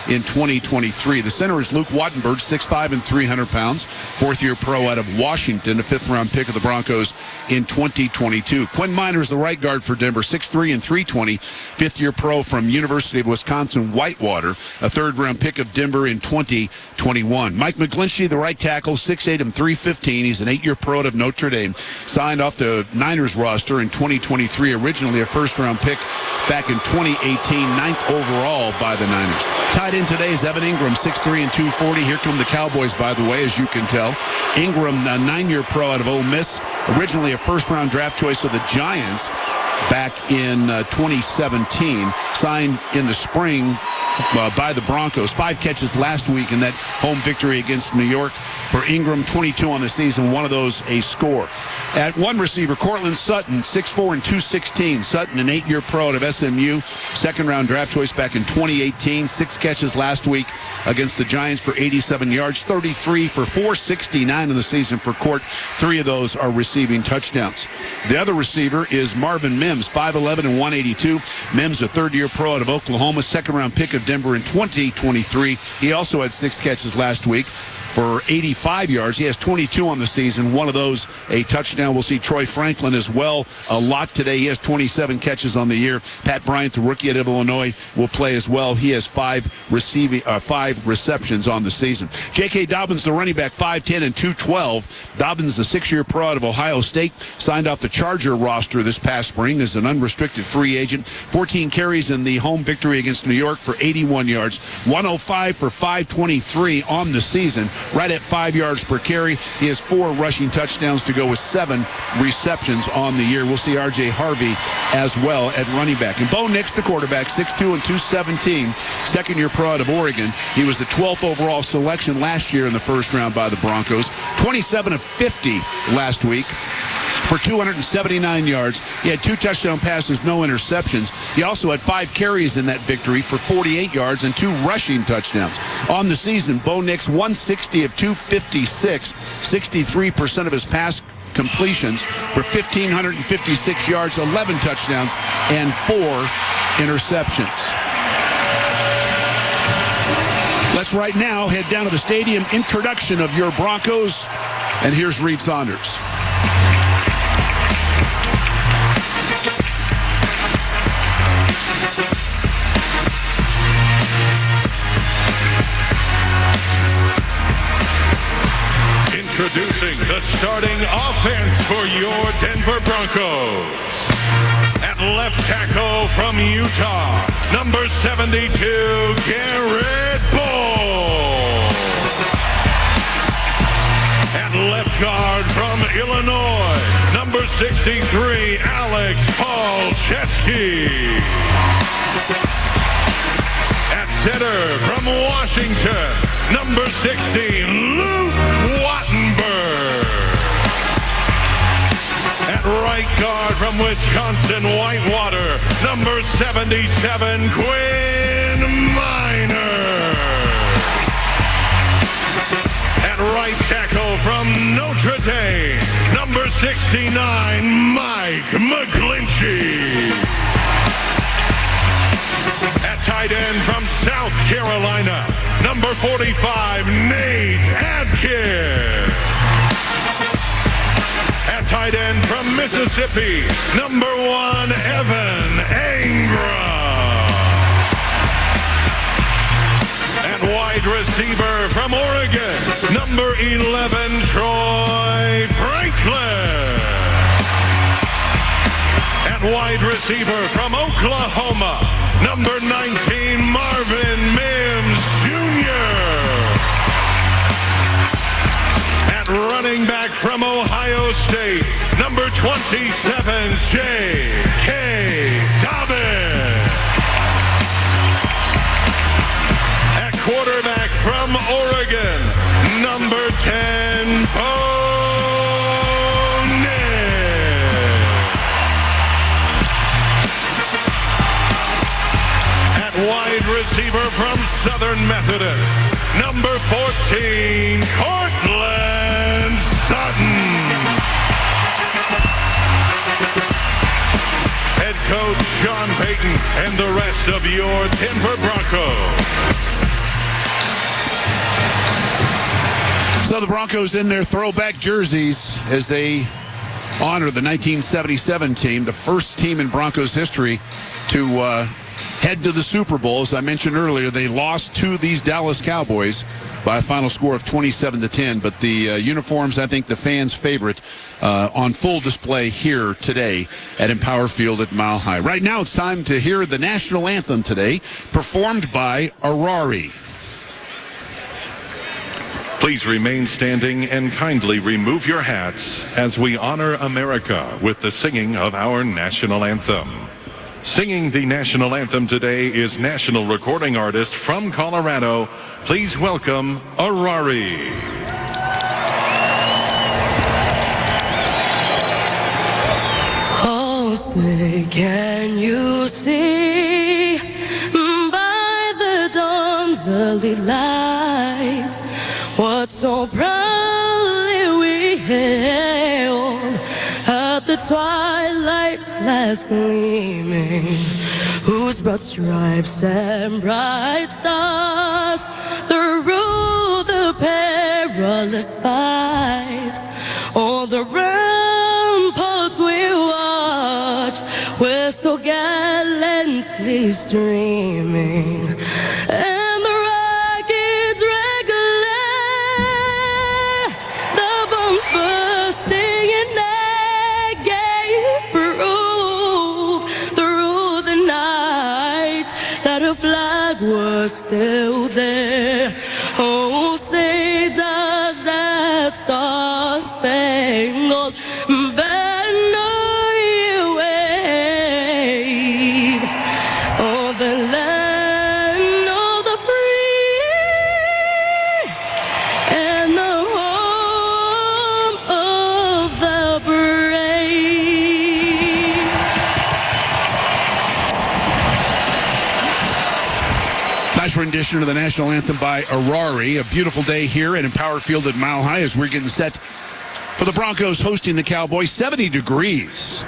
in 2023. The center is Luke Wattenberg, 6'5" and 300 pounds. Fourth-year pro out of Washington, a fifth-round pick of the Broncos in 2022. Quinn Miners, the right guard for Denver, 6'3" and 320. Fifth-year pro from University of Wisconsin-Whitewater, a third-round pick of Denver in 2021. Mike McGlinchey, the right tackle, 6'8" and 315. He's an 8-year pro out of Notre Dame. Signed off the Niners roster in 2023, originally a first-round pick back in 2018, ninth overall by the Niners. Tied in today is Evan Ingram, 6'3" and 240. Here come the Cowboys, by the way, as you can tell. Ingram, a 9-year pro out of Ole Miss, originally a first-round draft choice of the Giants back in 2017, signed in the spring by the Broncos. 5 catches last week in that home victory against New York for Ingram, 22 on the season, one of those a score. At one receiver, Cortland Sutton, 6'4" and 216. Sutton, an 8-year pro out of SMU, second-round draft choice back in 2018. 6 catches last week against the Giants for 87 yards, 33 for 469 in the season for Court. 3 of those are receiving touchdowns. The other receiver is Marvin Mims, 5'11" and 182. Mims, a third-year pro out of Oklahoma, second-round pick of Denver in 2023. He also had 6 catches last week for 85 yards. He has 22 on the season, one of those a touchdown. We'll see Troy Franklin as well a lot today. He has 27 catches on the year. Pat Bryant, the rookie out of Illinois, will play as well. He has 5 receptions on the season. J.K. Dobbins, the running back, 5'10" and 212. Dobbins, the 6-year pro out of Ohio State, signed off the Charger roster this past spring as an unrestricted free agent. 14 carries in the home victory against New York for 81 yards. 105 for 523 on the season, right at 5 yards per carry. He has 4 rushing touchdowns to go with 7 receptions on the year. We'll see R.J. Harvey as well at running back. And Bo Nix, the quarterback, 6'2" and 217, second-year pro out of Oregon. He was the 12th overall selection last year in the first round by the Broncos. 27 of 50 last week for 279 yards. He had 2 touchdown passes, no interceptions. He also had 5 carries in that victory for 48 yards and 2 rushing touchdowns. On the season, Bo Nix, 160 of 256, 63% of his pass completions for 1,556 yards, 11 touchdowns, and 4 interceptions. Let's right now head down to the stadium. Introduction of your Broncos. And here's Reed Saunders. Introducing the starting offense for your Denver Broncos. At left tackle from Utah, number 72, Garrett Bowles. At left guard from Illinois, number 63, Alex Palczewski. At center from Washington, number 60, Luke Wattenberg. At right guard from Wisconsin-Whitewater, number 77, Quinn Miners. At right tackle from Notre Dame, number 69, Mike McGlinchey. At tight end from South Carolina, number 45, Nate Adkins. At tight end from Mississippi, number 1, Evan Ingram. At wide receiver from Oregon, number 11, Troy Franklin. At wide receiver from Oklahoma, number 19, Marvin Mims Jr. At running back from Ohio State, number 27, J.K. Dobbins. At quarterback from Oregon, number 10, Bo wide receiver from Southern Methodist, number 14, Cortland Sutton. Head coach Sean Payton and the rest of your Denver Broncos. So the Broncos in their throwback jerseys as they honor the 1977 team, the first team in Broncos history to head to the Super Bowl. As I mentioned earlier, they lost to these Dallas Cowboys by a final score of 27-10. But the uniforms, I think, the fans' favorite, on full display here today at Empower Field at Mile High. Right now, it's time to hear the national anthem today, performed by Arari. Please remain standing and kindly remove your hats as we honor America with the singing of our national anthem. Singing the national anthem today is national recording artist from Colorado. Please welcome Arari. Oh, say, can you see by the dawn's early light what so proudly we hailed at the twilight's last gleaming, whose broad stripes and bright stars through the perilous fight on the ramparts we watched, we're so gallantly streaming, and the rockets regular, the bombs bursting in air gave proof through the night that a flag was still there. Oh, say does that star-spangled banner you wave o'er the land of the free and the home of the brave. Nice rendition of the national anthem by Arari. A beautiful day here at Empower Field at Mile High as we're getting set for the Broncos hosting the Cowboys. 70 degrees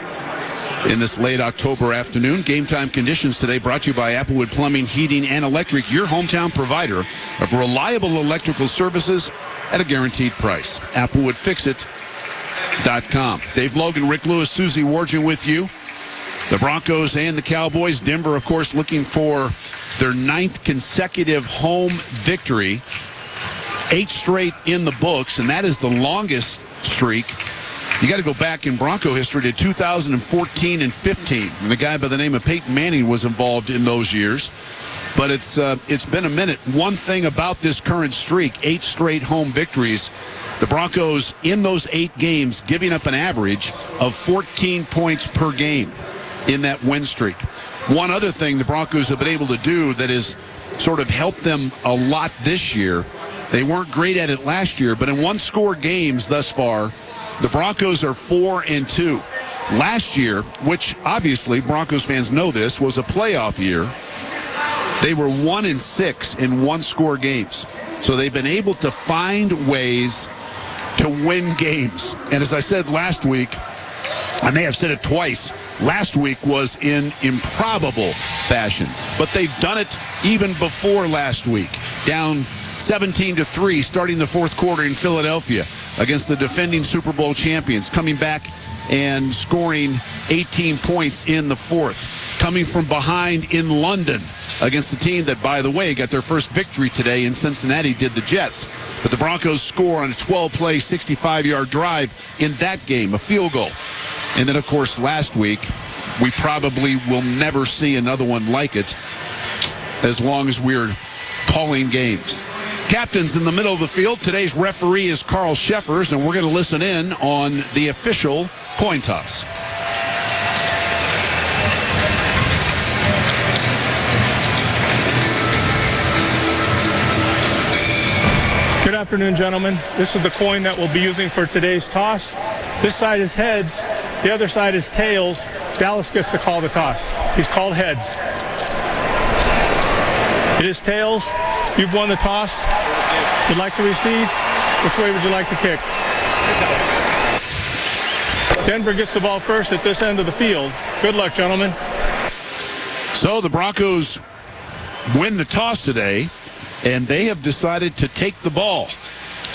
in this late October afternoon. Game time conditions today brought to you by Applewood Plumbing, Heating, and Electric, your hometown provider of reliable electrical services at a guaranteed price. ApplewoodFixit.com. Dave Logan, Rick Lewis, Susie Wargin with you. The Broncos and the Cowboys. Denver, of course, looking for their 9th consecutive home victory. 8 straight in the books, and that is the longest streak. You got to go back in Bronco history to 2014 and 15. And the guy by the name of Peyton Manning was involved in those years. But it's been a minute. One thing about this current streak, 8 straight home victories, the Broncos in those 8 games giving up an average of 14 points per game in that win streak. One other thing the Broncos have been able to do that has sort of helped them a lot this year, they weren't great at it last year, but in one-score games thus far, the Broncos are 4-2. Last year, which obviously Broncos fans know this, was a playoff year, they were 1-6 in one-score games. So they've been able to find ways to win games. And as I said last week, I may have said it twice, last week was in improbable fashion. But they've done it even before last week. Down 17-3 starting the fourth quarter in Philadelphia against the defending Super Bowl champions, coming back and scoring 18 points in the fourth. Coming from behind in London against the team that, by the way, got their first victory today in Cincinnati, did the Jets. But the Broncos score on a 12-play, 65-yard drive in that game, a field goal. And then, of course, last week, we probably will never see another one like it as long as we're calling games. Captains in the middle of the field. Today's referee is Carl Sheffers, and we're going to listen in on the official coin toss. Good afternoon, gentlemen. This is the coin that we'll be using for today's toss. This side is heads. The other side is tails. Dallas gets to call the toss. He's called heads. It is tails. You've won the toss. Would like to receive? Which way would you like to kick? Denver gets the ball first at this end of the field. Good luck, gentlemen. So the Broncos win the toss today, and they have decided to take the ball.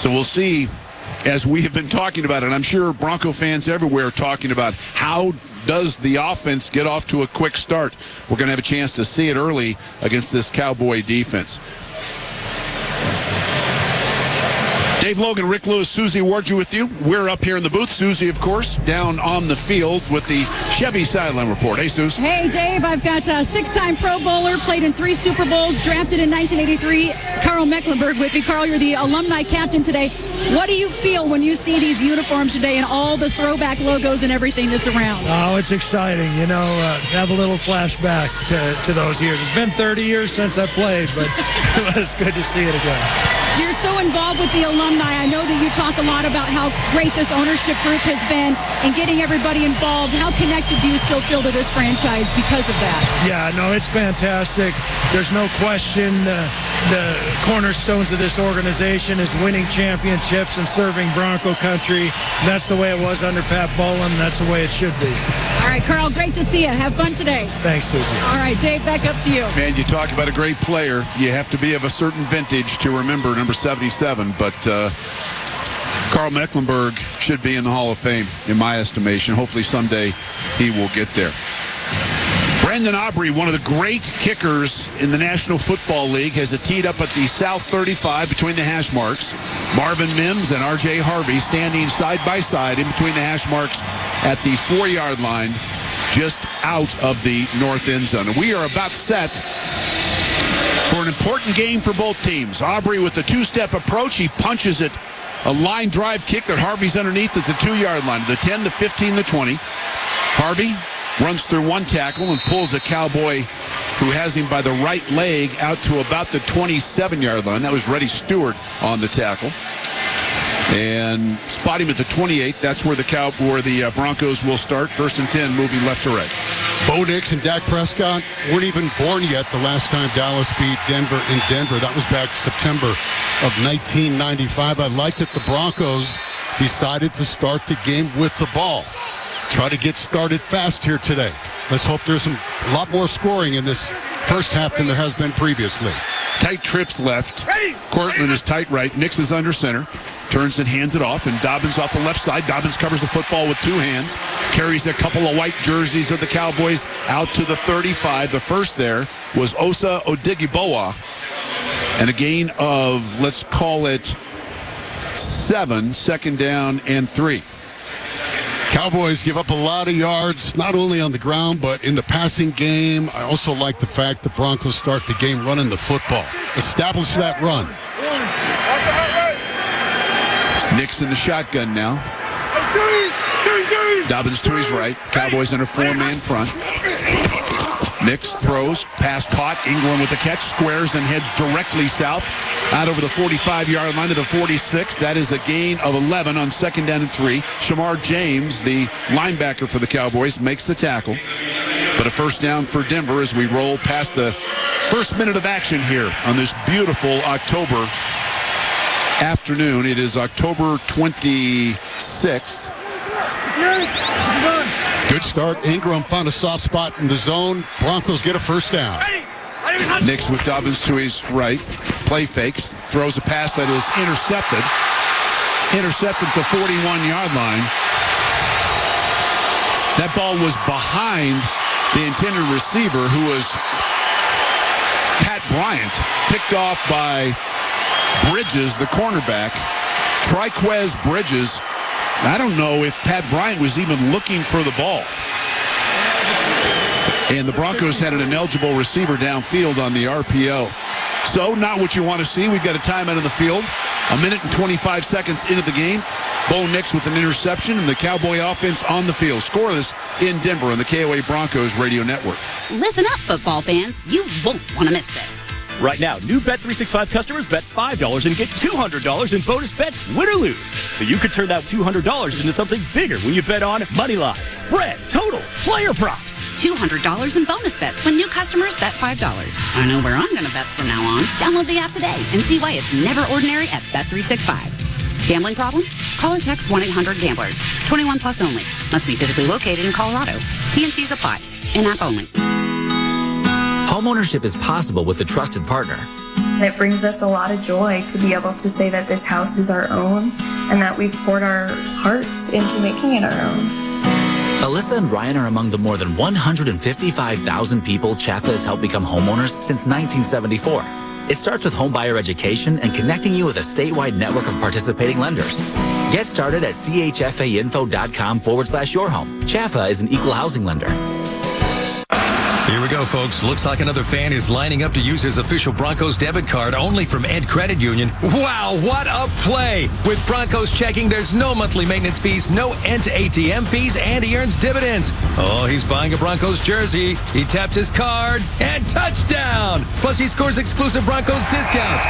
So we'll see, as we have been talking about it. I'm sure Bronco fans everywhere are talking about how does the offense get off to a quick start. We're going to have a chance to see it early against this Cowboy defense. Dave Logan, Rick Lewis, Susie Wardju with you. We're up here in the booth. Susie, of course, down on the field with the Chevy Sideline Report. Hey, Susie. Hey, Dave. I've got a 6-time Pro Bowler, played in 3 Super Bowls, drafted in 1983. Carl Mecklenburg with me. Carl, you're the alumni captain today. What do you feel when you see these uniforms today and all the throwback logos and everything that's around? Oh, it's exciting. You know, have a little flashback to those years. It's been 30 years since I played, but it's good to see it again. You're so involved with the alumni. I know that you talk a lot about how great this ownership group has been and getting everybody involved. How connected do you still feel to this franchise because of that? Yeah, no, it's fantastic. There's no question the cornerstones of this organization is winning championships and serving Bronco country. That's the way it was under Pat Bowlen. That's the way it should be. All right, Carl, great to see you. Have fun today. Thanks, Susie. All right, Dave, back up to you. Man, you talk about a great player. You have to be of a certain vintage to remember number 77, but Carl Mecklenburg should be in the Hall of Fame, in my estimation. Hopefully someday he will get there. Brendan Aubrey, one of the great kickers in the National Football League, has it teed up at the South 35 between the hash marks. Marvin Mims and R.J. Harvey standing side by side in between the hash marks at the 4-yard line, just out of the north end zone. And we are about set for an important game for both teams. Aubrey with a 2-step approach. He punches it, a line drive kick that Harvey's underneath at the 2-yard line, the 10, the 15, the 20. Harvey runs through one tackle and pulls a Cowboy who has him by the right leg out to about the 27-yard line. That was Reddy Stewart on the tackle. And spot him at the 28. That's where the Broncos will start. 1st and 10, moving left to right. Bo Nix and Dak Prescott weren't even born yet the last time Dallas beat Denver in Denver. That was back September of 1995. I liked that the Broncos decided to start the game with the ball. Try to get started fast here today. Let's hope there's a lot more scoring in this first half than there has been previously. Tight trips left. Cortland is tight right. Nix is under center. Turns and hands it off, and Dobbins off the left side. Dobbins covers the football with 2 hands. Carries a couple of white jerseys of the Cowboys out to the 35. The first there was Osa Odighibowa. And a gain of, let's call it 7, 2nd down and 3. Cowboys give up a lot of yards, not only on the ground, but in the passing game. I also like the fact the Broncos start the game running the football. Establish that run. Nix in the shotgun now. Dobbins to his right. Cowboys in a 4-man front. Nix throws, pass caught. Ingram with the catch, squares and heads directly south out over the 45-yard line to the 46. That is a gain of 11 on 2nd down and 3. Shamar James, the linebacker for the Cowboys, makes the tackle. But a 1st down for Denver as we roll past the first minute of action here on this beautiful October afternoon. It is October 26th. Good start. Ingram found a soft spot in the zone. Broncos get a 1st down. Nix with Dobbins to his right. Play fakes. Throws a pass that is intercepted. Intercepted at the 41-yard line. That ball was behind the intended receiver, who was Pat Bryant. Picked off by Bridges, the cornerback. Triquez Bridges. I don't know if Pat Bryant was even looking for the ball. And the Broncos had an ineligible receiver downfield on the RPO. So, not what you want to see. We've got a timeout on the field. 1 minute and 25 seconds into the game. Bo Nix with an interception, and the Cowboy offense on the field. Scoreless in Denver on the KOA Broncos radio network. Listen up, football fans. You won't want to miss this. Right now, new Bet365 customers bet $5 and get $200 in bonus bets, win or lose. So you could turn that $200 into something bigger when you bet on money line, spread, totals, player props. $200 in bonus bets when new customers bet $5. I know where I'm going to bet from now on. Download the app today and see why it's never ordinary at Bet365. Gambling problem? Call or text 1-800-GAMBLER. 21 plus only. Must be physically located in Colorado. T&Cs apply. In-app only. Homeownership is possible with a trusted partner. And it brings us a lot of joy to be able to say that this house is our own and that we've poured our hearts into making it our own. Alyssa and Ryan are among the more than 155,000 people Chaffa has helped become homeowners since 1974. It starts with homebuyer education and connecting you with a statewide network of participating lenders. Get started at chfainfo.com/yourhome. Chaffa is an equal housing lender. Here we go, folks. Looks like another fan is lining up to use his official Broncos debit card only from Ed Credit Union. Wow, what a play! With Broncos checking, there's no monthly maintenance fees, no Ent ATM fees, and he earns dividends. Oh, he's buying a Broncos jersey. He tapped his card, and touchdown! Plus, he scores exclusive Broncos discounts.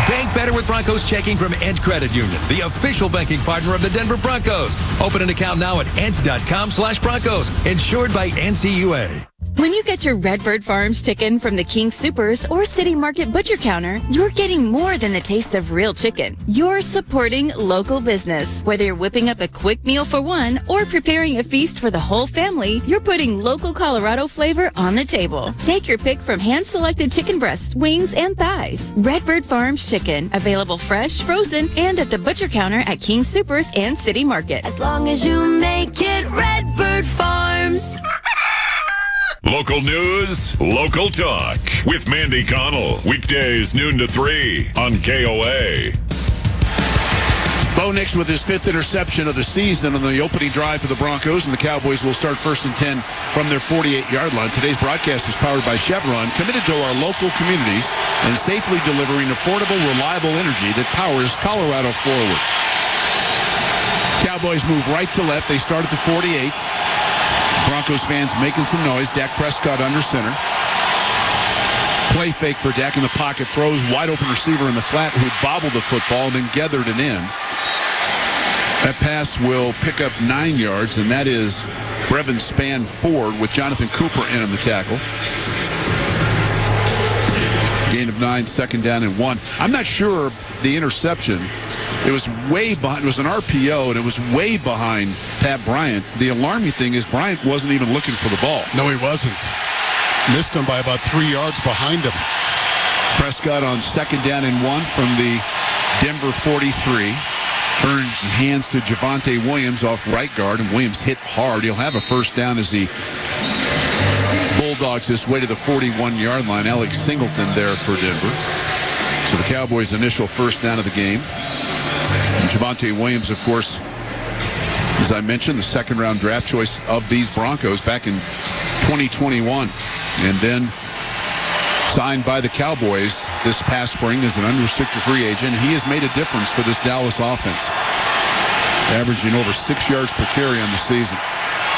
Bank better with Broncos checking from Ent Credit Union, the official banking partner of the Denver Broncos. Open an account now at ent.com/Broncos. Insured by NCUA. When you get your Redbird Farms chicken from the King Supers or City Market Butcher Counter, you're getting more than the taste of real chicken. You're supporting local business. Whether you're whipping up a quick meal for one or preparing a feast for the whole family, you're putting local Colorado flavor on the table. Take your pick from hand-selected chicken breasts, wings, and thighs. Redbird Farms chicken, available fresh, frozen, and at the Butcher Counter at King Supers and City Market. As long as you make it Redbird Farms. Local news, local talk with Mandy Connell. Weekdays noon to 3 on KOA. Bo Nix with his 5th interception of the season on the opening drive for the Broncos, and the Cowboys will start 1st and 10 from their 48-yard line. Today's broadcast is powered by Chevron, committed to our local communities and safely delivering affordable, reliable energy that powers Colorado forward. Cowboys move right to left. They start at the 48. Broncos fans making some noise. Dak Prescott under center. Play fake for Dak in the pocket. Throws wide open receiver in the flat who bobbled the football and then gathered it in. That pass will pick up 9 yards, and that is Brevin Spann Ford with Jonathan Cooper in on the tackle. Gain of 9, 2nd down and 1. I'm not sure the interception. It was way behind. It was an RPO, and it was way behind Pat Bryant. The alarming thing is Bryant wasn't even looking for the ball. No, he wasn't. Missed him by about 3 yards behind him. Prescott on 2nd down and 1 from the Denver 43. Turns hands to Javonte Williams off right guard, and Williams hit hard. He'll have a 1st down as he bulldogs his way to the 41-yard line. Alex Singleton there for Denver. So the Cowboys' initial 1st down of the game. And Javonte Williams, of course, as I mentioned, the 2nd-round draft choice of these Broncos back in 2021. And then signed by the Cowboys this past spring as an unrestricted free agent. He has made a difference for this Dallas offense, averaging over 6 yards per carry on the season.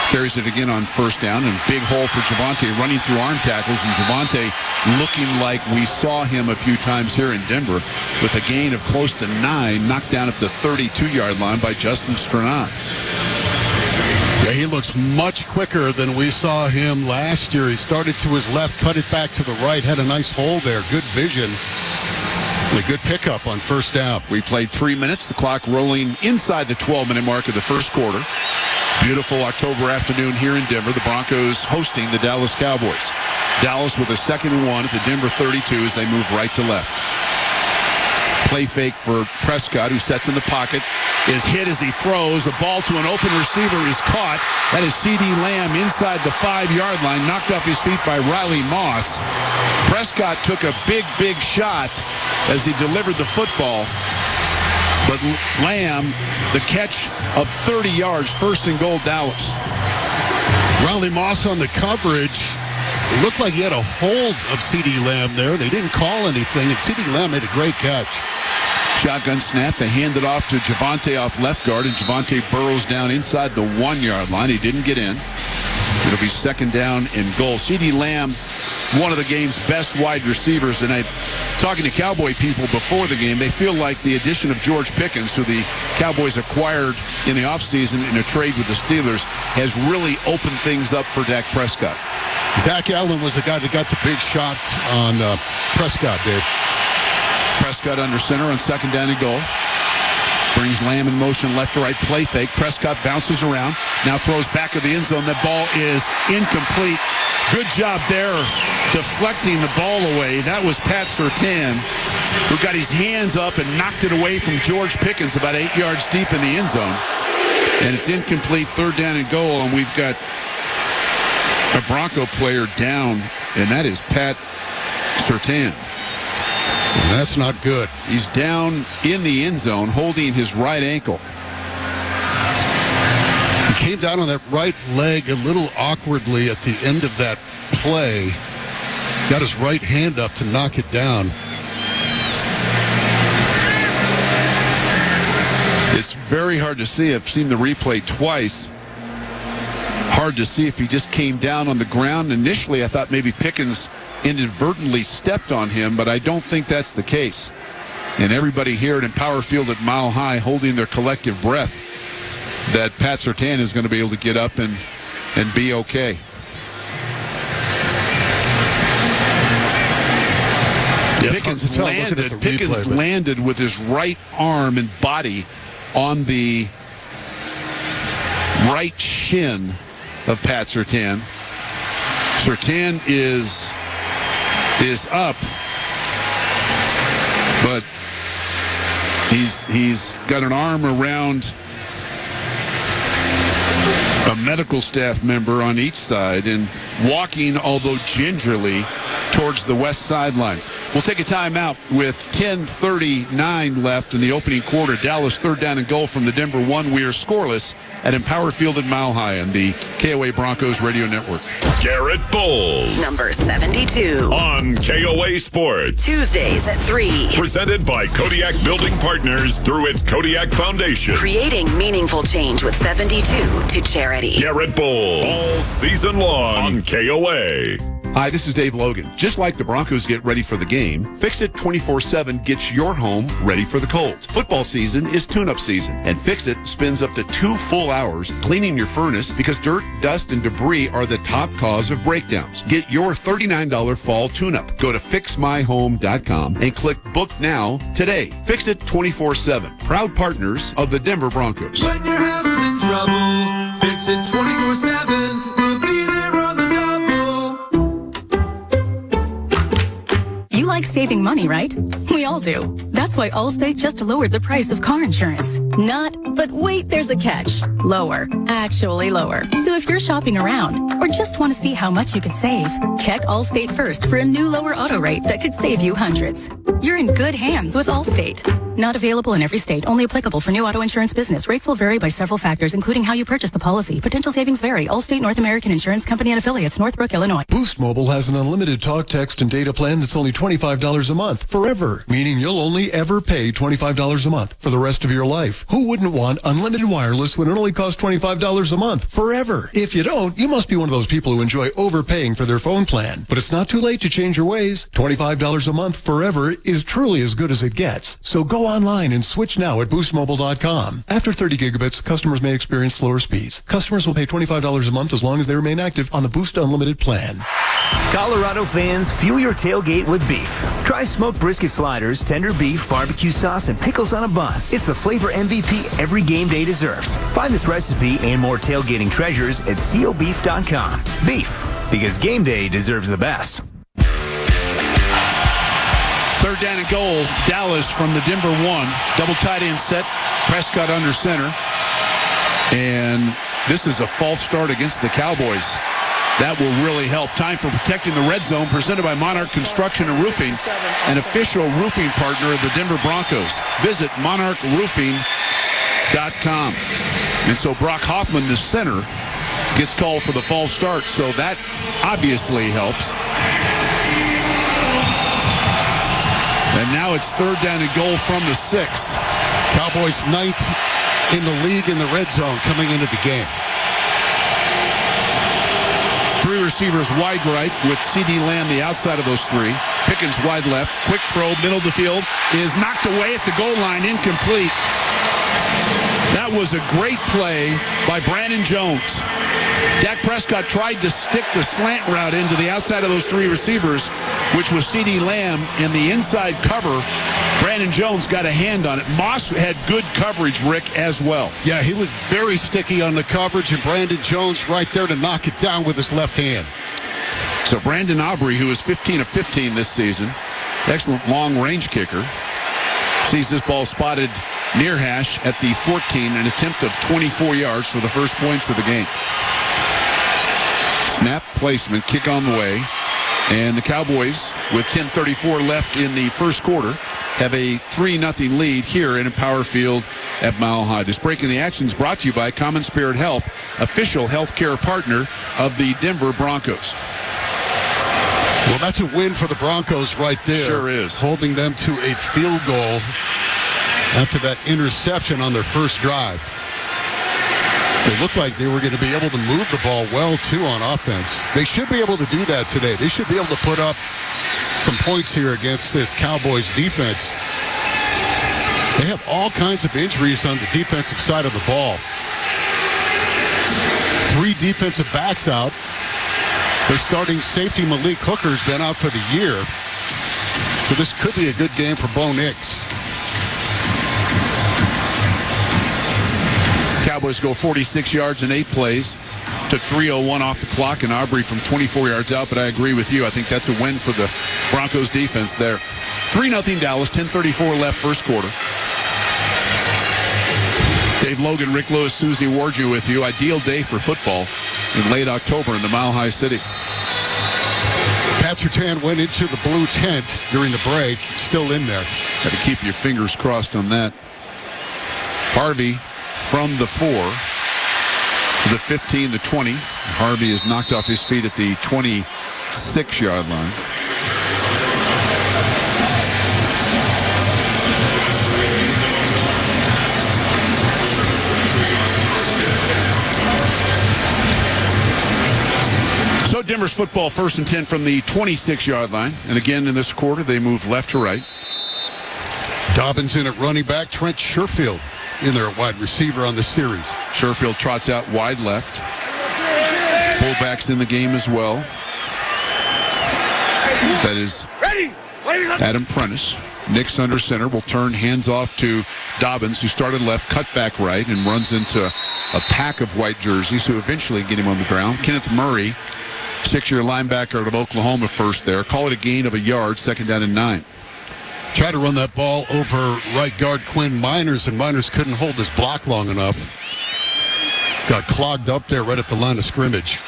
Carries it again on 1st down, and big hole for Javonte running through arm tackles, and Javonte looking like we saw him a few times here in Denver with a gain of close to 9, knocked down at the 32-yard line by Justin Strnad. Yeah, he looks much quicker than we saw him last year. He started to his left, cut it back to the right, had a nice hole there, good vision. A good pickup on 1st down. We played 3 minutes, the clock rolling inside the 12-minute mark of the 1st quarter. Beautiful October afternoon here in Denver. The Broncos hosting the Dallas Cowboys. Dallas with a 2nd and 1 at the Denver 32 as they move right to left. Play fake for Prescott, who sets in the pocket, is hit as he throws. The ball to an open receiver is caught. That is C.D. Lamb inside the 5-yard line, knocked off his feet by Riley Moss. Prescott took a big, big shot as he delivered the football. But Lamb, the catch of 30 yards, 1st and goal, Dallas. Riley Moss on the coverage. It looked like he had a hold of C.D. Lamb there. They didn't call anything, and C.D. Lamb made a great catch. Shotgun snap. They hand it off to Javonte off left guard, and Javonte burrows down inside the 1-yard line. He didn't get in. It'll be 2nd down and goal. C.D. Lamb, one of the game's best wide receivers, and talking to Cowboy people before the game, they feel like the addition of George Pickens, who the Cowboys acquired in the offseason in a trade with the Steelers, has really opened things up for Dak Prescott. Zach Allen was the guy that got the big shot on Prescott, Dave. Prescott under center on 2nd down and goal. Brings Lamb in motion left to right, play fake. Prescott bounces around, now throws back of the end zone. The ball is incomplete. Good job there deflecting the ball away. That was Pat Surtain, who got his hands up and knocked it away from George Pickens about 8 yards deep in the end zone. And it's incomplete, 3rd down and goal, and we've got a Bronco player down, and that is Pat Surtain. That's not good. He's down in the end zone holding his right ankle. He came down on that right leg a little awkwardly at the end of that play. Got his right hand up to knock it down. It's very hard to see. I've seen the replay twice. Hard to see if he just came down on the ground. Initially, I thought maybe Pickens inadvertently stepped on him, but I don't think that's the case. And everybody here at Empower Field at Mile High holding their collective breath that Pat Surtain is going to be able to get up and be okay. Yeah, Pickens landed with his right arm and body on the right shin of Pat Surtain. Surtain is up, but he's got an arm around a medical staff member on each side and walking, although gingerly, towards the west sideline. We'll take a timeout with 10:39 left in the opening quarter. Dallas 3rd down and goal from the Denver 1. We are scoreless at Empower Field at Mile High on the KOA Broncos Radio Network. Garrett Bowles. Number 72. On KOA Sports. Tuesdays at 3. Presented by Kodiak Building Partners through its Kodiak Foundation. Creating meaningful change with 72 to charity. Garrett Bowles. All season long on KOA. Hi, this is Dave Logan. Just like the Broncos get ready for the game, Fix-It 24/7 gets your home ready for the cold. Football season is tune-up season, and Fix-It spends up to 2 full hours cleaning your furnace because dirt, dust, and debris are the top cause of breakdowns. Get your $39 fall tune-up. Go to fixmyhome.com and click Book Now today. Fix-It 24/7, proud partners of the Denver Broncos. When your house is in trouble, fix it 24/7. We'll be there on the double. You like saving money, right? We all do. That's why Allstate just lowered the price of car insurance. But wait, there's a catch. Lower. Actually lower. So if you're shopping around or just want to see how much you could save, check Allstate first for a new lower auto rate that could save you hundreds. You're in good hands with Allstate. Not available in every state. Only applicable for new auto insurance business. Rates will vary by several factors, including how you purchase the policy. Potential savings vary. Allstate North American Insurance Company and Affiliates, Northbrook, Illinois. Boost Mobile has an unlimited talk, text, and data plan that's only $25 a month forever, meaning you'll only ever pay $25 a month for the rest of your life. Who wouldn't want unlimited wireless when it only costs $25 a month forever? If you don't, you must be one of those people who enjoy overpaying for their phone plan. But it's not too late to change your ways. $25 a month forever is truly as good as it gets. So go online and switch now at boostmobile.com. After 30 gigabits, customers may experience slower speeds. Customers will pay $25 a month as long as they remain active on the Boost Unlimited plan. Colorado fans, fuel your tailgate with beef. Try smoked brisket sliders, tender beef, barbecue sauce, and pickles on a bun. It's the flavor MVP every game day deserves. Find this recipe and more tailgating treasures at cobeef.com. Beef, because game day deserves the best. 3rd down and goal. Dallas from the Denver 1. Double tight end set. Prescott under center. And this is a false start against the Cowboys. That will really help. Time for protecting the red zone, presented by Monarch Construction and Roofing, an official roofing partner of the Denver Broncos. Visit monarchroofing.com. And so Brock Hoffman, the center, gets called for the false start. So that obviously helps. And now it's 3rd down and goal from the 6. Cowboys 9th in the league in the red zone coming into the game. 3 receivers wide right with C.D. Lamb the outside of those 3. Pickens wide left. Quick throw, middle of the field, is knocked away at the goal line, incomplete. That was a great play by Brandon Jones. Dak Prescott tried to stick the slant route into the outside of those 3 receivers, which was C.D. Lamb in the inside cover. Brandon Jones got a hand on it. Moss had good coverage, Rick, as well. Yeah, he was very sticky on the coverage, and Brandon Jones right there to knock it down with his left hand. So Brandon Aubrey, who is 15 of 15 this season, excellent long-range kicker, sees this ball spotted near hash at the 14, an attempt of 24 yards for the first points of the game. Snap placement, kick on the way, and the Cowboys, with 10:34 left in the first quarter, have a 3-0 lead here in Power Field at Mile High. This break in the action is brought to you by Common Spirit Health, official healthcare partner of the Denver Broncos. Well, that's a win for the Broncos right there. Sure is. Holding them to a field goal after that interception on their first drive. They looked like they were going to be able to move the ball well, too, on offense. They should be able to do that today. They should be able to put up some points here against this Cowboys defense. They have all kinds of injuries on the defensive side of the ball. 3 defensive backs out. Their starting safety, Malik Hooker's been out for the year. So this could be a good game for Bo Nix. Cowboys go 46 yards in 8 plays. Took 3:01 off the clock, and Aubrey from 24 yards out, but I agree with you. I think that's a win for the Broncos defense there. 3-0 Dallas, 10:34 left first quarter. Dave Logan, Rick Lewis, Susie Warju with you. Ideal day for football in late October in the Mile High City. Pat Surtain went into the blue tent during the break, still in there. Got to keep your fingers crossed on that. Harvey from the 4, the 15, the 20. Harvey is knocked off his feet at the 26-yard line. So Denver's football 1st and 10 from the 26-yard line. And again in this quarter, they move left to right. Dobbins in at running back. Trent Sherfield in there at wide receiver on the series. Sherfield trots out wide left. Fullbacks in the game as well. That is Adam Prentice. Nix under center will turn hands off to Dobbins, who started left, cut back right, and runs into a pack of white jerseys who eventually get him on the ground. Kenneth Murray, 6-year linebacker out of Oklahoma, first there. Call it a gain of a yard, 2nd down and 9. Tried to run that ball over right guard Quinn Miners, and Miners couldn't hold his block long enough. Got clogged up there right at the line of scrimmage.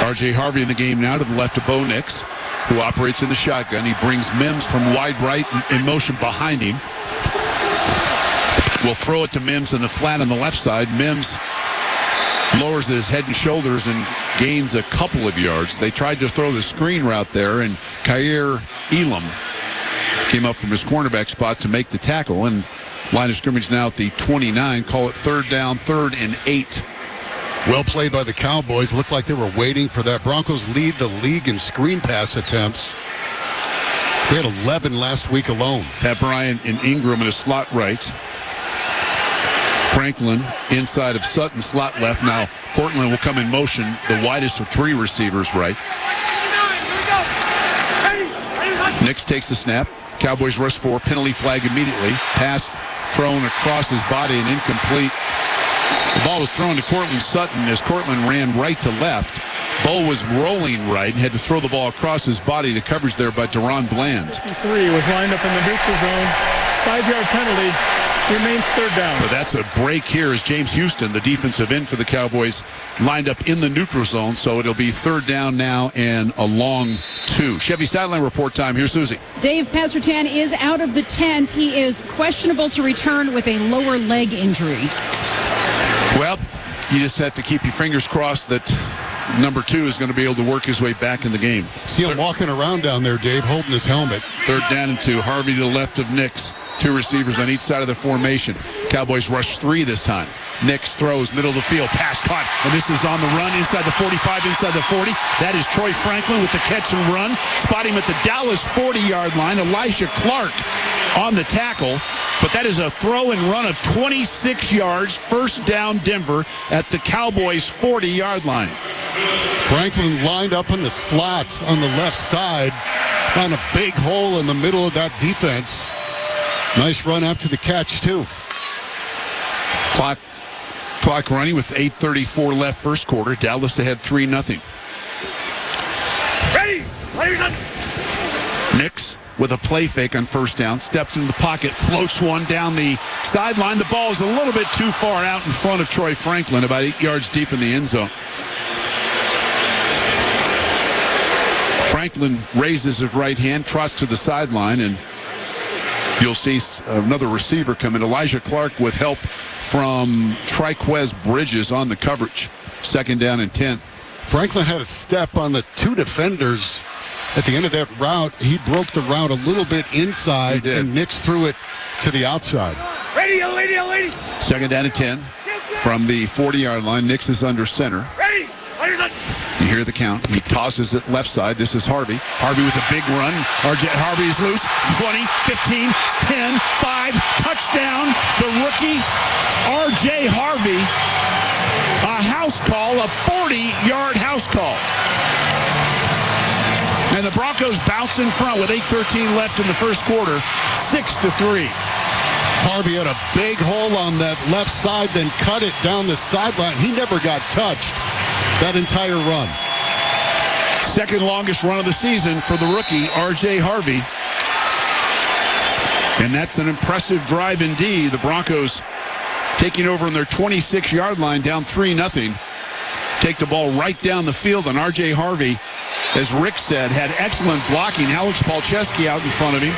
R.J. Harvey in the game now to the left of Bo Nix, who operates in the shotgun. He brings Mims from wide right in motion behind him. Will throw it to Mims in the flat on the left side. Mims lowers his head and shoulders and gains a couple of yards. They tried to throw the screen route there, and Khair Elam came up from his cornerback spot to make the tackle. And line of scrimmage now at the 29. Call it 3rd down, 3rd and 8. Well played by the Cowboys. Looked like they were waiting for that. Broncos lead the league in screen pass attempts. They had 11 last week alone. Pat Bryant and Ingram in a slot right. Franklin inside of Sutton, slot left. Now Portland will come in motion, the widest of 3 receivers right. Nix takes the snap. Cowboys rush 4, penalty flag immediately. Pass thrown across his body and incomplete. The ball was thrown to Cortland Sutton as Cortland ran right to left. Bo was rolling right and had to throw the ball across his body. The coverage there by Deron Bland. 3 was lined up in the neutral zone. 5-yard penalty. Remains 3rd down. But that's a break here as James Houston, the defensive end for the Cowboys, lined up in the neutral zone. So it'll be 3rd down now and a long 2. Chevy Sideline Report time. Here's Susie. Dave, Pat Surtain is out of the tent. He is questionable to return with a lower leg injury. Well, you just have to keep your fingers crossed that number 2 is going to be able to work his way back in the game. See him walking around down there, Dave, holding his helmet. 3rd down and 2. Harvey to the left of Nix. 2 receivers on each side of the formation. Cowboys rush 3 this time. Nix throws, middle of the field, pass caught, and this is on the run inside the 45, inside the 40. That is Troy Franklin with the catch and run. Spot him at the Dallas 40-yard line. Elijah Clark on the tackle, but that is a throw and run of 26 yards. 1st down Denver at the Cowboys 40-yard line. Franklin lined up in the slot on the left side, found a big hole in the middle of that defense. Nice run after the catch, too. Clock Clock running with 8:34 left first quarter. Dallas ahead 3-0. Ready? Nix with a play fake on first down. Steps into the pocket. Floats one down the sideline. The ball is a little bit too far out in front of Troy Franklin, about 8 yards deep in the end zone. Franklin raises his right hand, trots to the sideline, and you'll see another receiver come in. Elijah Clark with help from Triquez Bridges on the coverage. 2nd down and 10. Franklin had a step on the 2 defenders at the end of that route. He broke the route a little bit inside, and Nix threw it to the outside. Ready, lady. 2nd down and 10 from the 40-yard line. Nix is under center. Ready. You hear the count. He tosses it left side. This is Harvey. Harvey with a big run. RJ Harvey is loose. 20, 15, 10, 5. Touchdown. The rookie, RJ Harvey. A house call, a 40-yard house call. And the Broncos bounce in front with 8:13 left in the first quarter. 6-3. Harvey had a big hole on that left side, then cut it down the sideline. He never got touched that entire run. Second longest run of the season for the rookie, RJ Harvey. And that's an impressive drive indeed. The Broncos taking over on their 26-yard line, down 3-0. Take the ball right down the field, and RJ Harvey, as Rick said, had excellent blocking. Alex Palczewski out in front of him.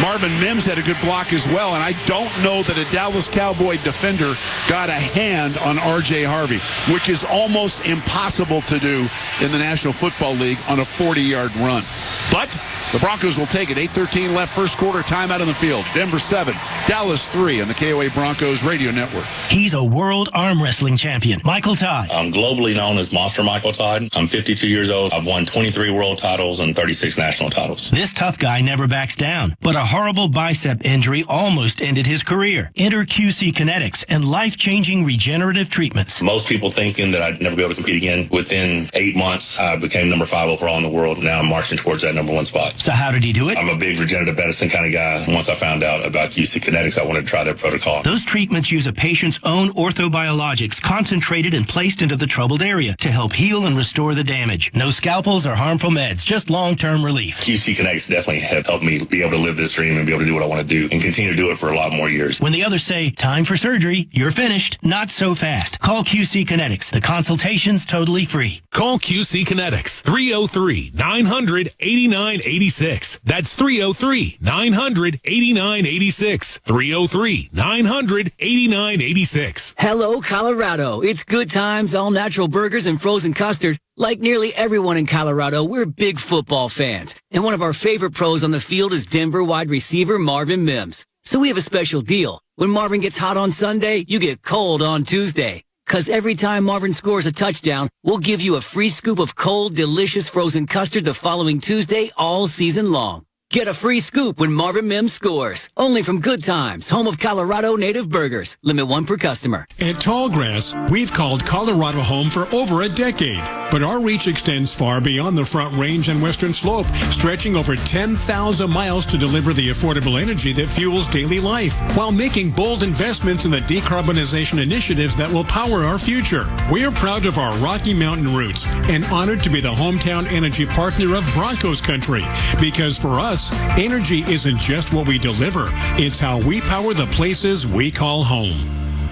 Marvin Mims had a good block as well, and I don't know that a Dallas Cowboy defender got a hand on R.J. Harvey, which is almost impossible to do in the National Football League on a 40-yard run. But the Broncos will take it. 8:13 left first quarter, timeout on the field. Denver 7, Dallas 3 on the KOA Broncos Radio Network. He's a world arm wrestling champion, Michael Todd. I'm globally known as Monster Michael Todd. I'm 52 years old. I've won 23 world titles and 36 national titles. This tough guy never backs down, but a horrible bicep injury almost ended his career. Enter QC Kinetics and life-changing regenerative treatments. Most people thinking that I'd never be able to compete again. Within 8 months, I became number 5 overall in the world. Now I'm marching towards that number 1 spot. So how did he do it? I'm a big regenerative medicine kind of guy. Once I found out about QC Kinetics, I wanted to try their protocol. Those treatments use a patient's own orthobiologics concentrated and placed into the troubled area to help heal and restore the damage. No scalpels or harmful meds, just long-term relief. QC Kinetics definitely have helped me be able to live this dream and be able to do what I want to do and continue to do it for a lot more years. When the others say, time for surgery, you're finished. Not so fast. Call QC Kinetics. The consultation's totally free. Call QC Kinetics. 303-900-8986. That's 303-900-8986. 303-900-8986. Hello, Colorado. It's good times, all natural burgers and frozen custard. Like nearly everyone in Colorado, we're big football fans. And one of our favorite pros on the field is Denver wide receiver Marvin Mims. So we have a special deal. When Marvin gets hot on Sunday, you get cold on Tuesday. 'Cause every time Marvin scores a touchdown, we'll give you a free scoop of cold, delicious frozen custard the following Tuesday all season long. Get a free scoop when Marvin Mims scores. Only from Good Times, home of Colorado native burgers. Limit 1 per customer. At Tallgrass, we've called Colorado home for over a decade. But our reach extends far beyond the Front Range and Western Slope, stretching over 10,000 miles to deliver the affordable energy that fuels daily life, while making bold investments in the decarbonization initiatives that will power our future. We're proud of our Rocky Mountain roots and honored to be the hometown energy partner of Broncos country. Because for us, energy isn't just what we deliver, it's how we power the places we call home.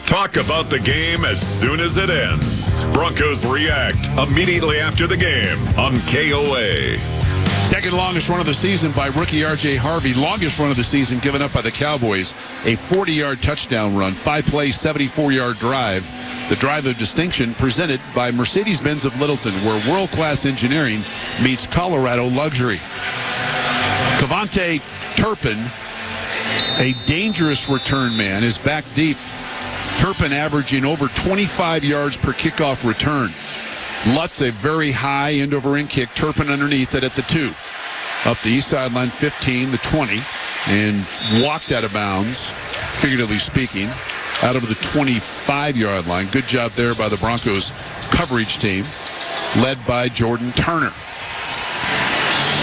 Talk about the game as soon as it ends. Broncos react immediately after the game on KOA. Second longest run of the season by rookie R.J. Harvey. Longest run of the season given up by the Cowboys. A 40-yard touchdown run. 5-play, 74-yard drive. The drive of distinction presented by Mercedes-Benz of Littleton, where world-class engineering meets Colorado luxury. Cavante Turpin, a dangerous return man, is back deep. Turpin averaging over 25 yards per kickoff return. Lutz, a very high end-over-end kick. Turpin underneath it at the 2. Up the east sideline, 15, the 20, and walked out of bounds, figuratively speaking, out of the 25-yard line. Good job there by the Broncos coverage team, led by Jordan Turner.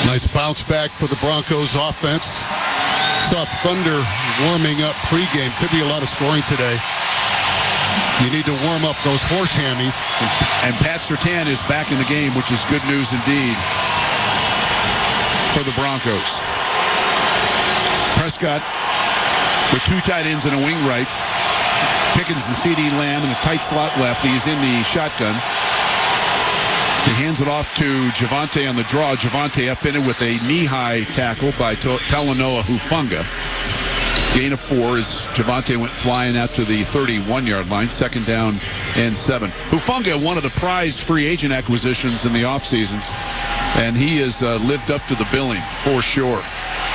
Nice bounce back for the Broncos offense. Saw Thunder warming up pregame. Could be a lot of scoring today. You need to warm up those horse hammies. And Pat Surtain is back in the game, which is good news indeed for the Broncos. Prescott with two tight ends and a wing right. Pickens and C.D. Lamb and a tight slot left. He's in the shotgun. He hands it off to Javonte on the draw. Javonte up in it with a knee-high tackle by Talanoa Hufanga. Gain of 4 as Javonte went flying out to the 31-yard line. 2nd down and 7. Hufanga, one of the prized free agent acquisitions in the offseason, and he has lived up to the billing for sure.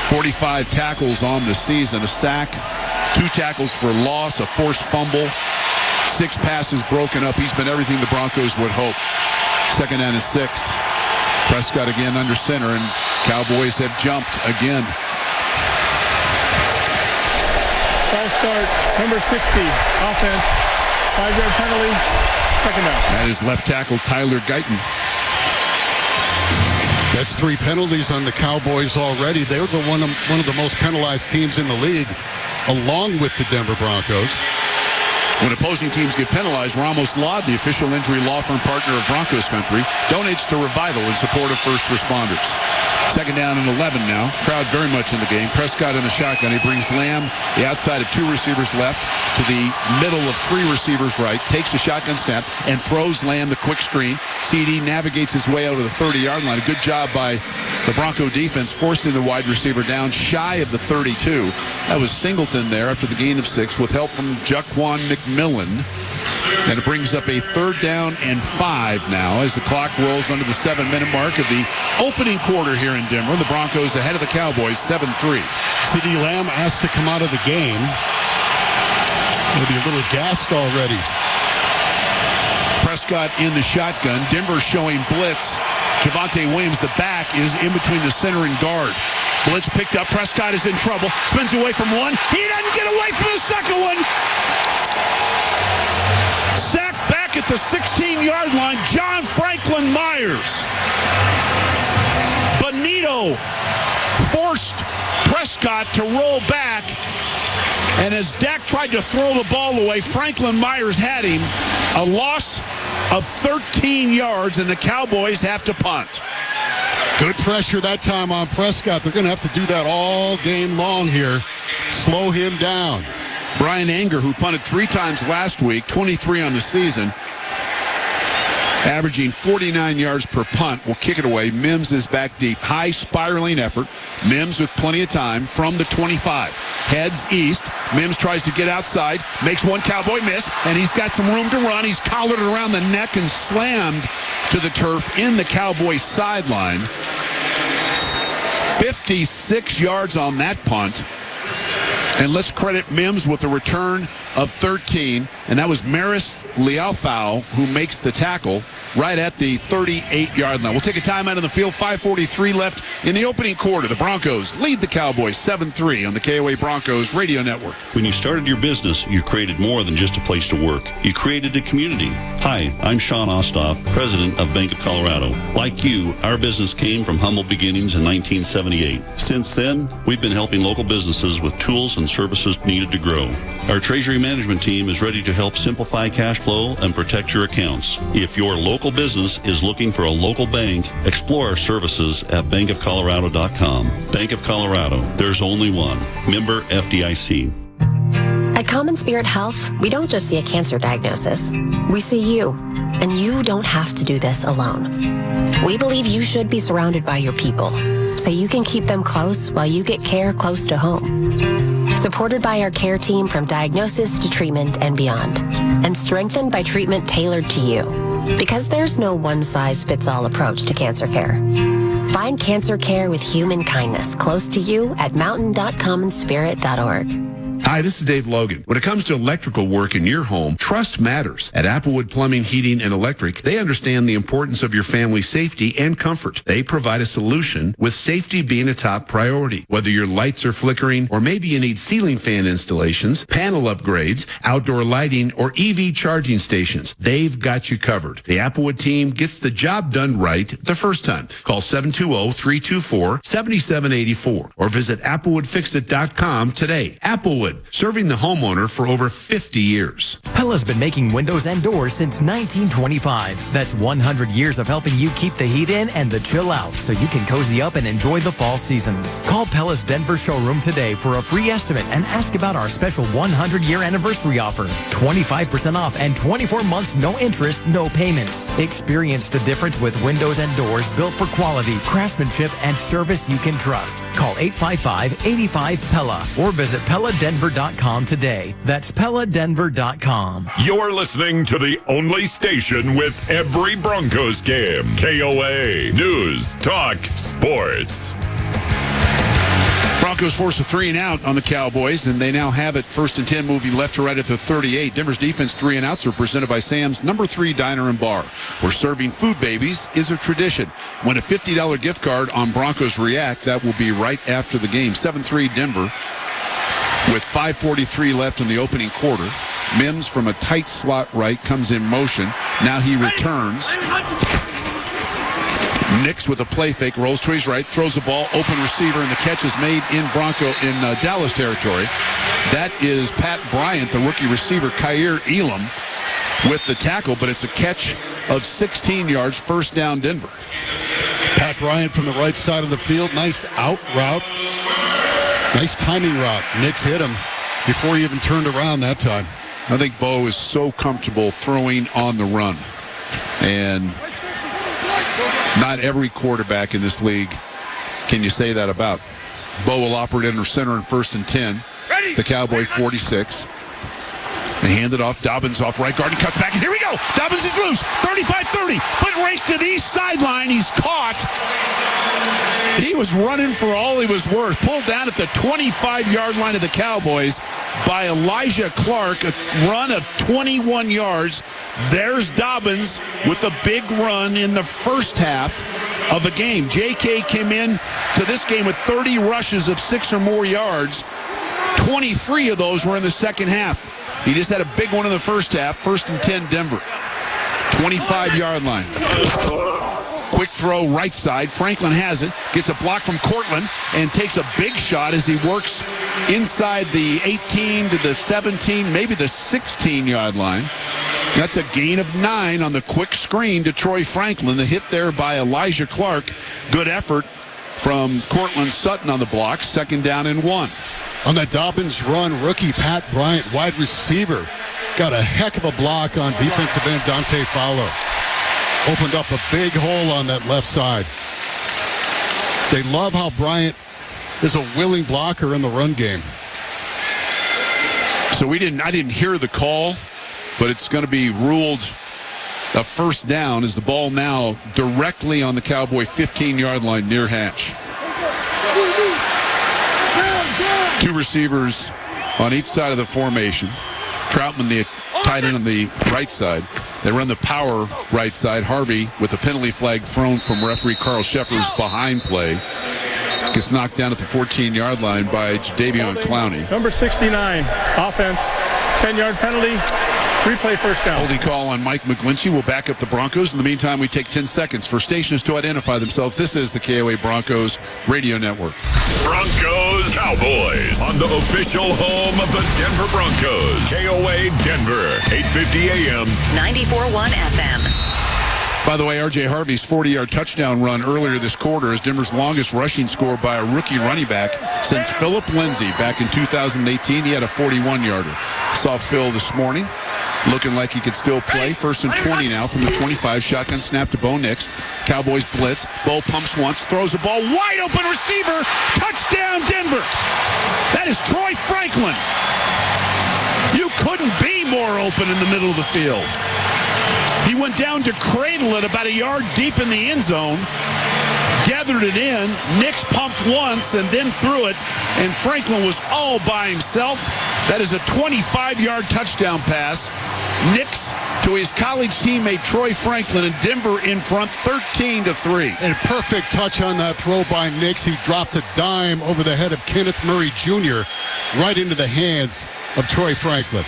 45 tackles on the season, a sack, 2 tackles for loss, a forced fumble, 6 passes broken up. He's been everything the Broncos would hope. 2nd down and 6. Prescott again under center, and Cowboys have jumped again. Ball start, number 60, offense, 5-yard penalty, 2nd down. That is left tackle Tyler Guyton. That's 3 penalties on the Cowboys already. They're one of the most penalized teams in the league, along with the Denver Broncos. When opposing teams get penalized, Ramos Laud, the official injury law firm partner of Broncos country, donates to Revival in support of first responders. 2nd down and 11 now. Crowd very much in the game. Prescott in the shotgun. He brings Lamb, the outside of 2 receivers left, to the middle of 3 receivers right. Takes a shotgun snap and throws Lamb the quick screen. CD navigates his way out of the 30-yard line. A good job by the Bronco defense forcing the wide receiver down shy of the 32. That was Singleton there after the gain of 6 with help from Jaquan McMillan. And it brings up a 3rd down and 5 now as the clock rolls under the 7-minute mark of the opening quarter here in Denver. The Broncos ahead of the Cowboys 7-3. C.D. Lamb asked to come out of the game. Maybe a little gassed already. Prescott in the shotgun. Denver showing blitz. Javonte Williams, the back, is in between the center and guard. Blitz picked up. Prescott is in trouble. Spins away from one. He doesn't get away from the second one. Sacked back at the 16-yard line. John Franklin Myers. Benito forced Prescott to roll back. And as Dak tried to throw the ball away, Franklin Myers had him. A loss of 13 yards, and the Cowboys have to punt. Good pressure that time on Prescott. They're going to have to do that all game long here. Slow him down. Brian Anger, who punted 3 times last week, 23 on the season, averaging 49 yards per punt, will kick it away. Mims is back deep. High spiraling effort. Mims with plenty of time from the 25. Heads east. Mims tries to get outside. Makes one Cowboy miss, and he's got some room to run. He's collared around the neck and slammed to the turf in the Cowboys sideline. 56 yards on that punt. And let's credit Mims with a return of 13. And that was Maris Lealfau who makes the tackle right at the 38-yard line. We'll take a timeout on the field. 5:43 left in the opening quarter. The Broncos lead the Cowboys 7-3 on the KOA Broncos Radio Network. When you started your business, you created more than just a place to work. You created a community. Hi, I'm Sean Ostoff, president of Bank of Colorado. Like you, our business came from humble beginnings in 1978. Since then, we've been helping local businesses with tools and services needed to grow. Our treasury management team is ready to help simplify cash flow and protect your accounts. If your local business is looking for a local bank, explore our services at bankofcolorado.com. Bank of Colorado, there's only one. Member FDIC. At Common Spirit Health, we don't just see a cancer diagnosis. We see you, and you don't have to do this alone. We believe you should be surrounded by your people, so you can keep them close while you get care close to home. Supported by our care team from diagnosis to treatment and beyond, and strengthened by treatment tailored to you. Because there's no one-size-fits-all approach to cancer care. Find cancer care with human kindness close to you at mountain.commonspirit.org. Hi, this is Dave Logan. When it comes to electrical work in your home, trust matters. At Applewood Plumbing, Heating, and Electric, they understand the importance of your family's safety and comfort. They provide a solution with safety being a top priority. Whether your lights are flickering or maybe you need ceiling fan installations, panel upgrades, outdoor lighting, or EV charging stations, they've got you covered. The Applewood team gets the job done right the first time. Call 720-324-7784 or visit applewoodfixit.com today. Applewood, Wood, serving the homeowner for over 50 years. Pella's been making windows and doors since 1925. That's 100 years of helping you keep the heat in and the chill out so you can cozy up and enjoy the fall season. Call Pella's Denver showroom today for a free estimate and ask about our special 100-year anniversary offer. 25% off and 24 months no interest, no payments. Experience the difference with windows and doors built for quality, craftsmanship, and service you can trust. Call 855-85-PELLA or visit PellaDenver.com today. That's PellaDenver.com. You're listening to the only station with every Broncos game. KOA News Talk Sports. Broncos force a 3-and-out on the Cowboys, and they now have it 1st and 10 moving left to right at the 38. Denver's defense 3-and-outs are presented by Sam's No. 3 Diner and Bar, where serving food babies is a tradition. Win a $50 gift card on Broncos React. That will be right after the game. 7-3 Denver with 5:43 left in the opening quarter. Mims from a tight slot right comes in motion. Now he returns. Nix with a play fake, rolls to his right, throws the ball, open receiver, and the catch is made in Dallas territory. That is Pat Bryant, the rookie receiver, Kaiir Elam with the tackle, but it's a catch of 16 yards, first down Denver. Pat Bryant from the right side of the field, nice out route, nice timing route. Nix hit him before he even turned around that time. I think Bo is so comfortable throwing on the run, and not every quarterback in this league can you say that about. Bo will operate under center in 1st and 10. The Cowboy 46. They hand it off. Dobbins off right guard. He cuts back. And here we go. Dobbins is loose. 35-30. Foot race to the east sideline. He's caught. He was running for all he was worth. Pulled down at the 25-yard line of the Cowboys by Elijah Clark. A run of 21 yards. There's Dobbins with a big run in the first half of a game. J.K. came in to this game with 30 rushes of 6 or more yards. 23 of those were in the second half. He just had a big one in the first half. 1st and 10 Denver. 25-yard line. Quick throw right side. Franklin has it. Gets a block from Cortland and takes a big shot as he works inside the 18 to the 17, maybe the 16-yard line. That's a gain of 9 on the quick screen to Troy Franklin. The hit there by Elijah Clark. Good effort from Cortland Sutton on the block. 2nd down and 1. On that Dobbins run, rookie Pat Bryant, wide receiver, got a heck of a block on defensive end Dante Fowler. Opened up a big hole on that left side. They love how Bryant is a willing blocker in the run game. So I didn't hear the call, but it's going to be ruled a first down as the ball now directly on the Cowboy 15-yard line near hash. 2 receivers on each side of the formation. Troutman, the tight end on the right side. They run the power right side. Harvey with a penalty flag thrown from referee Carl Sheffer's behind play. Gets knocked down at the 14-yard line by Jadeveon Clowney. Number 69, offense, 10-yard penalty. Replay first down. Holding call on Mike McGlinchey will back up the Broncos. In the meantime, we take 10 seconds for stations to identify themselves. This is the KOA Broncos Radio Network. Broncos Cowboys on the official home of the Denver Broncos. KOA Denver, 850 AM. 94.1 FM. By the way, R.J. Harvey's 40-yard touchdown run earlier this quarter is Denver's longest rushing score by a rookie running back since Philip Lindsay back in 2018. He had a 41-yarder. Saw Phil this morning looking like he could still play. 1st and 20 now from the 25. Shotgun snap to Bo Nix. Cowboys blitz. Bo pumps once, throws the ball. Wide open receiver. Touchdown Denver. That is Troy Franklin. You couldn't be more open in the middle of the field. He went down to cradle it about a yard deep in the end zone. Gathered it in. Nix pumped once and then threw it. And Franklin was all by himself. That is a 25-yard touchdown pass. Nix to his college teammate Troy Franklin, and Denver in front 13-3. And perfect touch on that throw by Nix. He dropped a dime over the head of Kenneth Murray Jr. right into the hands of Troy Franklin.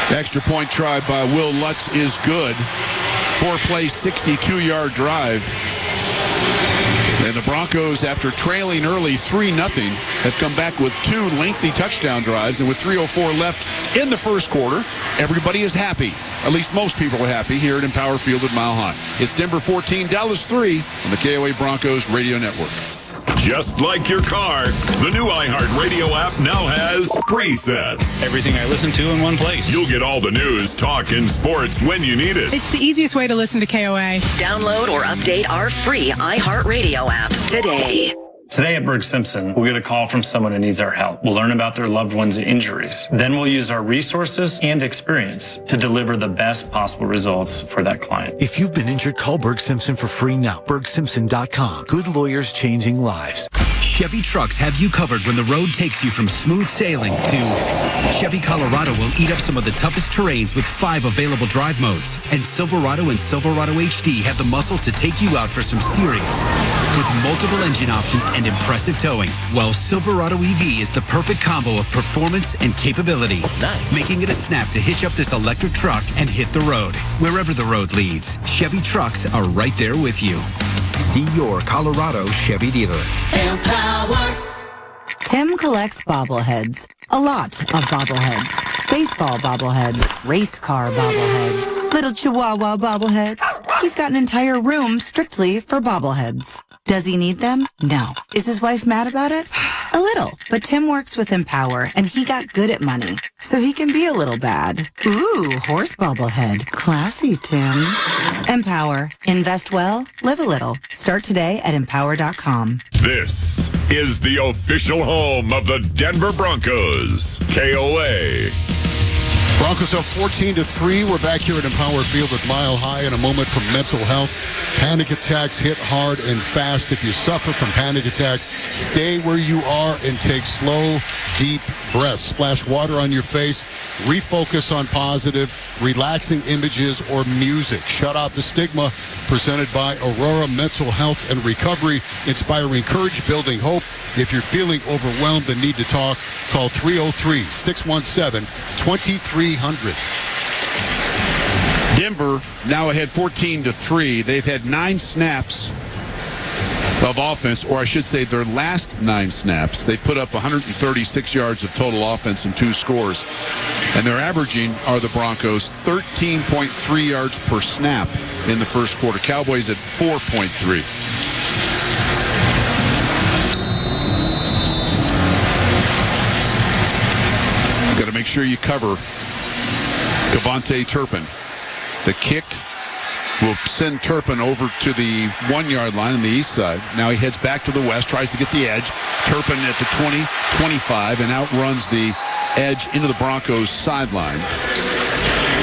The extra point try by Will Lutz is good. 4-play, 62-yard drive. And the Broncos, after trailing early 3-0, have come back with 2 lengthy touchdown drives. And with 3:04 left in the first quarter, everybody is happy. At least most people are happy here at Empower Field at Mile High. It's Denver 14, Dallas 3 on the KOA Broncos Radio Network. Just like your car, the new iHeartRadio app now has presets. Everything I listen to in one place. You'll get all the news, talk, and sports when you need it. It's the easiest way to listen to KOA. Download or update our free iHeartRadio app today. Today at Berg Simpson, we'll get a call from someone who needs our help. We'll learn about their loved one's injuries. Then we'll use our resources and experience to deliver the best possible results for that client. If you've been injured, call Berg Simpson for free now. BergSimpson.com. Good lawyers changing lives. Chevy trucks have you covered when the road takes you from smooth sailing to Chevy Colorado will eat up some of the toughest terrains with 5 available drive modes. And Silverado and Silverado HD have the muscle to take you out for some serious with multiple engine options and impressive towing. While Silverado EV is the perfect combo of performance and capability. Nice. Making it a snap to hitch up this electric truck and hit the road. Wherever the road leads, Chevy trucks are right there with you. See your Colorado Chevy dealer. Empower. Tim collects bobbleheads. A lot of bobbleheads. Baseball bobbleheads. Race car bobbleheads. Little Chihuahua bobbleheads. He's got an entire room strictly for bobbleheads. Does he need them? No. Is his wife mad about it? A little. But Tim works with Empower, and he got good at money, so he can be a little bad. Ooh, horse bobblehead. Classy, Tim. Empower. Invest well, live a little. Start today at Empower.com. This is the official home of the Denver Broncos. KOA. Broncos up 14-3. We're back here at Empower Field at Mile High in a moment from mental health. Panic attacks hit hard and fast. If you suffer from panic attacks, stay where you are and take slow, deep breaths. Splash water on your face. Refocus on positive, relaxing images or music. Shut out the stigma. Presented by Aurora Mental Health and Recovery. Inspiring courage, building hope. If you're feeling overwhelmed and need to talk, call 303-617-2300. Denver now ahead 14-3. They've had 9 snaps of offense, or I should say their last 9 snaps. They put up 136 yards of total offense and 2 scores. And they're averaging, are the Broncos, 13.3 yards per snap in the first quarter. Cowboys at 4.3. Got to make sure you cover Kevontae Turpin. The kick will send Turpin over to the 1-yard line on the east side. Now he heads back to the west, tries to get the edge. Turpin at the 20, 25, and outruns the edge into the Broncos sideline.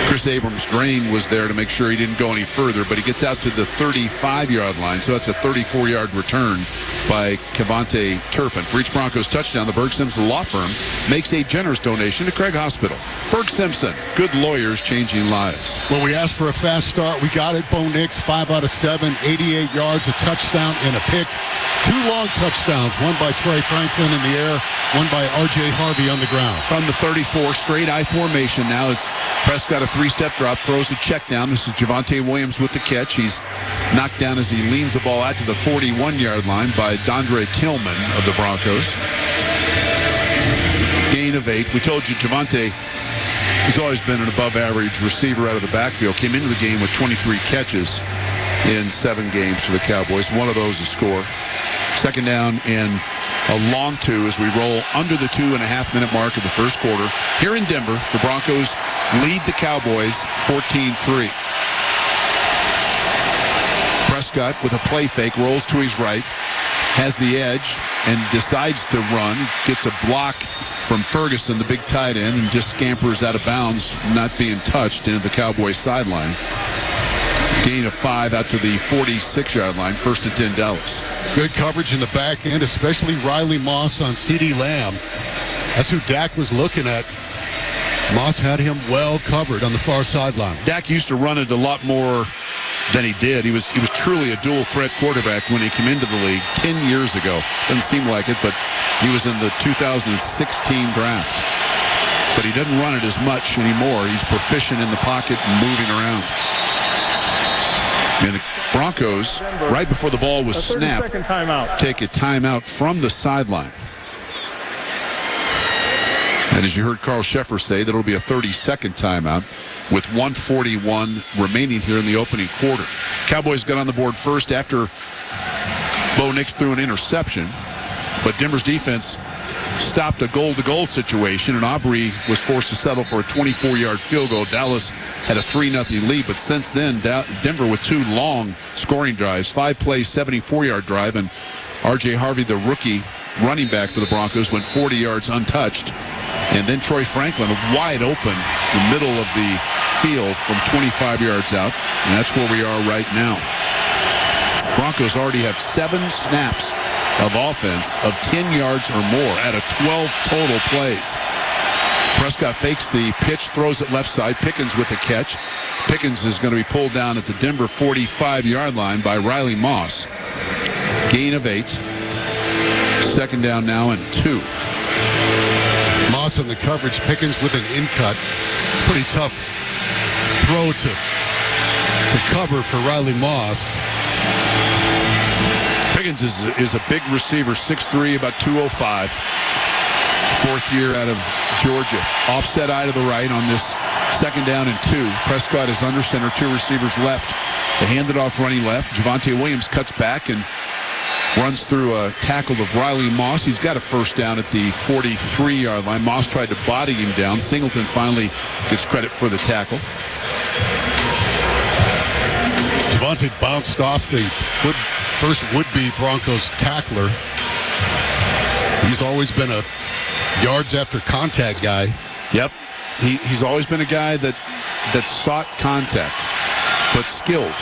Chris Abrams-Drain was there to make sure he didn't go any further, but he gets out to the 35-yard line, so that's a 34-yard return by Kevontae Turpin. For each Broncos touchdown, the Berg Simpson Law Firm makes a generous donation to Craig Hospital. Berg Simpson, good lawyers changing lives. Well, we asked for a fast start. We got it. Bo Nix, 5 out of 7, 88 yards, a touchdown, and a pick. 2 long touchdowns, one by Trey Franklin in the air, one by R.J. Harvey on the ground. From the 34, straight I formation now as Prescott a 3-step drop, throws the check down. This is Javonte Williams with the catch. He's knocked down as he leans the ball out to the 41-yard line by Dondre Tillman of the Broncos. Gain of 8. We told you Javonte, he's always been an above-average receiver out of the backfield. Came into the game with 23 catches in 7 games for the Cowboys. One of those a score. Second down and a long 2 as we roll under the 2.5-minute mark of the first quarter. Here in Denver, the Broncos lead the Cowboys 14-3. Prescott with a play fake, rolls to his right, has the edge, and decides to run. Gets a block from Ferguson, the big tight end, and just scampers out of bounds, not being touched into the Cowboys sideline. Gain of 5 out to the 46-yard line. First and 10 Dallas. Good coverage in the back end, especially Riley Moss on CeeDee Lamb. That's who Dak was looking at. Moss had him well covered on the far sideline. Dak used to run it a lot more than he did. He was truly a dual threat quarterback when he came into the league 10 years ago. Doesn't seem like it, but he was in the 2016 draft. But he doesn't run it as much anymore. He's proficient in the pocket and moving around. And the Broncos, right before the ball was snapped, timeout. take a timeout from the sideline. And as you heard Carl Sheffer say, that'll be a 30-second timeout with 1:41 remaining here in the opening quarter. Cowboys got on the board first after Bo Nix threw an interception, but Denver's defense stopped a goal-to-goal situation, and Aubrey was forced to settle for a 24-yard field goal. Dallas had a 3-0 lead, but since then, Denver with 2 long scoring drives, 5-play, 74-yard drive, and R.J. Harvey, the rookie running back for the Broncos, went 40 yards untouched. And then Troy Franklin, wide open, the middle of the field from 25 yards out. And that's where we are right now. Broncos already have 7 snaps of offense of 10 yards or more out of 12 total plays. Prescott fakes the pitch, throws it left side. Pickens with the catch. Pickens is going to be pulled down at the Denver 45-yard line by Riley Moss. Gain of 8. Second down now and 2. Moss in the coverage. Pickens with an in-cut. Pretty tough throw to cover for Riley Moss. Pickens is a big receiver, 6'3", about 205. 4th year out of Georgia. Offset eye to the right on this second down and 2. Prescott is under center, 2 receivers left. They hand it off running left. Javonte Williams cuts back and runs through a tackle of Riley Moss. He's got a first down at the 43-yard line. Moss tried to body him down. Singleton finally gets credit for the tackle. Javonte bounced off the first would-be Broncos tackler. He's always been a yards after contact guy. Yep. He's always been a guy that sought contact, but skilled.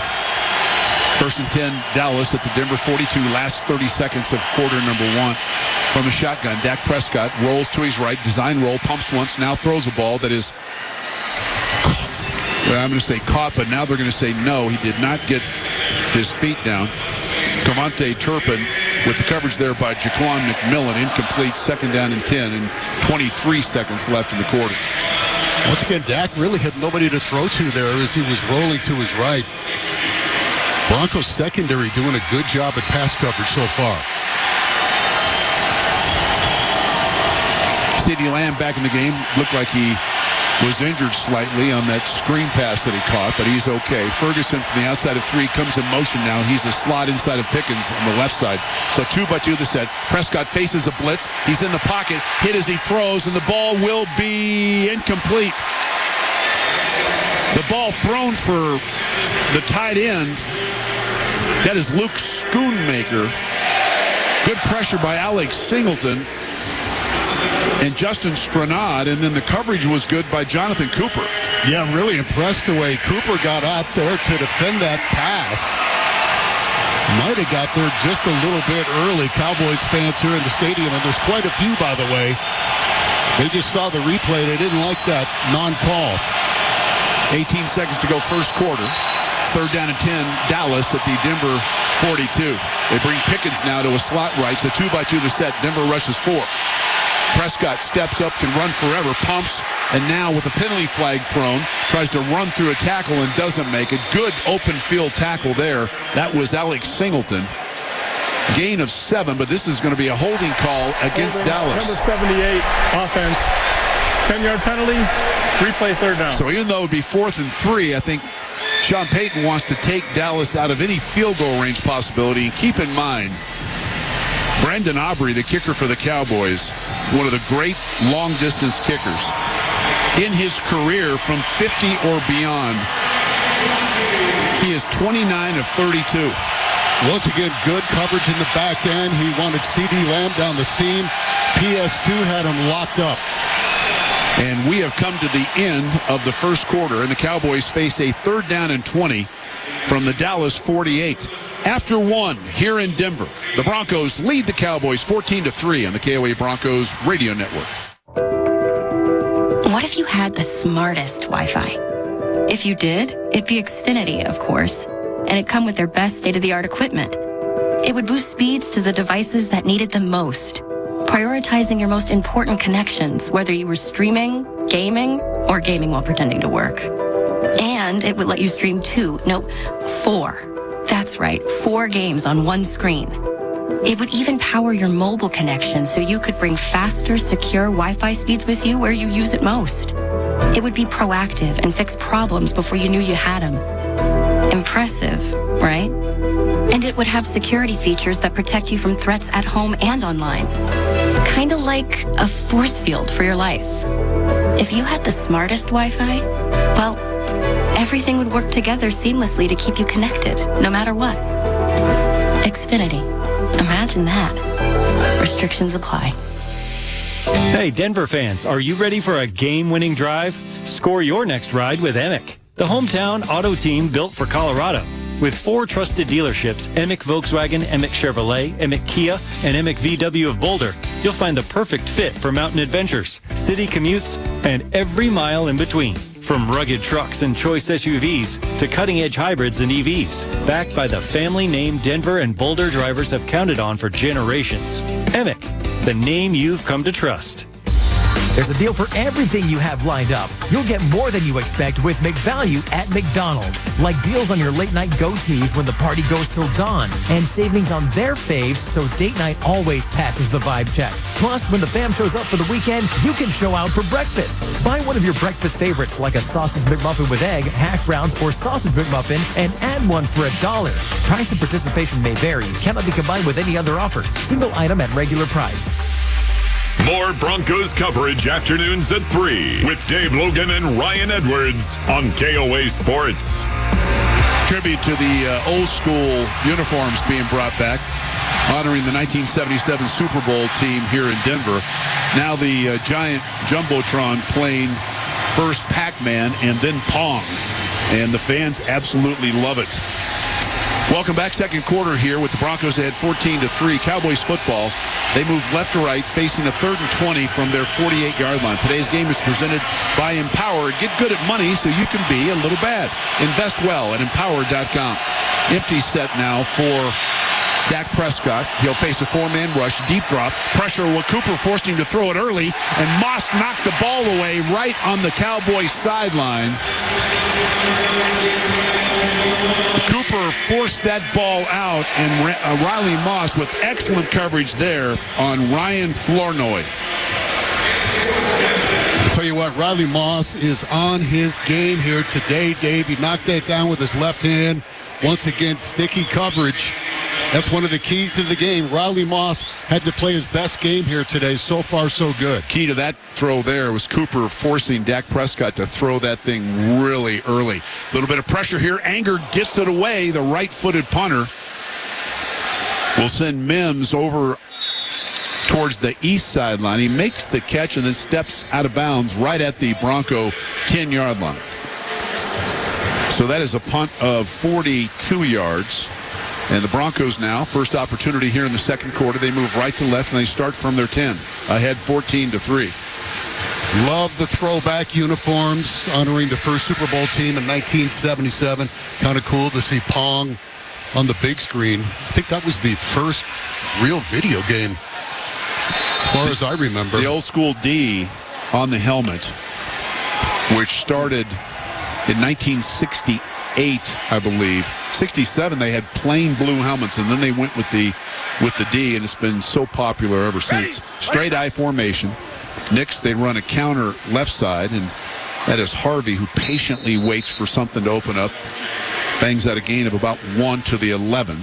1st and 10, Dallas at the Denver 42, last 30 seconds of quarter number 1. From the shotgun, Dak Prescott rolls to his right, design roll, pumps once, now throws a ball that is, well, I'm going to say caught, but now they're going to say no. He did not get his feet down. Cavante Turpin with the coverage there by Jaquan McMillan. Incomplete, 2nd down and 10, and 23 seconds left in the quarter. Once again, Dak really had nobody to throw to there as he was rolling to his right. Broncos secondary doing a good job at pass coverage so far. CeeDee Lamb back in the game. Looked like he was injured slightly on that screen pass that he caught, but he's okay. Ferguson from the outside of 3 comes in motion now. He's a slot inside of Pickens on the left side. So 2-by-2 the set. Prescott faces a blitz. He's in the pocket. Hit as he throws, and the ball will be incomplete. The ball thrown for the tight end. That is Luke Schoonmaker. Good pressure by Alex Singleton and Justin Stranad, and then the coverage was good by Jonathan Cooper. Yeah, I'm really impressed the way Cooper got out there to defend that pass. Might have got there just a little bit early. Cowboys fans here in the stadium, and there's quite a few, by the way. They just saw the replay. They didn't like that non-call. 18 seconds to go first quarter. 3rd down and 10, Dallas at the Denver 42. They bring Pickens now to a slot right. So 2-by-2 the set. Denver rushes 4. Prescott steps up, can run forever, pumps, and now with a penalty flag thrown, tries to run through a tackle and doesn't make it. Good open field tackle there. That was Alex Singleton. Gain of 7, but this is going to be a holding call against Dallas. Number 78, offense. 10-yard penalty, replay 3rd down. So even though it would be 4th and 3, I think Sean Payton wants to take Dallas out of any field goal range possibility. And keep in mind, Brandon Aubrey, the kicker for the Cowboys, one of the great long-distance kickers. In his career from 50 or beyond, he is 29 of 32. Once again, good coverage in the back end. He wanted CeeDee Lamb down the seam. PS2 had him locked up. And we have come to the end of the first quarter, and the Cowboys face a 3rd down and 20 from the Dallas 48. After 1 here in Denver, the Broncos lead the Cowboys 14-3 on the KOA Broncos radio network. What if you had the smartest Wi-Fi? If you did, it'd be Xfinity, of course, and it'd come with their best state-of-the-art equipment. It would boost speeds to the devices that needed them most, prioritizing your most important connections, whether you were streaming, gaming, or gaming while pretending to work. And it would let you stream 4 That's right, 4 games on one screen. It would even power your mobile connection so you could bring faster, secure Wi-Fi speeds with you where you use it most. It would be proactive and fix problems before you knew you had them. Impressive, right? And it would have security features that protect you from threats at home and online. Kinda like a force field for your life. If you had the smartest Wi-Fi, well, everything would work together seamlessly to keep you connected, no matter what. Xfinity. Imagine that. Restrictions apply. Hey, Denver fans, are you ready for a game-winning drive? Score your next ride with Emic, the hometown auto team built for Colorado. With 4 trusted dealerships, Emic Volkswagen, Emic Chevrolet, Emic Kia, and Emic VW of Boulder, you'll find the perfect fit for mountain adventures, city commutes, and every mile in between. From rugged trucks and choice SUVs to cutting-edge hybrids and EVs, backed by the family name Denver and Boulder drivers have counted on for generations. Emic, the name you've come to trust. There's a deal for everything you have lined up. You'll get more than you expect with McValue at McDonald's. Like deals on your late-night go-tos when the party goes till dawn. And savings on their faves so date night always passes the vibe check. Plus, when the fam shows up for the weekend, you can show out for breakfast. Buy one of your breakfast favorites like a sausage McMuffin with egg, hash browns, or sausage McMuffin and add one for $1. Price and participation may vary. Cannot be combined with any other offer. Single item at regular price. More Broncos coverage afternoons at 3 with Dave Logan and Ryan Edwards on KOA Sports. Tribute to the old school uniforms being brought back, honoring the 1977 Super Bowl team here in Denver. Now the giant Jumbotron playing first Pac-Man and then Pong. And the fans absolutely love it. Welcome back, second quarter here with the Broncos ahead 14-3. Cowboys football. They move left to right, facing a 3rd and 20 from their 48-yard line. Today's game is presented by Empower. Get good at money so you can be a little bad. Invest well at Empower.com. Empty set now for Dak Prescott. He'll face a 4-man rush, deep drop. Pressure with Cooper forced him to throw it early, and Moss knocked the ball away right on the Cowboys sideline. Cooper forced that ball out, and Riley Moss with excellent coverage there on Ryan Flournoy. I'll tell you what, Riley Moss is on his game here today, Dave. He knocked that down with his left hand. Once again, sticky coverage. That's one of the keys to the game. Riley Moss had to play his best game here today. So far, so good. Key to that throw there was Cooper forcing Dak Prescott to throw that thing really early. A little bit of pressure here. Anger gets it away. The right-footed punter will send Mims over towards the east sideline. He makes the catch and then steps out of bounds right at the Bronco 10-yard line. So that is a punt of 42 yards. And the Broncos now, first opportunity here in the second quarter. They move right to left, and they start from their 10, ahead 14-3. Love the throwback uniforms, honoring the first Super Bowl team in 1977. Kind of cool to see Pong on the big screen. I think that was the first real video game, as far as I remember. The old school D on the helmet, which started in 1968, I believe. 67, they had plain blue helmets, and then they went with the D, and it's been so popular ever since. Straight eye formation. Knicks, they run a counter left side, and that is Harvey, who patiently waits for something to open up. Bangs out a gain of about 1 to the 11.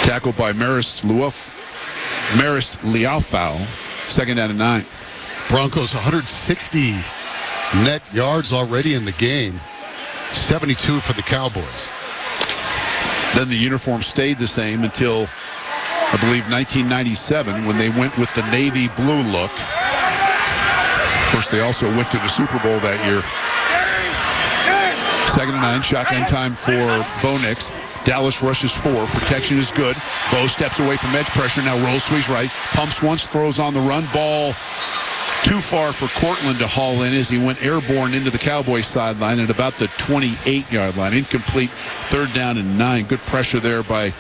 Tackled by Marist Liaufau. Second down and 9. Broncos 160 net yards already in the game. 72 for the Cowboys. Then the uniform stayed the same until, I believe, 1997 when they went with the navy blue look. Of course, they also went to the Super Bowl that year. Second and 9, shotgun time for Bo Nix. Dallas rushes 4. Protection is good. Bo steps away from edge pressure. Now rolls to his right. Pumps once, throws on the run. Ball too far for Cortland to haul in as he went airborne into the Cowboys sideline at about the 28-yard line. Incomplete, 3rd down and 9. Good pressure there by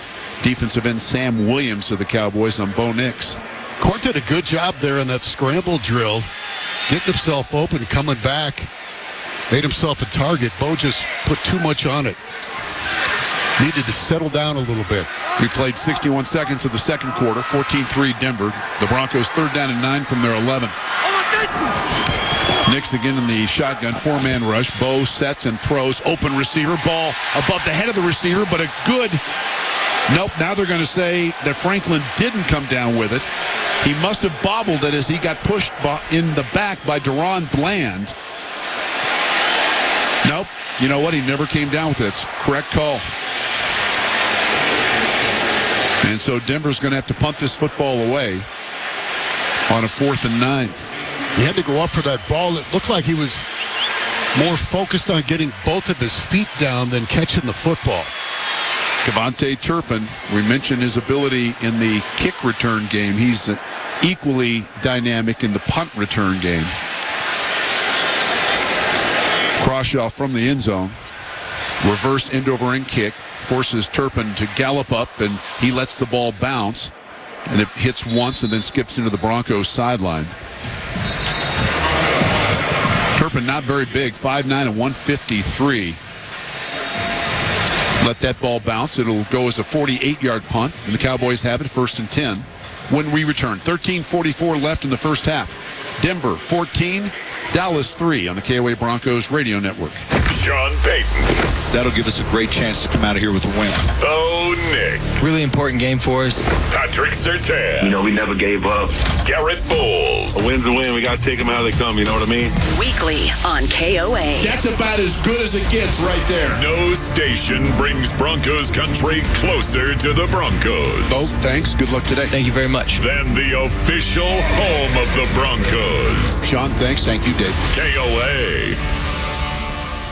defensive end Sam Williams of the Cowboys on Bo Nix. Court did a good job there in that scramble drill, getting himself open, coming back Made himself a target. Bo just put too much on it. Needed to settle down a little bit. We played 61 seconds of the second quarter, 14-3 Denver. The Broncos 3rd down and 9 from their 11. Knicks again in the shotgun, 4-man rush. Bo sets and throws, open receiver, ball above the head of the receiver, but a good... Nope, now they're going to say that Franklin didn't come down with it. He must have bobbled it as he got pushed in the back by Deron Bland. Nope, you know what? He never came down with it. It's correct call. And so Denver's going to have to punt this football away on a 4th and 9. He had to go up for that ball. It looked like he was more focused on getting both of his feet down than catching the football. Devontae Turpin, we mentioned his ability in the kick return game. He's equally dynamic in the punt return game. Crawshaw from the end zone. Reverse end over end kick. Forces Turpin to gallop up, and he lets the ball bounce. And it hits once and then skips into the Broncos sideline. Turpin not very big, 5'9" and 153. Let that ball bounce. It'll go as a 48-yard punt, and the Cowboys have it 1st and 10 when we return. 13:44 left in the first half. Denver 14, Dallas 3 on the KOA Broncos radio network. Sean Payton. That'll give us a great chance to come out of here with a win. Bo Nick. Really important game for us. Patrick Surtain. You know, we never gave up. Garrett Bowles. A win's a win. We got to take them how they come, you know what I mean? Weekly on KOA. That's about as good as it gets right there. No station brings Broncos country closer to the Broncos. Bo, thanks. Good luck today. Thank you very much. Then the official home of the Broncos. Sean, thanks. Thank you, Dave. KOA.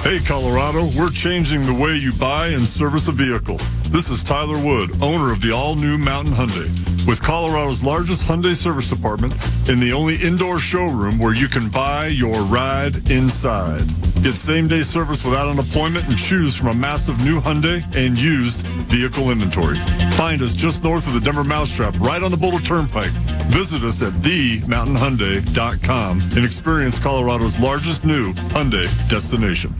Hey, Colorado, we're changing the way you buy and service a vehicle. This is Tyler Wood, owner of the all-new Mountain Hyundai, with Colorado's largest Hyundai service department in the only indoor showroom where you can buy your ride inside. Get same-day service without an appointment and choose from a massive new Hyundai and used vehicle inventory. Find us just north of the Denver Mousetrap, right on the Boulder Turnpike. Visit us at themountainhyundai.com and experience Colorado's largest new Hyundai destination.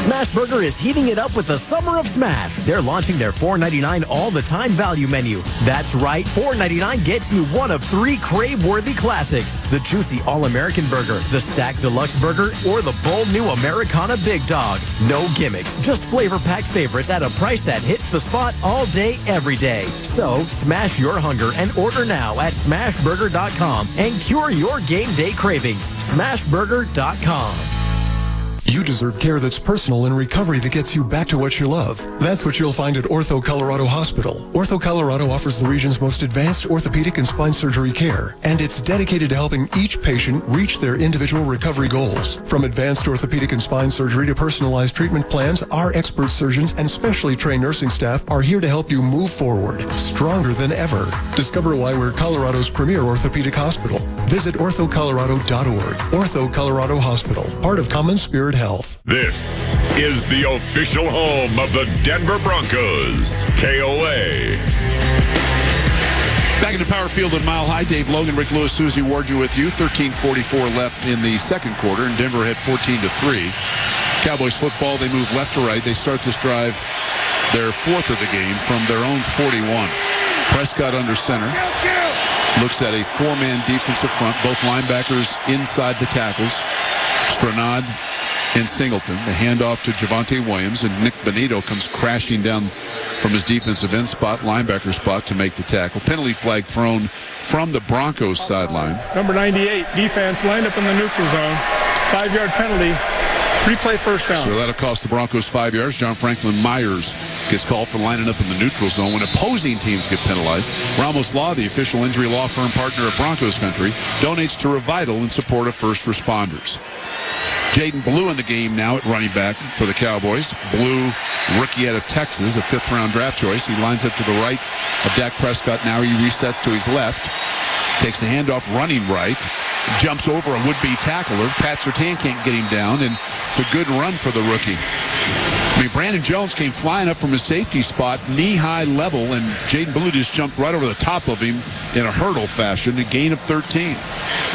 Smash Burger is heating it up with the Summer of Smash. They're launching their $4.99 all-the-time value menu. That's right, $4.99 gets you one of 3 crave-worthy classics. The juicy All-American Burger, the Stacked Deluxe Burger, or the bold new Americana Big Dog. No gimmicks, just flavor-packed favorites at a price that hits the spot all day, every day. So, smash your hunger and order now at smashburger.com and cure your game day cravings. Smashburger.com. You deserve care that's personal and recovery that gets you back to what you love. That's what you'll find at Ortho Colorado Hospital. Ortho Colorado offers the region's most advanced orthopedic and spine surgery care, and it's dedicated to helping each patient reach their individual recovery goals. From advanced orthopedic and spine surgery to personalized treatment plans, our expert surgeons and specially trained nursing staff are here to help you move forward, stronger than ever. Discover why we're Colorado's premier orthopedic hospital. Visit orthocolorado.org. Ortho Colorado Hospital, part of Common Spirit Health. This is the official home of the Denver Broncos, KOA. Back into Power Field at Mile High. Dave Logan, Rick Lewis, Susie Wardju with you. 13:44 left in the second quarter, and Denver had 14-3. Cowboys football, they move left to right. They start this drive, their 4th of the game, from their own 41. Prescott under center. Looks at a 4-man defensive front. Both linebackers inside the tackles. Stranad and Singleton. The handoff to Javonte Williams, and Nick Benito comes crashing down from his defensive end spot, linebacker spot, to make the tackle. Penalty flag thrown from the Broncos sideline. Number 98, defense lined up in the neutral zone. 5-yard penalty. Replay first down. So that'll cost the Broncos 5 yards. John Franklin Myers gets called for lining up in the neutral zone when opposing teams get penalized. Ramos Law, the official injury law firm partner of Broncos country, donates to Revital in support of first responders. Jaden Blue in the game now at running back for the Cowboys. Blue, rookie out of Texas, a 5th-round draft choice. He lines up to the right of Dak Prescott. Now he resets to his left. Takes the handoff running right. Jumps over a would-be tackler. Pat Surtain can't get him down, and it's a good run for the rookie. I mean, Brandon Jones came flying up from his safety spot, knee-high level, and Jaden Blue just jumped right over the top of him in a hurdle fashion, a gain of 13.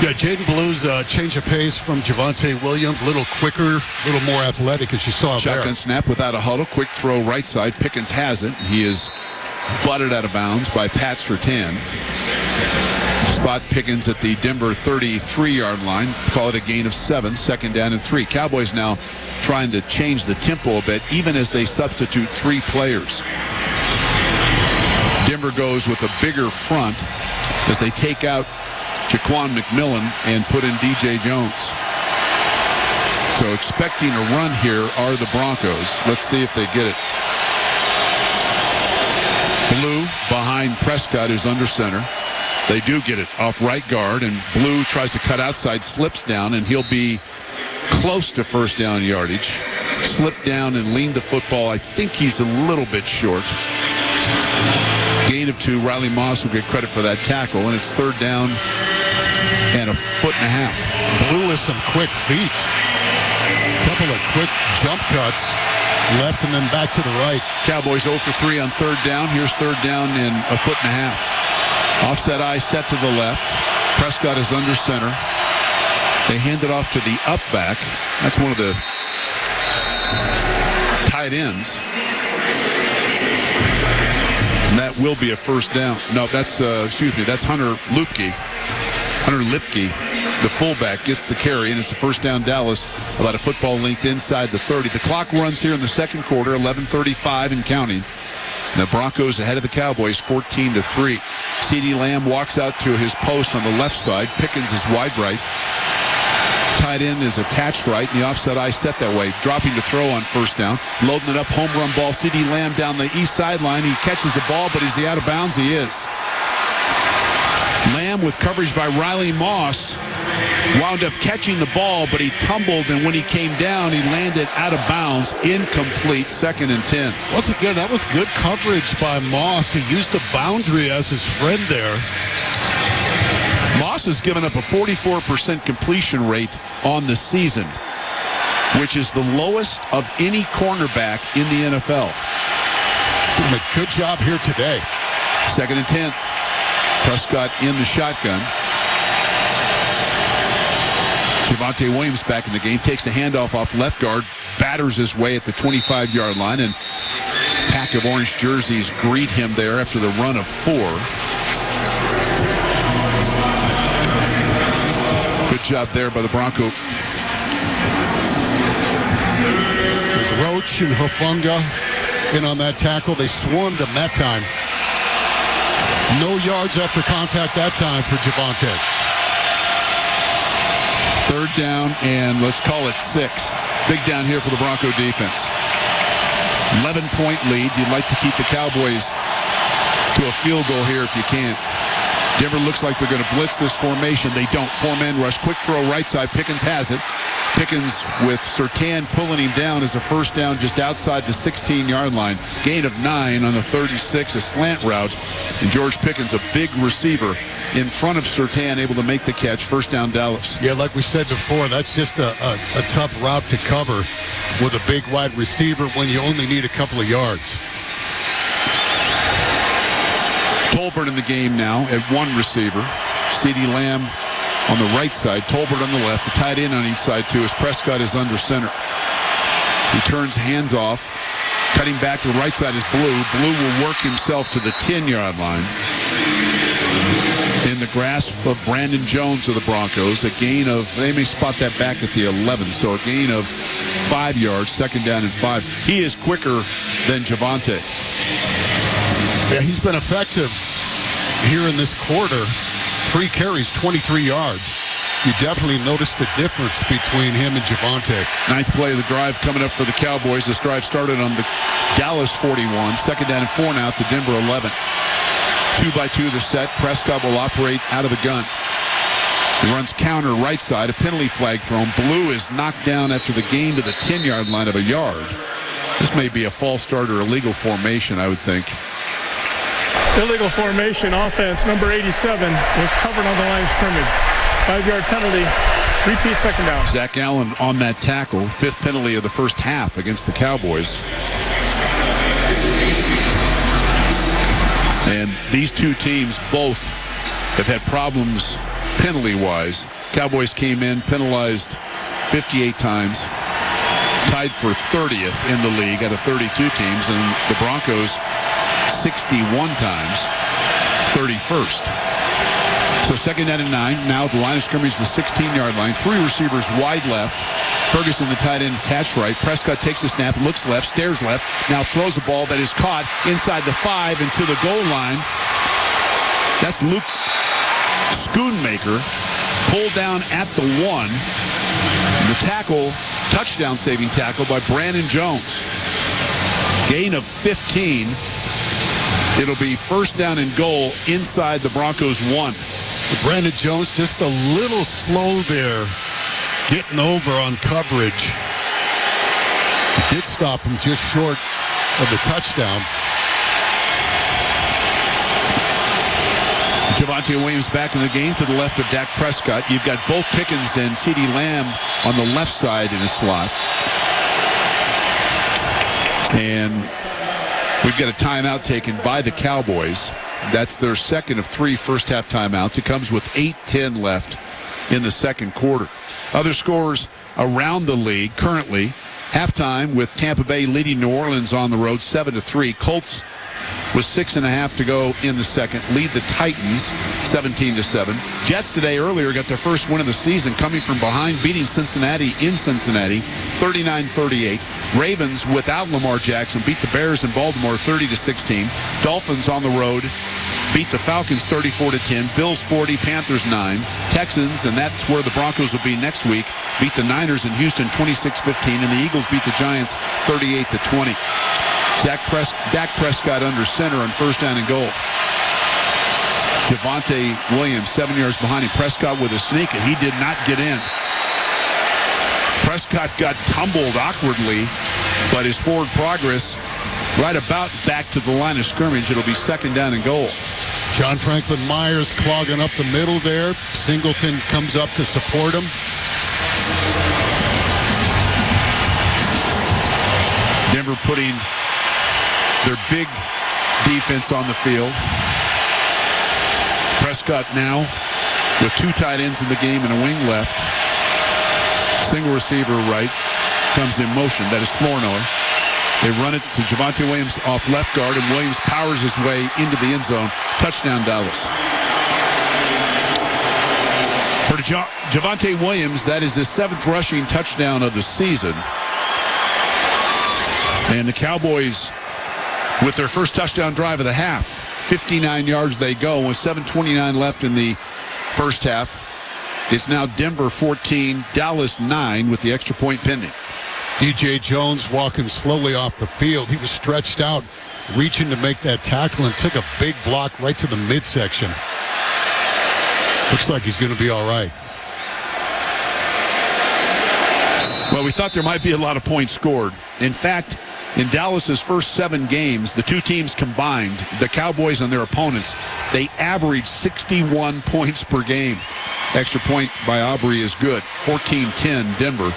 Yeah, Jaden Blue's change of pace from Javonte Williams, a little quicker, a little more athletic, as you saw Shotgun there. snap without a huddle. Quick throw right side. Pickens has it. He is butted out of bounds by Pat Surtain. Spot Pickens at the Denver 33-yard line. Call it a gain of 7, 2nd down and 3. Cowboys now trying to change the tempo a bit, even as they substitute 3 players. Denver goes with a bigger front as they take out Jaquan McMillan and put in DJ Jones. So expecting a run here are the Broncos. Let's see if they get it. Blue behind Prescott, who's under center. They do get it off right guard, and Blue tries to cut outside, slips down, and he'll be close to first down yardage. Slipped down and leaned the football. I think he's a little bit short. Gain of 2. Riley Moss will get credit for that tackle, and it's 3rd down and a 1.5 feet. Blue with some quick feet. Couple of quick jump cuts. Left and then back to the right. Cowboys 0 for 3 on 3rd down. Here's 3rd down and a 1.5 feet. Offset eye set to the left. Prescott is under center. They hand it off to the up back. That's one of the tight ends. And that will be a first down. No, that's, that's Hunter Lipke. Hunter Lipke, the fullback, gets the carry, and it's a first down Dallas, about a football length inside the 30. The clock runs here in the second quarter, 11:35 and counting. The Broncos ahead of the Cowboys, 14-3. CeeDee Lamb walks out to his post on the left side. Pickens is wide right. Tight end is attached right. The offset eye set that way. Dropping to throw on first down. Loading it up, home run ball. CeeDee Lamb down the east sideline. He catches the ball, but is he out of bounds? He is. Lamb with coverage by Riley Moss. Wound up catching the ball, but he tumbled, and when he came down, he landed out of bounds. Incomplete, 2nd and 10. Once again, that was good coverage by Moss. He used the boundary as his friend there. Moss has given up a 44% completion rate on the season, which is the lowest of any cornerback in the NFL. Doing a good job here today. 2nd and 10. Prescott in the shotgun. Javonte Williams back in the game, takes the handoff off left guard, batters his way at the 25-yard line, and a pack of orange jerseys greet him there after the run of 4. Good job there by the Broncos. Roach and Hufanga in on that tackle. They swarmed him that time. No yards after contact that time for Javonte. 3rd down, and let's call it 6. Big down here for the Bronco defense. 11-point lead. You'd like to keep the Cowboys to a field goal here if you can. Denver looks like they're going to blitz this formation. They don't. 4-man rush. Quick throw right side. Pickens has it. Pickens with Surtain pulling him down as a first down just outside the 16-yard line. Gain of 9 on the 36, a slant route. And George Pickens, a big receiver, in front of Surtain, able to make the catch. First down, Dallas. Yeah, like we said before, that's just a tough route to cover with a big wide receiver when you only need a couple of yards. Tolbert in the game now at 1 receiver. CeeDee Lamb on the right side, Tolbert on the left. The tight end on each side, too, as Prescott is under center. He turns hands off. Cutting back to the right side is Blue. Blue will work himself to the 10-yard line. In the grasp of Brandon Jones of the Broncos, a gain of, they may spot that back at the 11, so a gain of 5 yards, 2nd down and 5. He is quicker than Javonte. Yeah, he's been effective here in this quarter. 3 carries, 23 yards. You definitely notice the difference between him and Javonte. 9th play of the drive coming up for the Cowboys. This drive started on the Dallas 41. 2nd down and 4 now at the Denver 11. 2-by-2 the set. Prescott will operate out of the gun. He runs counter right side. A penalty flag thrown. Blue is knocked down after the gain to the 10-yard line of a yard. This may be a false start or illegal formation, I would think. Illegal formation offense, number 87, was covered on the line of scrimmage. 5-yard penalty, repeat 2nd down. Zach Allen on that tackle. 5th penalty of the first half against the Cowboys. And these two teams both have had problems penalty-wise. Cowboys came in, penalized 58 times, tied for 30th in the league out of 32 teams, and the Broncos 61 times, 31st. So second down and 9. Now at the line of scrimmage, the 16-yard line. 3 receivers wide left. Ferguson, the tight end, attached right. Prescott takes a snap, looks left, stares left. Now throws a ball that is caught inside the 5 and to the goal line. That's Luke Schoonmaker, pulled down at the 1. The tackle, touchdown-saving tackle by Brandon Jones. Gain of 15. It'll be first down and goal inside the Broncos 1. Brandon Jones just a little slow there, getting over on coverage. Did stop him just short of the touchdown. Javonte Williams back in the game to the left of Dak Prescott. You've got both Pickens and CeeDee Lamb on the left side in a slot. And we've got a timeout taken by the Cowboys. That's their second of 3 first-half timeouts. It comes with 8:10 left in the second quarter. Other scores around the league currently. Halftime with Tampa Bay leading New Orleans on the road 7-3. Colts with 6.5 to go in the second lead the Titans 17-7. Jets today earlier got their first win of the season coming from behind, beating Cincinnati in Cincinnati 39-38. Ravens without Lamar Jackson beat the Bears in Baltimore 30-16. Dolphins on the road beat the Falcons 34-10. Bills 40, Panthers 9. Texans, and that's where the Broncos will be next week, beat the Niners in Houston 26-15, and the Eagles beat the Giants 38-20. Dak Prescott under center on first down and goal. Javonte Williams 7 yards behind him. Prescott with a sneak, and he did not get in. Prescott got tumbled awkwardly, but his forward progress right about back to the line of scrimmage. It'll be second down and goal. John Franklin Myers clogging up the middle there. Singleton comes up to support him. Denver putting their big defense on the field. Prescott now with 2 tight ends in the game and a wing left. Single receiver right comes in motion. That is Flournoy. They run it to Javonte Williams off left guard, and Williams powers his way into the end zone. Touchdown, Dallas. For Javonte Williams, that is his 7th rushing touchdown of the season. And the Cowboys with their first touchdown drive of the half. 59 yards they go with 7:29 left in the first half. It's now Denver 14, Dallas 9 with the extra point pending. DJ Jones walking slowly off the field. He was stretched out, reaching to make that tackle, and took a big block right to the midsection. Looks like he's going to be all right. Well, we thought there might be a lot of points scored. In fact, in Dallas's first 7 games, the two teams combined, the Cowboys and their opponents, they averaged 61 points per game. Extra point by Aubrey is good. 14-10 Denver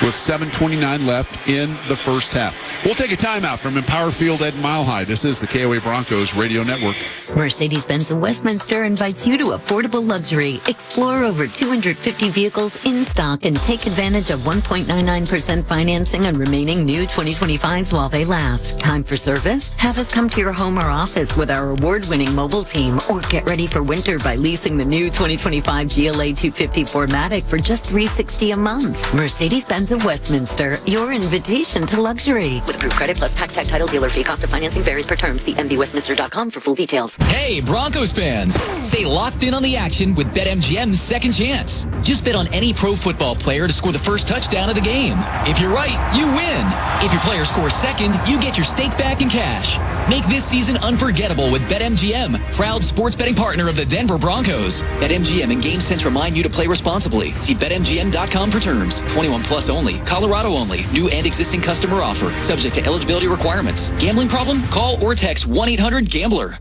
with 7:29 left in the first half. We'll take a timeout from Empower Field at Mile High. This is the KOA Broncos Radio Network. Mercedes-Benz of Westminster invites you to affordable luxury. Explore over 250 vehicles in stock and take advantage of 1.99% financing on remaining new 2025s while they last. Time for service? Have us come to your home or office with our award-winning mobile team, or get ready for winter by leasing the new 2025 GLA 250 4MATIC for just $360 a month. Mercedes-Benz of Westminster, your invitation to luxury. With approved credit plus tax tag title dealer fee. Cost of financing varies per term. See mbwestminster.com for full details. Hey, Broncos fans! Stay locked in on the action with BetMGM's Second Chance. Just bet on any pro football player to score the first touchdown of the game. If you're right, you win. If your player scores second, you get your stake back in cash. Make this season unforgettable with BetMGM, proud sports betting partner of the Denver Broncos. BetMGM and GameSense remind you to play responsibly. See BetMGM.com for terms. 21 plus only. Colorado only. New and existing customer offer. Subject to eligibility requirements. Gambling problem? Call or text 1-800-GAMBLER.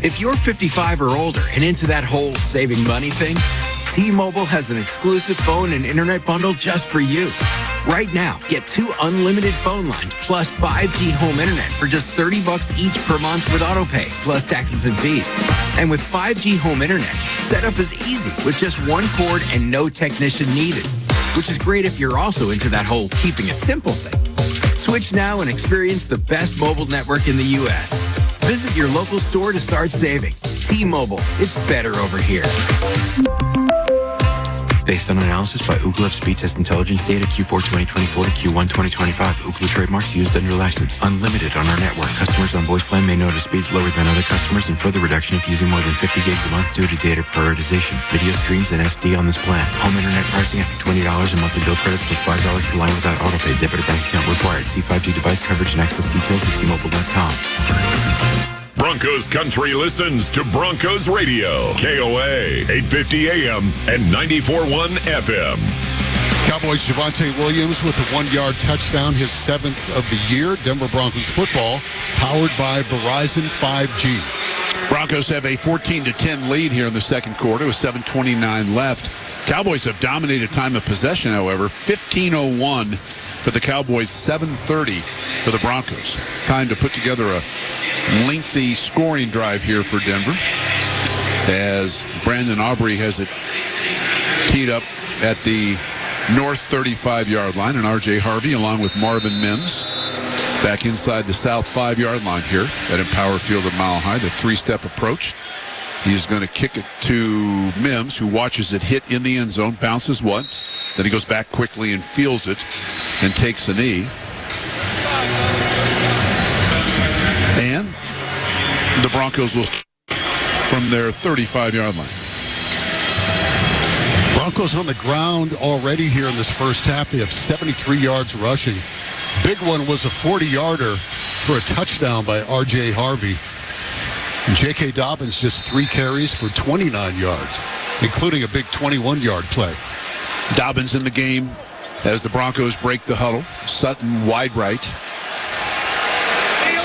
If you're 55 or older and into that whole saving money thing, T-Mobile has an exclusive phone and internet bundle just for you. Right now, get 2 unlimited phone lines plus 5G home internet for just $30 each per month with AutoPay, plus taxes and fees. And with 5G home internet, setup is easy with just 1 cord and no technician needed, which is great if you're also into that whole keeping it simple thing. Switch now and experience the best mobile network in the U.S. Visit your local store to start saving. T-Mobile, it's better over here. Based on analysis by Ookla of Speed Test Intelligence data Q4 2024 to Q1 2025. Ookla trademarks used under license. Unlimited on our network. Customers on voice plan may notice speeds lower than other customers and further reduction if using more than 50 gigs a month due to data prioritization. Video streams and SD on this plan. Home internet pricing after $20 a monthly bill credit plus $5 per line without autopay. Debit or bank account required. See 5G device coverage and access details at T-Mobile.com. Broncos country listens to Broncos Radio, KOA, 850 AM and 94.1 FM. Cowboys Javonte Williams with a 1-yard touchdown, his 7th of the year. Denver Broncos football powered by Verizon 5G. Broncos have a 14-10 lead here in the second quarter with 7:29 left. Cowboys have dominated time of possession, however. 15:01 for the Cowboys, 7:30 for the Broncos. Time to put together a lengthy scoring drive here for Denver as Brandon Aubrey has it teed up at the north 35-yard line, and R.J. Harvey along with Marvin Mims back inside the south 5-yard line here at Empower Field at Mile High, the 3-step approach. He's going to kick it to Mims, who watches it hit in the end zone, bounces once, then he goes back quickly and fields it and takes a knee. And the Broncos will from their 35-yard line. Broncos on the ground already here in this first half. They have 73 yards rushing. Big one was a 40-yarder for a touchdown by R.J. Harvey. And J.K. Dobbins just 3 carries for 29 yards, including a big 21-yard play. Dobbins in the game as the Broncos break the huddle. Sutton wide right.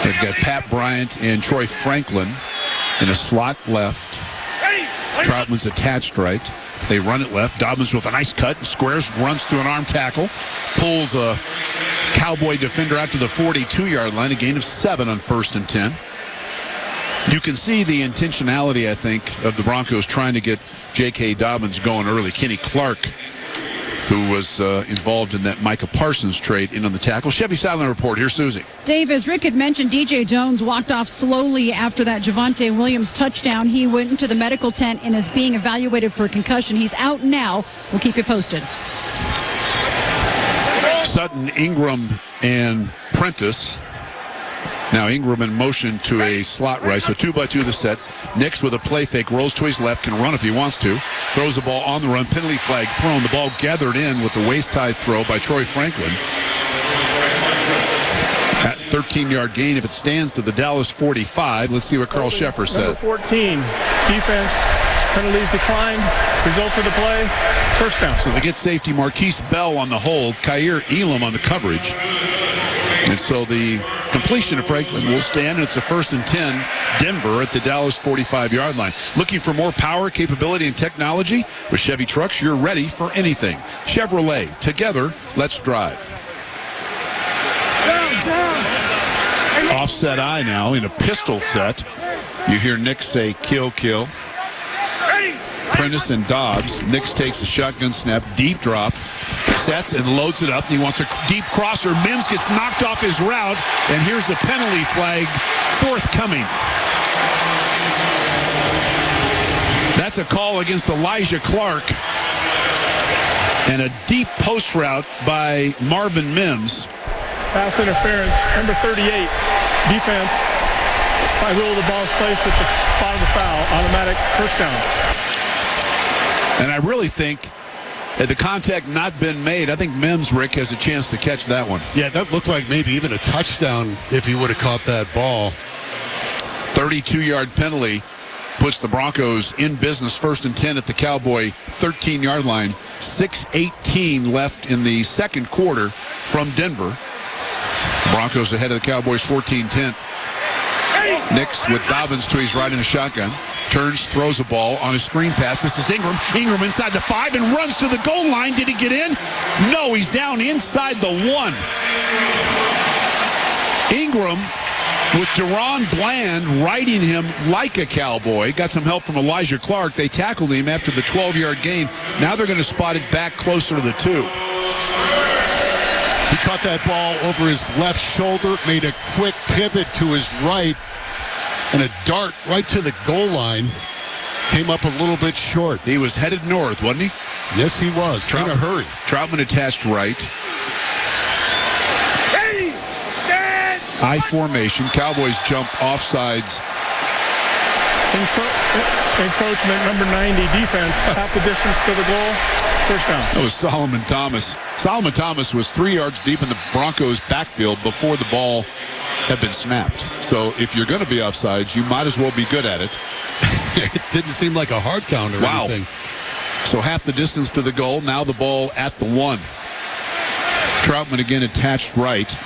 They've got Pat Bryant and Troy Franklin in a slot left. Troutman's attached right. They run it left. Dobbins with a nice cut. Squares, runs through an arm tackle. Pulls a Cowboy defender out to the 42-yard line. A gain of 7 on 1st and 10. You can see the intentionality, I think, of the Broncos trying to get J.K. Dobbins going early. Kenny Clark, who was involved in that Micah Parsons trade, in on the tackle. Chevy Sideline Report. Here's Susie. Dave, as Rick had mentioned, DJ Jones walked off slowly after that Javonte Williams touchdown. He went into the medical tent and is being evaluated for concussion. He's out now. We'll keep you posted. Sutton, Ingram, and Prentice. Now Ingram in motion to a slot right, so 2-by-2 the set. Nix with a play fake, rolls to his left, can run if he wants to. Throws the ball on the run, penalty flag thrown. The ball gathered in with the waist-high throw by Troy Franklin. At 13-yard gain, if it stands to the Dallas 45. Let's see what Carl Sheffer says. Number 14, defense, penalties declined, results of the play, first down. So they get safety Marquise Bell on the hold, Khair Elam on the coverage. And so the completion of Franklin will stand, and it's a 1st and 10, Denver at the Dallas 45-yard line. Looking for more power, capability, and technology? With Chevy trucks, you're ready for anything. Chevrolet, together, let's drive. Offset eye now in a pistol set. You hear Nick say, kill, kill. Prentice and Dobbs. Nix takes a shotgun snap, deep drop, sets and loads it up. He wants a deep crosser. Mims gets knocked off his route, and here's the penalty flag forthcoming. That's a call against Elijah Clark, and a deep post route by Marvin Mims. Pass interference, number 38, defense. By rule, the ball is placed at the spot of the foul. Automatic first down. And I really think, had the contact not been made, I think Mims, Rick, has a chance to catch that one. Yeah, that looked like maybe even a touchdown if he would have caught that ball. 32-yard penalty puts the Broncos in business, 1st and 10 at the Cowboy 13-yard line. 6:18 left in the second quarter from Denver. The Broncos ahead of the Cowboys 14-10. Nix with Dobbins to his right in a shotgun. turns, throws a ball on a screen pass. This is Ingram. Ingram inside the 5 and runs to the goal line. Did he get in? No, he's down inside the 1. Ingram with Deron Bland riding him like a cowboy. Got some help from Elijah Clark. They tackled him after the 12-yard gain. Now they're going to spot it back closer to the 2. He caught that ball over his left shoulder, made a quick pivot to his right, and a dart right to the goal line. Came up a little bit short. He was headed north, wasn't he? Yes, he was. In a hurry. Troutman attached right. I formation. Cowboys jump offsides. Encroachment, number 90, defense, half the distance to the goal, first down. That was Solomon Thomas. Solomon Thomas was 3 yards deep in the Broncos' backfield before the ball had been snapped. So if you're going to be offsides, you might as well be good at it. It didn't seem like a hard count or anything. So half the distance to the goal. Now the ball at the 1. Troutman again attached right.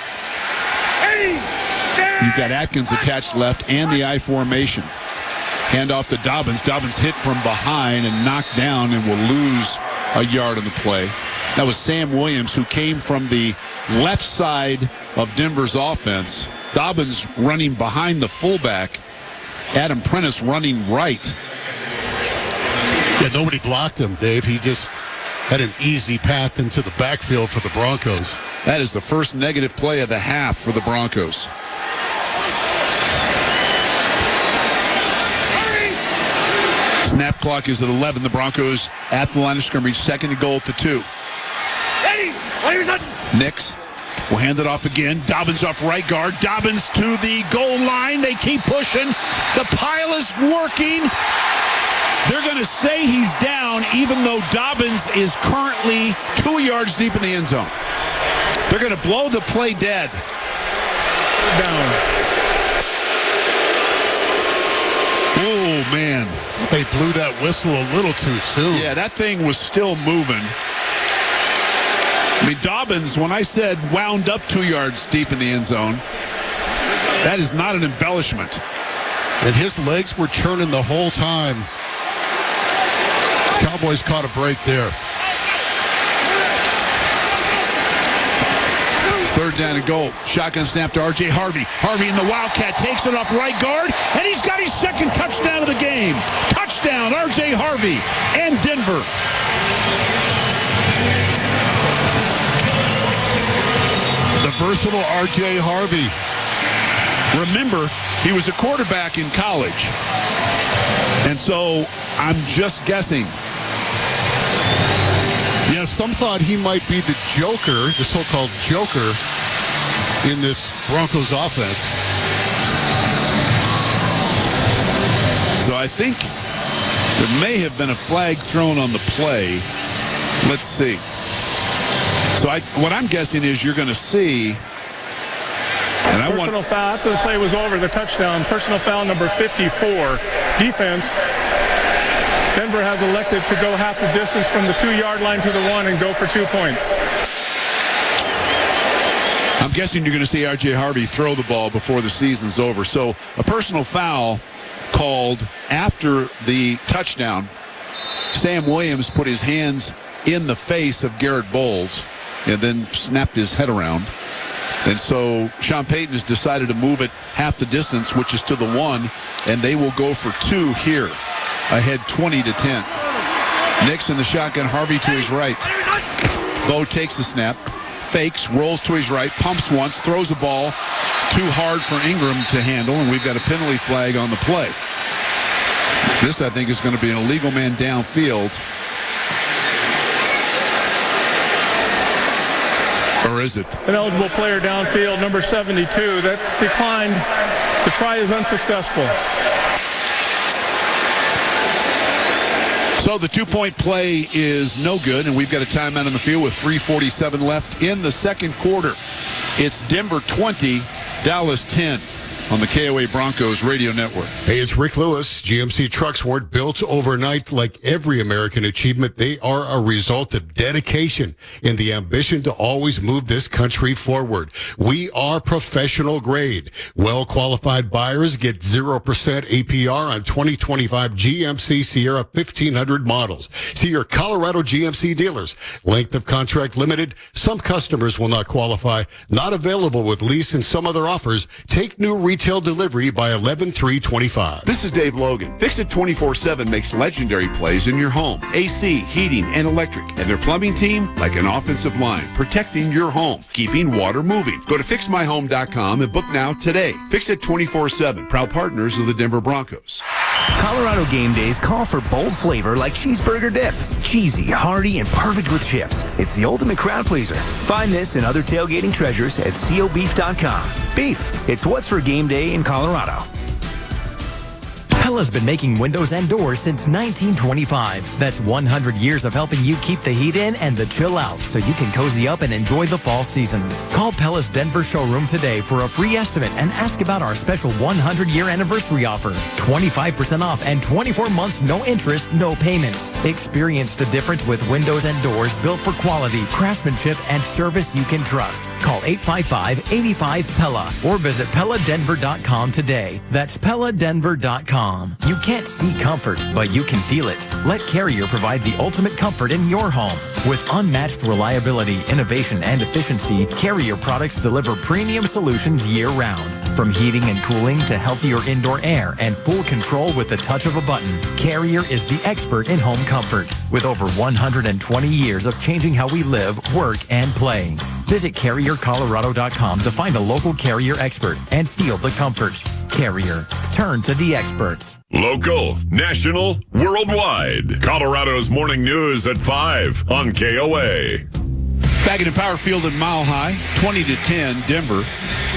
You've got Atkins attached left and the I formation. Hand off to Dobbins. Dobbins hit from behind and knocked down and will lose a yard on the play. That was Sam Williams, who came from the left side of Denver's offense. Dobbins running behind the fullback. Adam Prentice running right. Yeah, nobody blocked him, Dave. He just had an easy path into the backfield for the Broncos. That is the first negative play of the half for the Broncos. Snap clock is at 11. The Broncos at the line of scrimmage. Second and goal at the 2. Nix will hand it off again. Dobbins off right guard. Dobbins to the goal line. They keep pushing. The pile is working. They're going to say he's down, even though Dobbins is currently 2 yards deep in the end zone. They're going to blow the play dead. Down. Oh, man. They blew that whistle a little too soon. Yeah, that thing was still moving. I mean, Dobbins, when I said wound up 2 yards deep in the end zone, that is not an embellishment. And his legs were churning the whole time. Cowboys caught a break there. Third down and goal. Shotgun snap to R.J. Harvey. Harvey in the Wildcat takes it off right guard, and he's got his second touchdown of the game. Touchdown, R.J. Harvey and Denver. The versatile R.J. Harvey. Remember, he was a quarterback in college. And so I'm just guessing. Yeah, some thought he might be the joker, the so-called joker, in this Broncos offense. So I think there may have been a flag thrown on the play. Let's see. So what I'm guessing is you're going to see. And Personal foul after the play was over, the touchdown. Personal foul number 54. Defense. Denver has elected to go half the distance from the 2-yard line to the 1 and go for 2 points. I'm guessing you're going to see R.J. Harvey throw the ball before the season's over. So a personal foul called after the touchdown. Sam Williams put his hands in the face of Garrett Bowles and then snapped his head around. And so Sean Payton has decided to move it half the distance, which is to the 1, and they will go for 2 here. Ahead 20-10. Nix in the shotgun, Harvey to his right. Bo takes the snap, fakes, rolls to his right, pumps once, throws a ball too hard for Ingram to handle, and we've got a penalty flag on the play. This, I think, is going to be an illegal man downfield. Or is it? An eligible player downfield, number 72. That's declined. The try is unsuccessful. So the 2-point play is no good, and we've got a timeout on the field with 3:47 left in the second quarter. It's Denver 20, Dallas 10. on the KOA Broncos radio network. Hey, it's Rick Lewis. GMC trucks weren't built overnight. Like every American achievement, they are a result of dedication and the ambition to always move this country forward. We are professional grade. Well-qualified buyers get 0% APR on 2025 GMC Sierra 1500 models. See your Colorado GMC dealers. Length of contract limited. Some customers will not qualify. Not available with lease and some other offers. Take new retail delivery by 11/3/25. This is Dave Logan. Fix It 24/7 makes legendary plays in your home. AC, heating, and electric. And their plumbing team, like an offensive line, protecting your home, keeping water moving. Go to fixmyhome.com and book now today. Fix It 24/7. Proud partners of the Denver Broncos. Colorado game days call for bold flavor like cheeseburger dip. Cheesy, hearty, and perfect with chips. It's the ultimate crowd pleaser. Find this and other tailgating treasures at cobeef.com. Beef, it's what's for game day in Colorado. Pella's been making windows and doors since 1925. That's 100 years of helping you keep the heat in and the chill out so you can cozy up and enjoy the fall season. Call Pella's Denver showroom today for a free estimate and ask about our special 100-year anniversary offer. 25% off and 24 months, no interest, no payments. Experience the difference with windows and doors built for quality, craftsmanship, and service you can trust. Call 855-85-PELLA or visit PellaDenver.com today. That's PellaDenver.com. You can't see comfort, but you can feel it. Let Carrier provide the ultimate comfort in your home. With unmatched reliability, innovation, and efficiency, Carrier products deliver premium solutions year-round. From heating and cooling to healthier indoor air and full control with the touch of a button, Carrier is the expert in home comfort. With over 120 years of changing how we live, work, and play. Visit CarrierColorado.com to find a local Carrier expert and feel the comfort. Carrier. Turn to the experts. Local, national, worldwide. Colorado's Morning News at 5 on KOA. Back in Power Field at Mile High, 20-10, Denver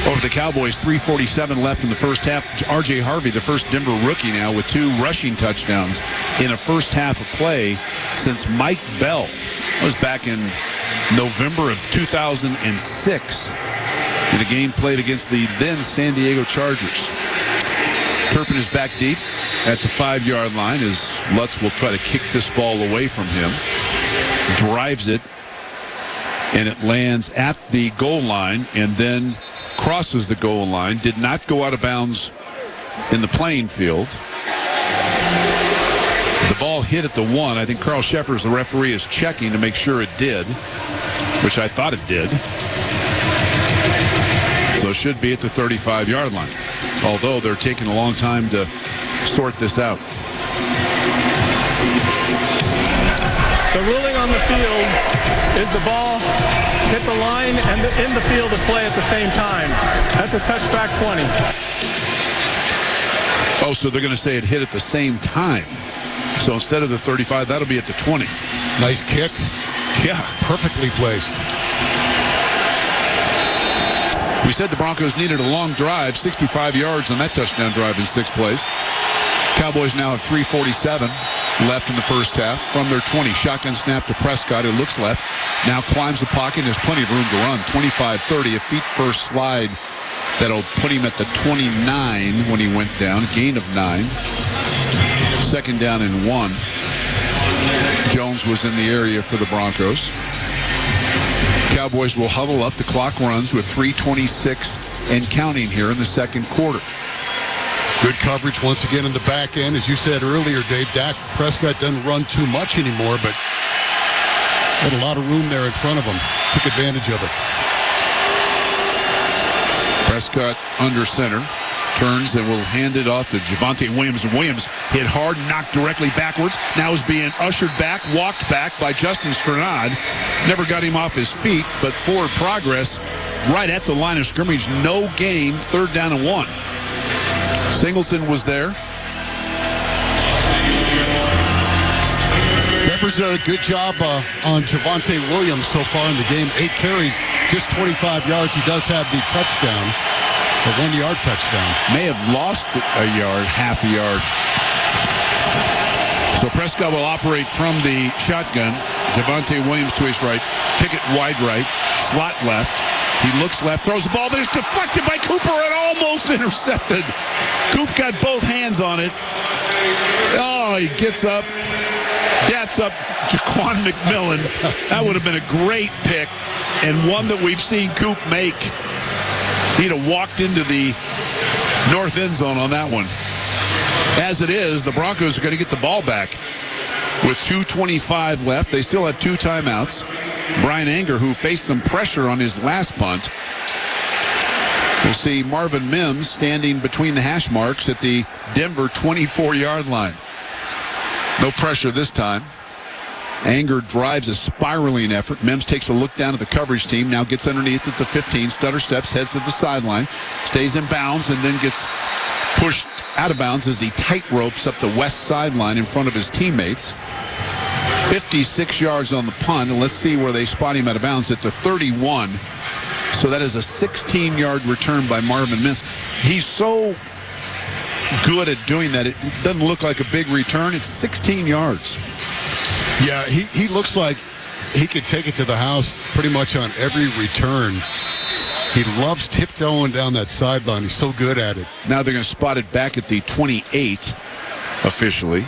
over the Cowboys. 3:47 left in the first half. R.J. Harvey, the first Denver rookie now, with 2 rushing touchdowns in a first half of play since Mike Bell. That was back in November of 2006 in a game played against the then San Diego Chargers. Turpin is back deep at the 5-yard line as Lutz will try to kick this ball away from him. Drives it, and it lands at the goal line and then crosses the goal line. Did not go out of bounds in the playing field. The ball hit at the 1. I think Carl Sheffers, the referee, is checking to make sure it did, which I thought it did. So it should be at the 35-yard line, although they're taking a long time to sort this out. The ruling on the field is the ball hit the line and in the field of play at the same time. That's a touchback 20. Oh, so they're going to say it hit at the same time. So instead of the 35, that'll be at the 20. Nice kick. Yeah. Perfectly placed. We said the Broncos needed a long drive, 65 yards on that touchdown drive in 6 plays. Cowboys now have 3:47 left in the first half from their 20. Shotgun snap to Prescott, who looks left. Now climbs the pocket and has plenty of room to run. 25-30, a feet first slide that'll put him at the 29 when he went down. Gain of 9. Second down and 1. Jones was in the area for the Broncos. Cowboys will huddle up. The clock runs with 3:26 and counting here in the second quarter. Good coverage once again in the back end. As you said earlier, Dave, Dak Prescott doesn't run too much anymore, but had a lot of room there in front of him. Took advantage of it. Prescott under center. Turns and will hand it off to Javonte Williams. And Williams hit hard, knocked directly backwards. Now is being ushered back, walked back by Justin Strnad. Never got him off his feet, but forward progress right at the line of scrimmage. No gain, 3rd down and 1. Singleton was there. Denver's done a good job on Javonte Williams so far in the game. 8 carries, just 25 yards. He does have the touchdown. A 1-yard touchdown. May have lost a yard, half a yard. So Prescott will operate from the shotgun. Javonte Williams to his right. Pickett wide right. Slot left. He looks left, throws the ball. There's deflected by Cooper and almost intercepted. Coop got both hands on it. Oh, he gets up. That's up Jaquan McMillan. That would have been a great pick and one that we've seen Coop make. He'd have walked into the north end zone on that one. As it is, the Broncos are going to get the ball back with 2:25 left. They still have 2 timeouts. Brian Anger, who faced some pressure on his last punt. We'll see Marvin Mims standing between the hash marks at the Denver 24-yard line. No pressure this time. Anger drives a spiraling effort. Mims takes a look down at the coverage team, now gets underneath at the 15, stutter steps, heads to the sideline, stays in bounds, and then gets pushed out of bounds as he tight ropes up the west sideline in front of his teammates. 56 yards on the punt, and let's see where they spot him out of bounds at the 31. So that is a 16-yard return by Marvin Mims. He's so good at doing that. It doesn't look like a big return. It's 16 yards. Yeah, he looks like he could take it to the house pretty much on every return. He loves tiptoeing down that sideline. He's so good at it. Now they're going to spot it back at the 28 officially.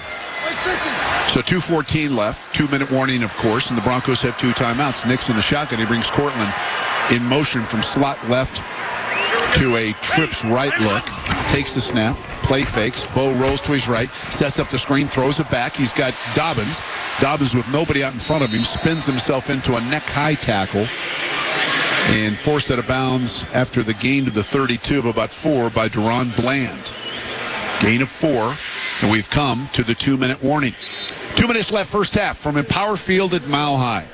So 2:14 left. 2-minute warning, of course, and the Broncos have 2 timeouts. Nick's in the shotgun. He brings Cortland in motion from slot left to a trips right look. Takes the snap. Play fakes. Bo rolls to his right. Sets up the screen. Throws it back. He's got Dobbins. Dobbins with nobody out in front of him. Spins himself into a neck-high tackle. And forced out of bounds after the gain to the 32 of about 4 by Deron Bland. Gain of 4. And we've come to the 2-minute warning. 2 minutes left first half from Empower Field at Mile High.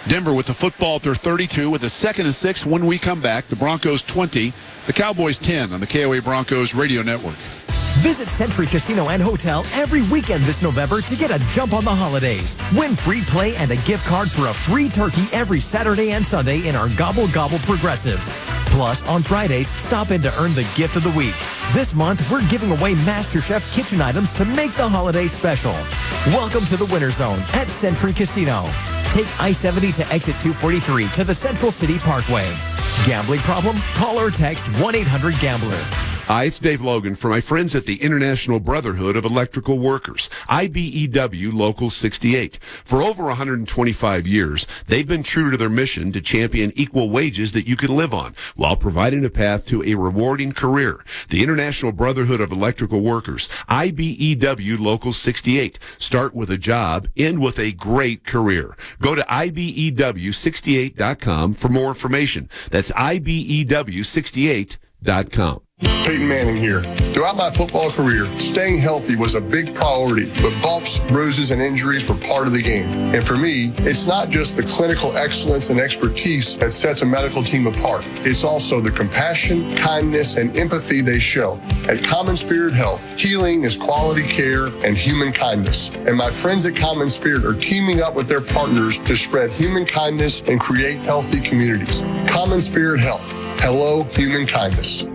Denver with the football at their 32 with a 2nd and 6 when we come back. The Broncos 20, the Cowboys 10 on the KOA Broncos radio network. Visit Century Casino and Hotel every weekend this November to get a jump on the holidays. Win free play and a gift card for a free turkey every Saturday and Sunday in our Gobble Gobble Progressives. Plus, on Fridays, stop in to earn the gift of the week. This month, we're giving away MasterChef kitchen items to make the holidays special. Welcome to the Winter Zone at Century Casino. Take I-70 to exit 243 to the Central City Parkway. Gambling problem? Call or text 1-800-GAMBLER. Hi, it's Dave Logan for my friends at the International Brotherhood of Electrical Workers, IBEW Local 68. For over 125 years, they've been true to their mission to champion equal wages that you can live on while providing a path to a rewarding career. The International Brotherhood of Electrical Workers, IBEW Local 68. Start with a job, end with a great career. Go to IBEW68.com for more information. That's IBEW68.com. Peyton Manning here. Throughout my football career, staying healthy was a big priority, but bumps, bruises, and injuries were part of the game. And for me, it's not just the clinical excellence and expertise that sets a medical team apart. It's also the compassion, kindness, and empathy they show. At Common Spirit Health, healing is quality care and human kindness. And my friends at Common Spirit are teaming up with their partners to spread human kindness and create healthy communities. Common Spirit Health. Hello, human kindness.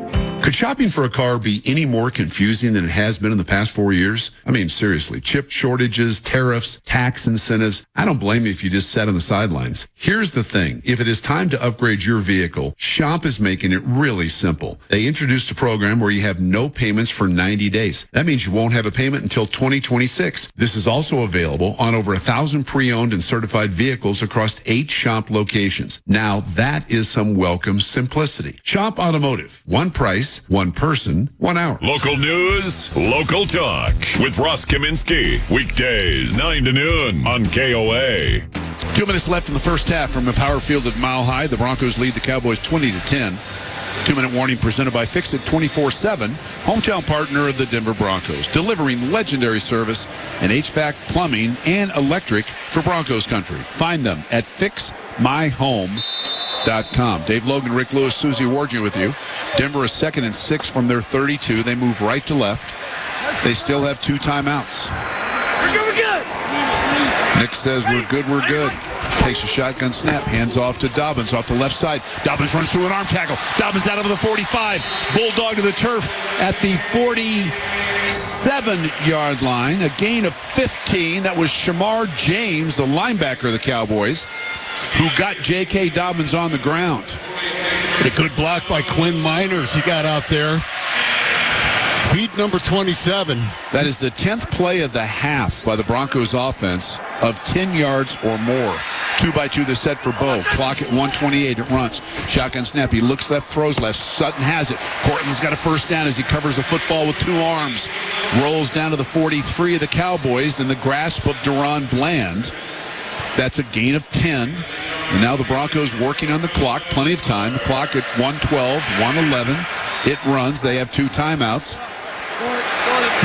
Could shopping for a car be any more confusing than it has been in the past 4 years? I mean, seriously, chip shortages, tariffs, tax incentives. I don't blame you if you just sat on the sidelines. Here's the thing. If it is time to upgrade your vehicle, Shop is making it really simple. They introduced a program where you have no payments for 90 days. That means you won't have a payment until 2026. This is also available on over 1,000 pre-owned and certified vehicles across 8 Shop locations. Now, that is some welcome simplicity. Shop Automotive. One price, one person, 1 hour. Local news, local talk with Ross Kaminsky. Weekdays, 9 to noon on KOA. 2 minutes left in the first half from Empower Field at Mile High. The Broncos lead the Cowboys 20-10. 2-minute warning presented by Fix It 24/7, hometown partner of the Denver Broncos, delivering legendary service and HVAC, plumbing, and electric for Broncos country. Find them at fixmyhome.com. Dave Logan, Rick Lewis, Susie Wargin with you. Denver is 2nd and 6 from their 32. They move right to left. They still have 2 timeouts. We're good. Nick says we're good. Takes a shotgun snap, hands off to Dobbins off the left side. Dobbins runs through an arm tackle. Dobbins out of the 45. Bulldog to the turf at the 47-yard line. A gain of 15. That was Shamar James, the linebacker of the Cowboys, who got J.K. Dobbins on the ground. A good block by Quinn Miners. He got out there. Feed number 27. That is the 10th play of the half by the Broncos offense of 10 yards or more. 2-by-2 the set for Bo. Clock at 1:28. It runs. Shotgun snap. He looks left, throws left. Sutton has it. Cortland's got a first down as he covers the football with two arms. Rolls down to the 43 of the Cowboys in the grasp of Deron Bland. That's a gain of 10. And now the Broncos working on the clock. Plenty of time. The clock at 1:12, 1:11. It runs. They have two timeouts.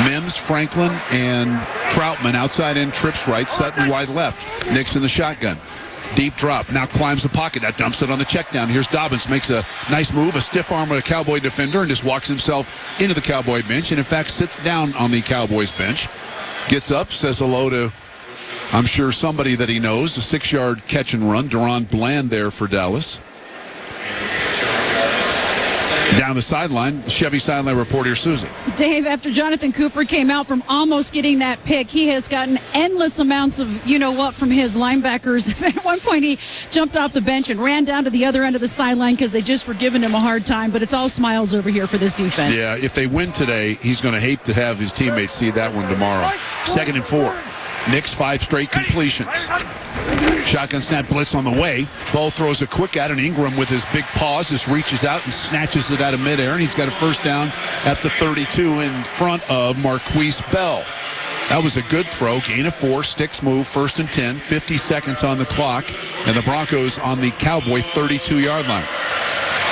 Mims, Franklin, and Troutman outside in, trips right, Sutton wide left. Nix in the shotgun. Deep drop. Now climbs the pocket. Now dumps it on the check down. Here's Dobbins. Makes a nice move, a stiff arm of a Cowboy defender, and just walks himself into the Cowboy bench, and in fact sits down on the Cowboys bench. Gets up, says hello to, I'm sure, somebody that he knows. A 6-yard catch and run. Deron Bland there for Dallas. Down the sideline, Chevy sideline reporter Susie. Dave, after Jonathan Cooper came out from almost getting that pick, he has gotten endless amounts of you-know-what from his linebackers. At one point, he jumped off the bench and ran down to the other end of the sideline because they just were giving him a hard time. But it's all smiles over here for this defense. Yeah, if they win today, he's going to hate to have his teammates see that one tomorrow. 2nd and 4. Knicks 5 straight completions. Shotgun snap blitz on the way. Ball throws a quick out, and Ingram with his big paws just reaches out and snatches it out of midair, and he's got a first down at the 32 in front of Marquise Bell. That was a good throw. Gain of 4. Sticks move. 1st and 10. 50 seconds on the clock, and the Broncos on the Cowboy 32-yard line.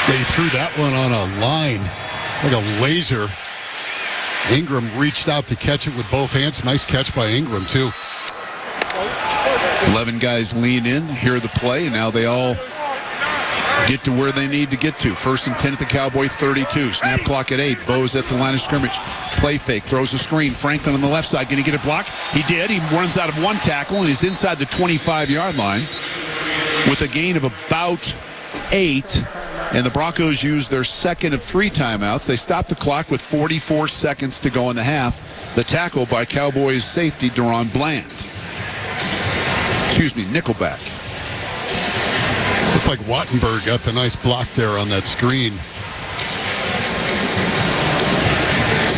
They threw that one on a line like a laser. Ingram reached out to catch it with both hands. Nice catch by Ingram, too. 11 guys lean in, hear the play, and now they all get to where they need to get to. 1st and 10 at the Cowboy 32. Snap clock at 8. Bo's at the line of scrimmage. Play fake. Throws a screen. Franklin on the left side. Can he get a block? He did. He runs out of one tackle and is inside the 25-yard line with a gain of about 8. And the Broncos use their second of 3 timeouts. They stop the clock with 44 seconds to go in the half. The tackle by Cowboys safety Deron Bland. Nickelback. Looks like Wattenberg got the nice block there on that screen.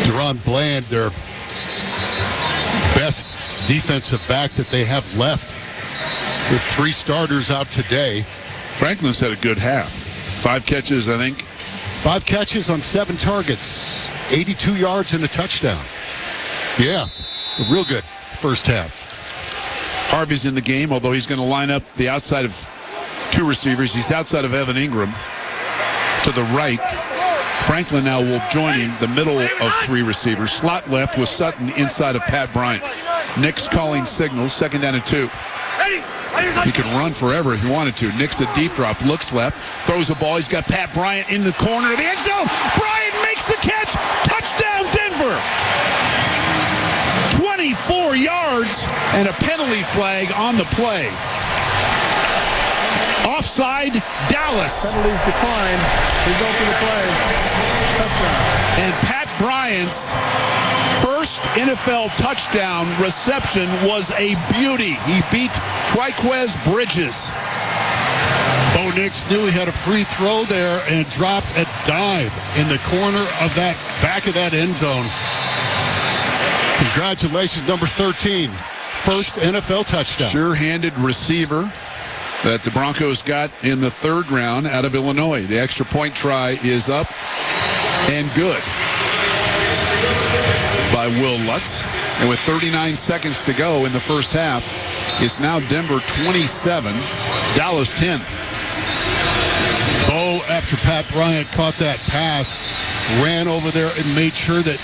Deron Bland, their best defensive back that they have left, with 3 starters out today. Franklin's had a good half. 5 catches, I think. 5 catches on 7 targets. 82 yards and a touchdown. Yeah, real good first half. Harvey's in the game, although he's going to line up the outside of 2 receivers. He's outside of Evan Ingram to the right. Franklin now will join him, the middle of 3 receivers. Slot left with Sutton inside of Pat Bryant. Nick's calling signals, 2nd down and 2. He could run forever if he wanted to. Nick's a deep drop, looks left, throws the ball. He's got Pat Bryant in the corner of the end zone. Bryant makes the catch. Touchdown, Denver. 24 yards and a penalty flag on the play. Offside, Dallas. Penalties decline. Result of the play. Touchdown. And Pat Bryant's first NFL touchdown reception was a beauty. He beat Triquez Bridges. Bo Nix knew he had a free throw there and dropped a dime in the corner of that back of that end zone. Congratulations, number 13. First NFL touchdown. Sure-handed receiver that the Broncos got in the 3rd round out of Illinois. The extra point try is up and good by Will Lutz. And with 39 seconds to go in the first half, it's now Denver 27, Dallas 10. Bo, after Pat Bryant caught that pass, ran over there and made sure that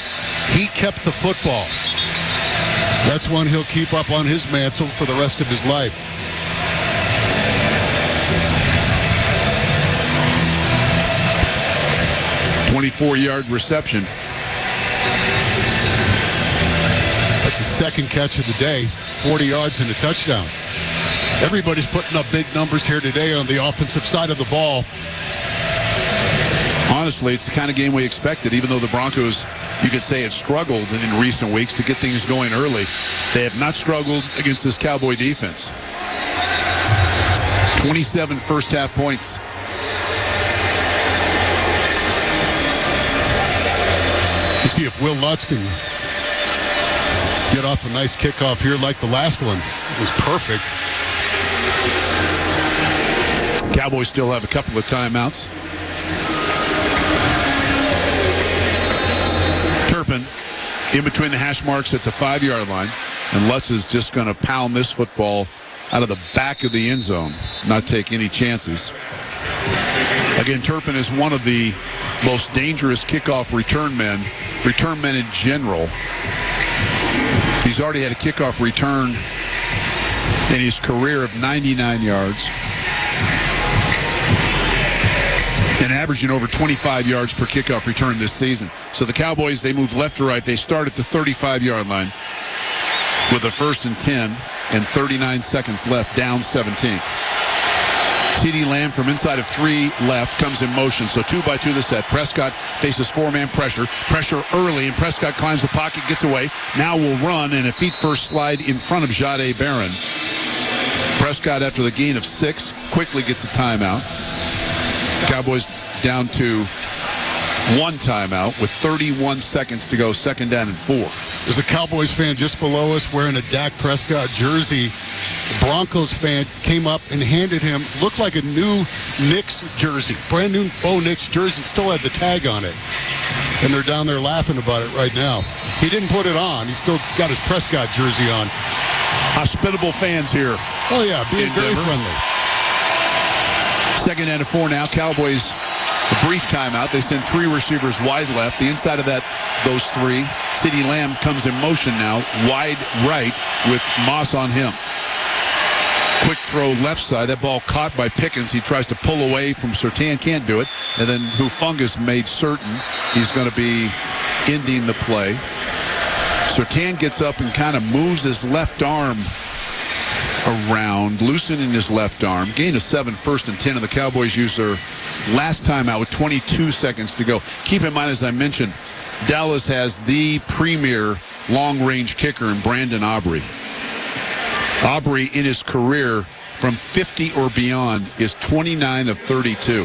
he kept the football. That's one he'll keep up on his mantle for the rest of his life. A 24-yard reception. That's the 2nd catch of the day, 40 yards and a touchdown. Everybody's putting up big numbers here today on the offensive side of the ball. Honestly, it's the kind of game we expected, even though the Broncos, you could say, have struggled in recent weeks to get things going early. They have not struggled against this Cowboy defense. 27 first half points. You see if Will Lutz can get off a nice kickoff here like the last one. It was perfect. Cowboys still have a couple of timeouts. Turpin in between the hash marks at the 5-yard line. And Lutz is just going to pound this football out of the back of the end zone, not take any chances. Again, Turpin is one of the most dangerous kickoff return men in general. He's already had a kickoff return in his career of 99 yards and averaging over 25 yards per kickoff return this season. So the Cowboys, they move left to right. They start at the 35-yard line with a 1st and 10 and 39 seconds left, down 17. CeeDee Lamb from inside of 3 left comes in motion. So 2-by-2 the set. Prescott faces 4-man pressure. Pressure early, and Prescott climbs the pocket, gets away. Now will run, and a feet-first slide in front of Jahdae Barron. Prescott, after the gain of 6, quickly gets a timeout. Cowboys down to 1 timeout with 31 seconds to go, 2nd down and 4. There's a Cowboys fan just below us wearing a Dak Prescott jersey. The Broncos fan came up and handed him, looked like a new Knicks jersey, brand new Bo Knicks jersey, still had the tag on it. And they're down there laughing about it right now. He didn't put it on. He still got his Prescott jersey on. Hospitable fans here. Oh, yeah, being very Denver. friendly. 2nd down and 4 now. Cowboys, a brief timeout. They send 3 receivers wide left. The inside of those 3, CeeDee Lamb comes in motion now, wide right with Moss on him. Quick throw left side. That ball caught by Pickens. He tries to pull away from Surtain. Can't do it. And then Hufungus made certain he's going to be ending the play. Surtain gets up and kind of moves his left arm around, loosening his left arm. Gain of 7, 1st and 10, and the Cowboys use their last timeout with 22 seconds to go. Keep in mind, as I mentioned, Dallas has the premier long-range kicker in Brandon Aubrey. Aubrey, in his career, from 50 or beyond, is 29 of 32.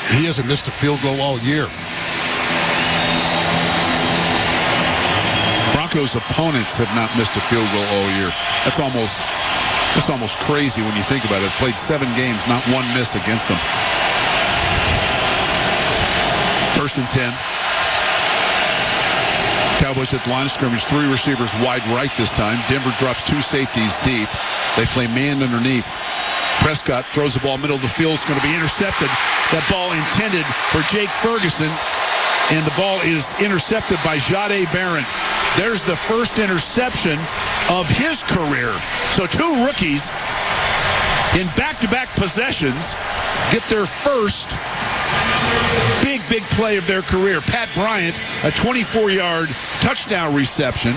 He hasn't missed a field goal all year. Broncos opponents have not missed a field goal all year. That's almost crazy when you think about it. They've played 7 games, not 1 miss against them. 1st and 10. Cowboys at the line of scrimmage, 3 receivers wide right this time. Denver drops 2 safeties deep. They play man underneath. Prescott throws the ball middle of the field. It's going to be intercepted. That ball intended for Jake Ferguson, and the ball is intercepted by Jahdae Barron. There's the first interception of his career. So 2 rookies in back-to-back possessions get their first big play of their career. Pat Bryant, a 24-yard touchdown reception.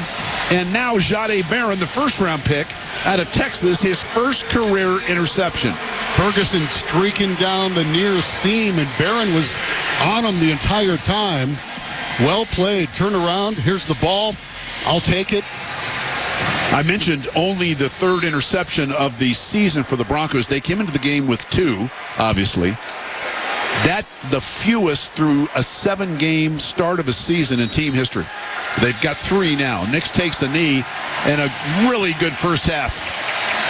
And now Jahdae Barron, the 1st-round pick out of Texas, his first career interception. Ferguson streaking down the near seam, and Barron was on him the entire time. Well played. Turn around. Here's the ball. I'll take it. I mentioned only the 3rd interception of the season for the Broncos. They came into the game with 2, obviously. That the fewest through a 7-game start of a season in team history. They've got 3 now. Nix takes the knee, and a really good first half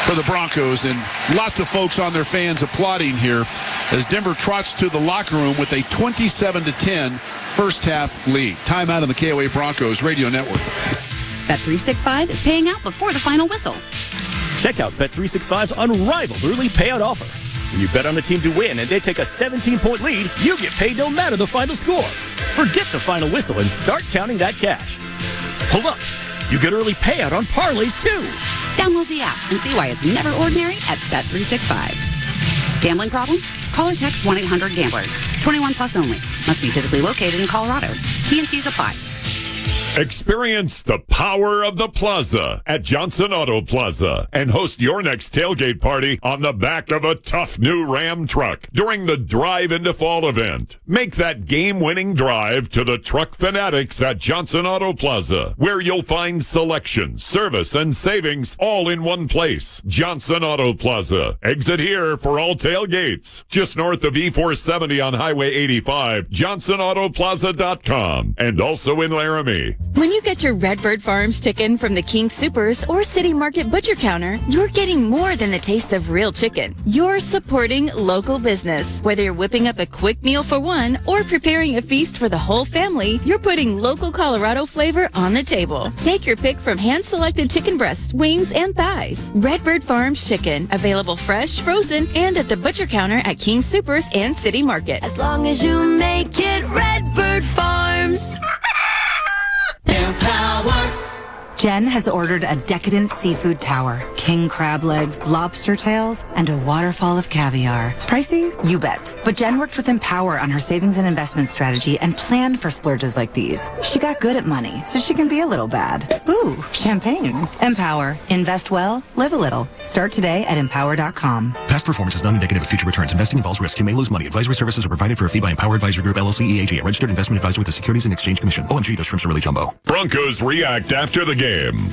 for the Broncos, and lots of folks on their fans applauding here as Denver trots to the locker room with a 27-10 first half lead. Timeout on the KOA Broncos Radio Network. Bet365 is paying out before the final whistle. Check out Bet365's unrivaled early payout offer. When you bet on the team to win and they take a 17-point lead, you get paid no matter the final score. Forget the final whistle and start counting that cash. Hold up. You get early payout on parlays, too. Download the app and see why it's never ordinary at Bet365. Gambling problem? Call or text 1-800-GAMBLER. 21 plus only. Must be physically located in Colorado. T&Cs apply. Experience the power of the Plaza at Johnson Auto Plaza and host your next tailgate party on the back of a tough new Ram truck during the Drive into Fall event. Make that game-winning drive to the truck fanatics at Johnson Auto Plaza, where you'll find selection, service, and savings all in one place. Johnson Auto Plaza. Exit here for all tailgates. Just north of E470 on Highway 85, johnsonautoplaza.com, and also in Laramie. When you get your Redbird Farms chicken from the King Supers or City Market Butcher Counter, you're getting more than the taste of real chicken. You're supporting local business. Whether you're whipping up a quick meal for one or preparing a feast for the whole family, you're putting local Colorado flavor on the table. Take your pick from hand-selected chicken breasts, wings, and thighs. Redbird Farms chicken, available fresh, frozen, and at the Butcher Counter at King Supers and City Market. As long as you make it Redbird Farms. Empower. Jen has ordered a decadent seafood tower, king crab legs, lobster tails, and a waterfall of caviar. Pricey? You bet. But Jen worked with Empower on her savings and investment strategy and planned for splurges like these. She got good at money, so she can be a little bad. Ooh, champagne. Empower. Invest well, live a little. Start today at empower.com. Past performance is not indicative of future returns. Investing involves risk. You may lose money. Advisory services are provided for a fee by Empower Advisory Group, LLC, EAG, a registered investment advisor with the Securities and Exchange Commission. OMG, those shrimps are really jumbo. Broncos react after the game,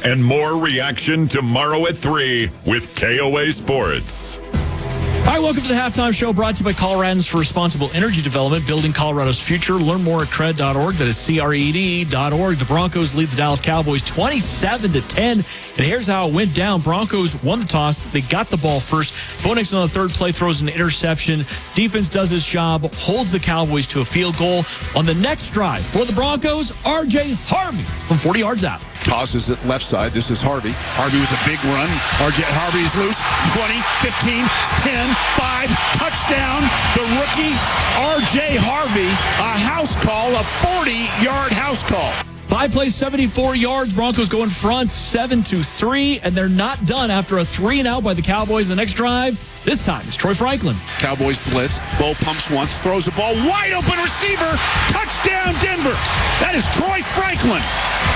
and more reaction tomorrow at 3 with KOA Sports. All right, welcome to the Halftime Show, brought to you by Coloradans for Responsible Energy Development, building Colorado's future. Learn more at cred.org. That is CRED.org. The Broncos lead the Dallas Cowboys 27-10. And here's how it went down. Broncos won the toss. They got the ball first. Bo Nix on the third play throws an interception. Defense does its job, holds the Cowboys to a field goal. On the next drive for the Broncos, R.J. Harvey from 40 yards out. Tosses it left side. This is Harvey. Harvey with a big run. R.J. Harvey is loose. 20, 15, 10, 5. Touchdown. The rookie, R.J. Harvey. A house call, a 40-yard house call. 5 plays, 74 yards. Broncos go in front 7-3, and they're not done after a 3-and-out by the Cowboys. The next drive, this time, it's Troy Franklin. Cowboys blitz. Bo pumps once, throws the ball. Wide open receiver. Touchdown, Denver. That is Troy Franklin.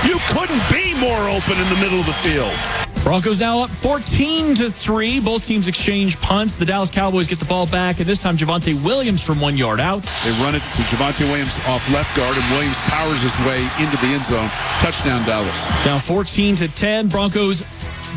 You couldn't be more open in the middle of the field. Broncos now up 14-3. Both teams exchange punts. The Dallas Cowboys get the ball back, and this time Javonte Williams from 1 yard out. They run it to Javonte Williams off left guard, and Williams powers his way into the end zone. Touchdown, Dallas. Now 14-10. Broncos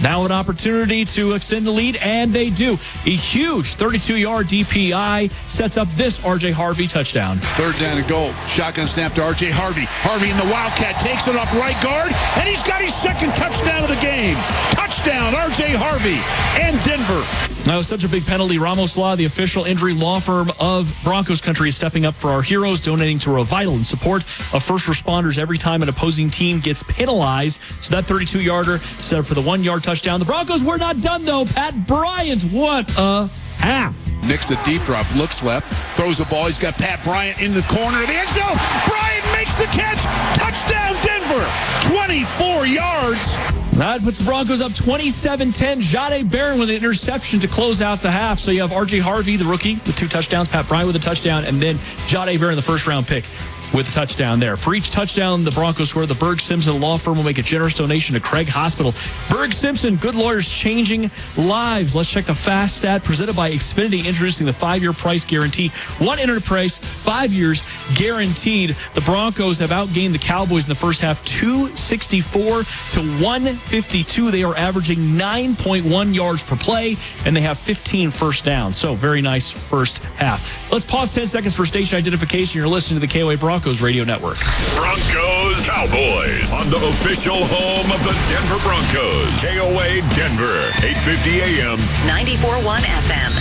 now an opportunity to extend the lead, and they do. A huge 32-yard DPI sets up this R.J. Harvey touchdown. Third down and goal. Shotgun snap to R.J. Harvey. Harvey in the Wildcat takes it off right guard, and he's got his second touchdown of the game. Touchdown, R.J. Harvey and Denver. That was such a big penalty. Ramos Law, the official injury law firm of Broncos country, is stepping up for our heroes, donating to a vital in support of first responders every time an opposing team gets penalized. So that 32-yarder set up for the 1 yard touchdown. The Broncos were not done, though. Pat Bryant, what a half. Nicks a deep drop, looks left, throws the ball. He's got Pat Bryant in the corner of the end zone. Bryant makes the catch. Touchdown, Denver. 24 yards. That puts the Broncos up 27-10. Jahdae Barron with an interception to close out the half. So you have R.J. Harvey, the rookie, with 2 touchdowns, Pat Bryant with a touchdown, and then Jahdae Barron, the first-round pick, with a touchdown there. For each touchdown the Broncos score, the Berg Simpson Law Firm will make a generous donation to Craig Hospital. Berg Simpson, good lawyers changing lives. Let's check the fast stat presented by Xfinity, introducing the 5-year price guarantee. 1 entered price, 5 years guaranteed. The Broncos have outgained the Cowboys in the first half 264 to 152. They are averaging 9.1 yards per play, and they have 15 first downs. So very nice first half. Let's pause 10 seconds for station identification. You're listening to the KOA Broncos Radio Network. Broncos Cowboys on the official home of the Denver Broncos. KOA Denver, 850 AM. 94.1 FM.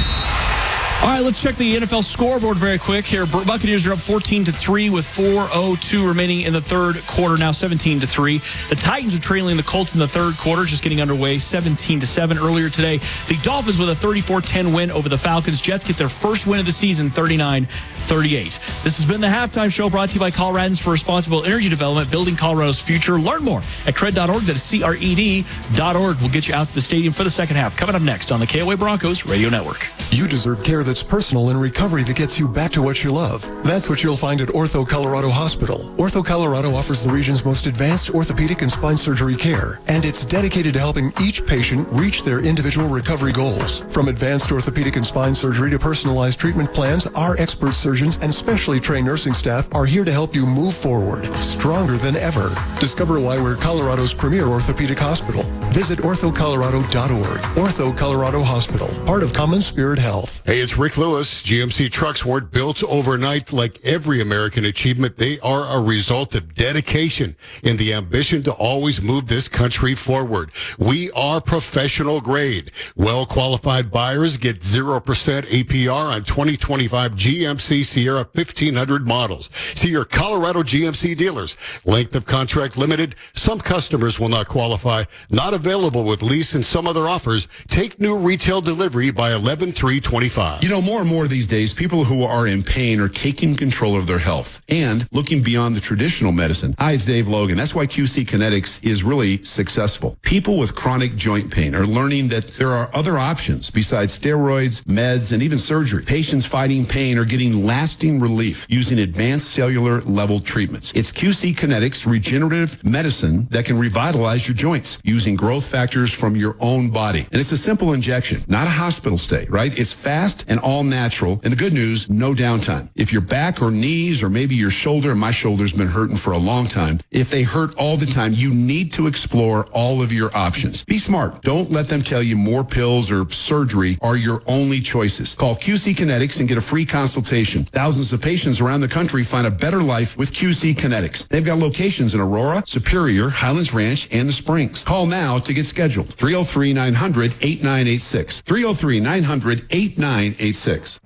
All right, let's check the NFL scoreboard very quick here. Buccaneers are up 14-3 with 4:02 remaining in the third quarter, now 17-3. The Titans are trailing the Colts in the third quarter, just getting underway, 17-7 earlier today. The Dolphins with a 34-10 win over the Falcons. Jets get their first win of the season, 39-38. This has been the Halftime Show, brought to you by Coloradans for Responsible Energy Development, building Colorado's future. Learn more at cred.org. That is CRED.org. We'll get you out to the stadium for the second half. Coming up next on the KOA Broncos Radio Network. You deserve care that's personal and recovery that gets you back to what you love. That's what you'll find at Ortho Colorado Hospital. Ortho Colorado offers the region's most advanced orthopedic and spine surgery care, and it's dedicated to helping each patient reach their individual recovery goals. From advanced orthopedic and spine surgery to personalized treatment plans, our expert surgeons and specially trained nursing staff are here to help you move forward, stronger than ever. Discover why we're Colorado's premier orthopedic hospital. Visit orthocolorado.org. Ortho Colorado Hospital, part of Common Spirit Health. Hey, it's Rick Lewis. GMC trucks weren't built overnight. Like every American achievement, they are a result of dedication and the ambition to always move this country forward. We are professional grade. Well-qualified buyers get 0% APR on 2025 GMC Sierra 1500 models. See your Colorado GMC dealers. Length of contract limited. Some customers will not qualify. Not available with lease and some other offers. Take new retail delivery by 11/3/25. You know, more and more these days, people who are in pain are taking control of their health and looking beyond the traditional medicine. Hi, it's Dave Logan. That's why QC Kinetics is really successful. People with chronic joint pain are learning that there are other options besides steroids, meds, and even surgery. Patients fighting pain are getting lasting relief using advanced cellular level treatments. It's QC Kinetics regenerative medicine that can revitalize your joints using growth factors from your own body. And it's a simple injection, not a hospital stay, right? It's fast and all natural. And the good news, no downtime. If your back or knees or maybe your shoulder, and my shoulder's been hurting for a long time, if they hurt all the time, you need to explore all of your options. Be smart. Don't let them tell you more pills or surgery are your only choices. Call QC Kinetics and get a free consultation. Thousands of patients around the country find a better life with QC Kinetics. They've got locations in Aurora, Superior, Highlands Ranch, and the Springs. Call now to get scheduled. 303-900-8986. 303-900-8986.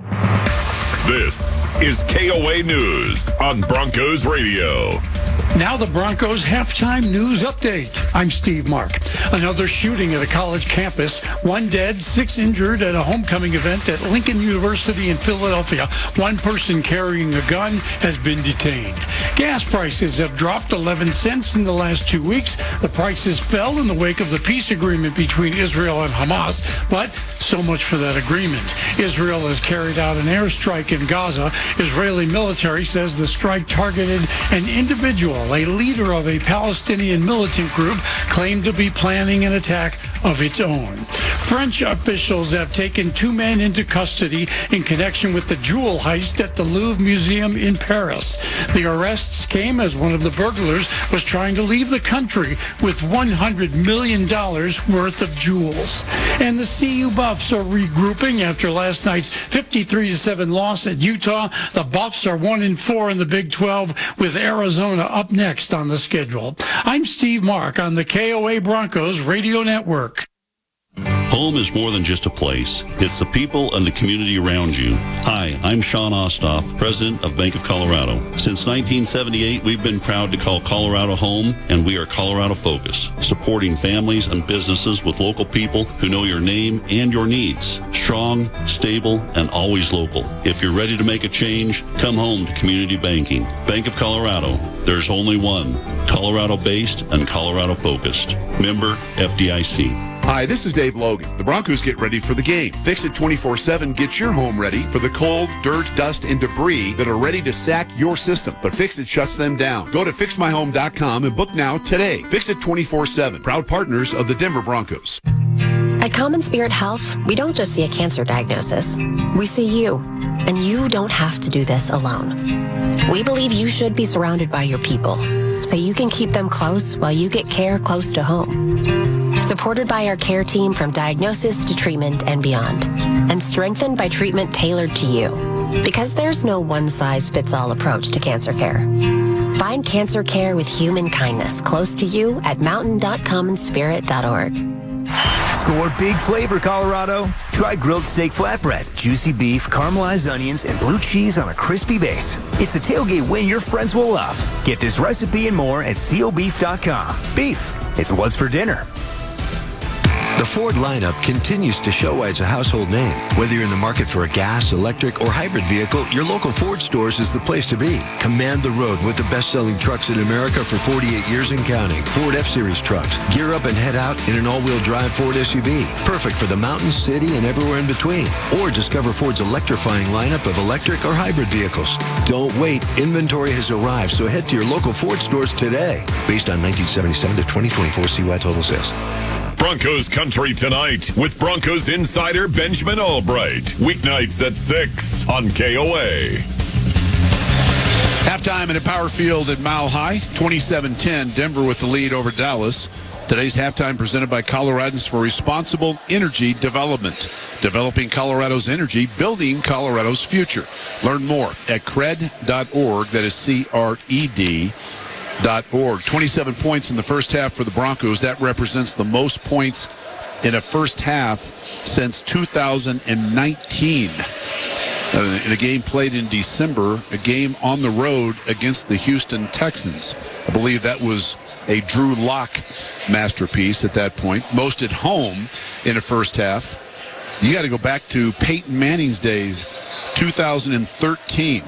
This is KOA News on Broncos Radio. Now the Broncos halftime news update. I'm Steve Mark. Another shooting at a college campus. 1 dead, 6 injured at a homecoming event at Lincoln University in Philadelphia. 1 person carrying a gun has been detained. Gas prices have dropped 11 cents in the last 2 weeks. The prices fell in the wake of the peace agreement between Israel and Hamas, but so much for that agreement. Israel has carried out an airstrike in Gaza. Israeli military says the strike targeted an individual, a leader of a Palestinian militant group, claimed to be planning an attack of its own. French officials have taken 2 men into custody in connection with the jewel heist at the Louvre Museum in Paris. The arrests came as one of the burglars was trying to leave the country with $100 million worth of jewels. And the CU Buffs are regrouping after last night's 53-7 loss at Utah. The Buffs are 1-4 in the Big 12 with Arizona up next on the schedule. I'm Steve Mark on the KOA Broncos Radio Network. Home is more than just a place. It's the people and the community around you. Hi, I'm Sean Ostoff, President of Bank of Colorado. Since 1978, we've been proud to call Colorado home, and we are Colorado Focus, supporting families and businesses with local people who know your name and your needs. Strong, stable, and always local. If you're ready to make a change, come home to community banking. Bank of Colorado. There's only one. Colorado-based and Colorado-focused. Member FDIC. Hi, this is Dave Logan. The Broncos get ready for the game. Fix It 24/7 gets your home ready for the cold, dirt, dust, and debris that are ready to sack your system. But Fix It shuts them down. Go to fixmyhome.com and book now today. Fix It 24/7. Proud partners of the Denver Broncos. At Common Spirit Health, we don't just see a cancer diagnosis. We see you. And you don't have to do this alone. We believe you should be surrounded by your people, so you can keep them close while you get care close to home. Supported by our care team from diagnosis to treatment and beyond, and strengthened by treatment tailored to you. Because there's no one-size-fits-all approach to cancer care. Find cancer care with human kindness close to you at mountain.commonspirit.org. Score big flavor, Colorado. Try grilled steak flatbread, juicy beef, caramelized onions, and blue cheese on a crispy base. It's the tailgate win your friends will love. Get this recipe and more at cobeef.com. Beef, it's what's for dinner. The The Ford lineup continues to show why it's a household name. Whether you're in the market for a gas, electric, or hybrid vehicle, your local Ford stores is the place to be. Command the road with the best-selling trucks in America for 48 years and counting. Ford F-Series trucks. Gear up and head out in an all-wheel drive Ford SUV. Perfect for the mountains, city, and everywhere in between. Or discover Ford's electrifying lineup of electric or hybrid vehicles. Don't wait. Inventory has arrived, so head to your local Ford stores today. Based on 1977 to 2024 CY total sales. Broncos Country tonight with Broncos insider Benjamin Albright. Weeknights at 6 on KOA. Halftime at Power Field at Mile High, 27-10. Denver with the lead over Dallas. Today's halftime presented by Coloradans for Responsible Energy Development. Developing Colorado's energy, building Colorado's future. Learn more at cred.org. That is CRED.org. 27 points in the first half for the Broncos. That represents the most points in a first half since 2019. In a game played in December, a game on the road against the Houston Texans. I believe that was a Drew Lock masterpiece at that point. Most at home in the first half. You got to go back to Peyton Manning's days, 2013,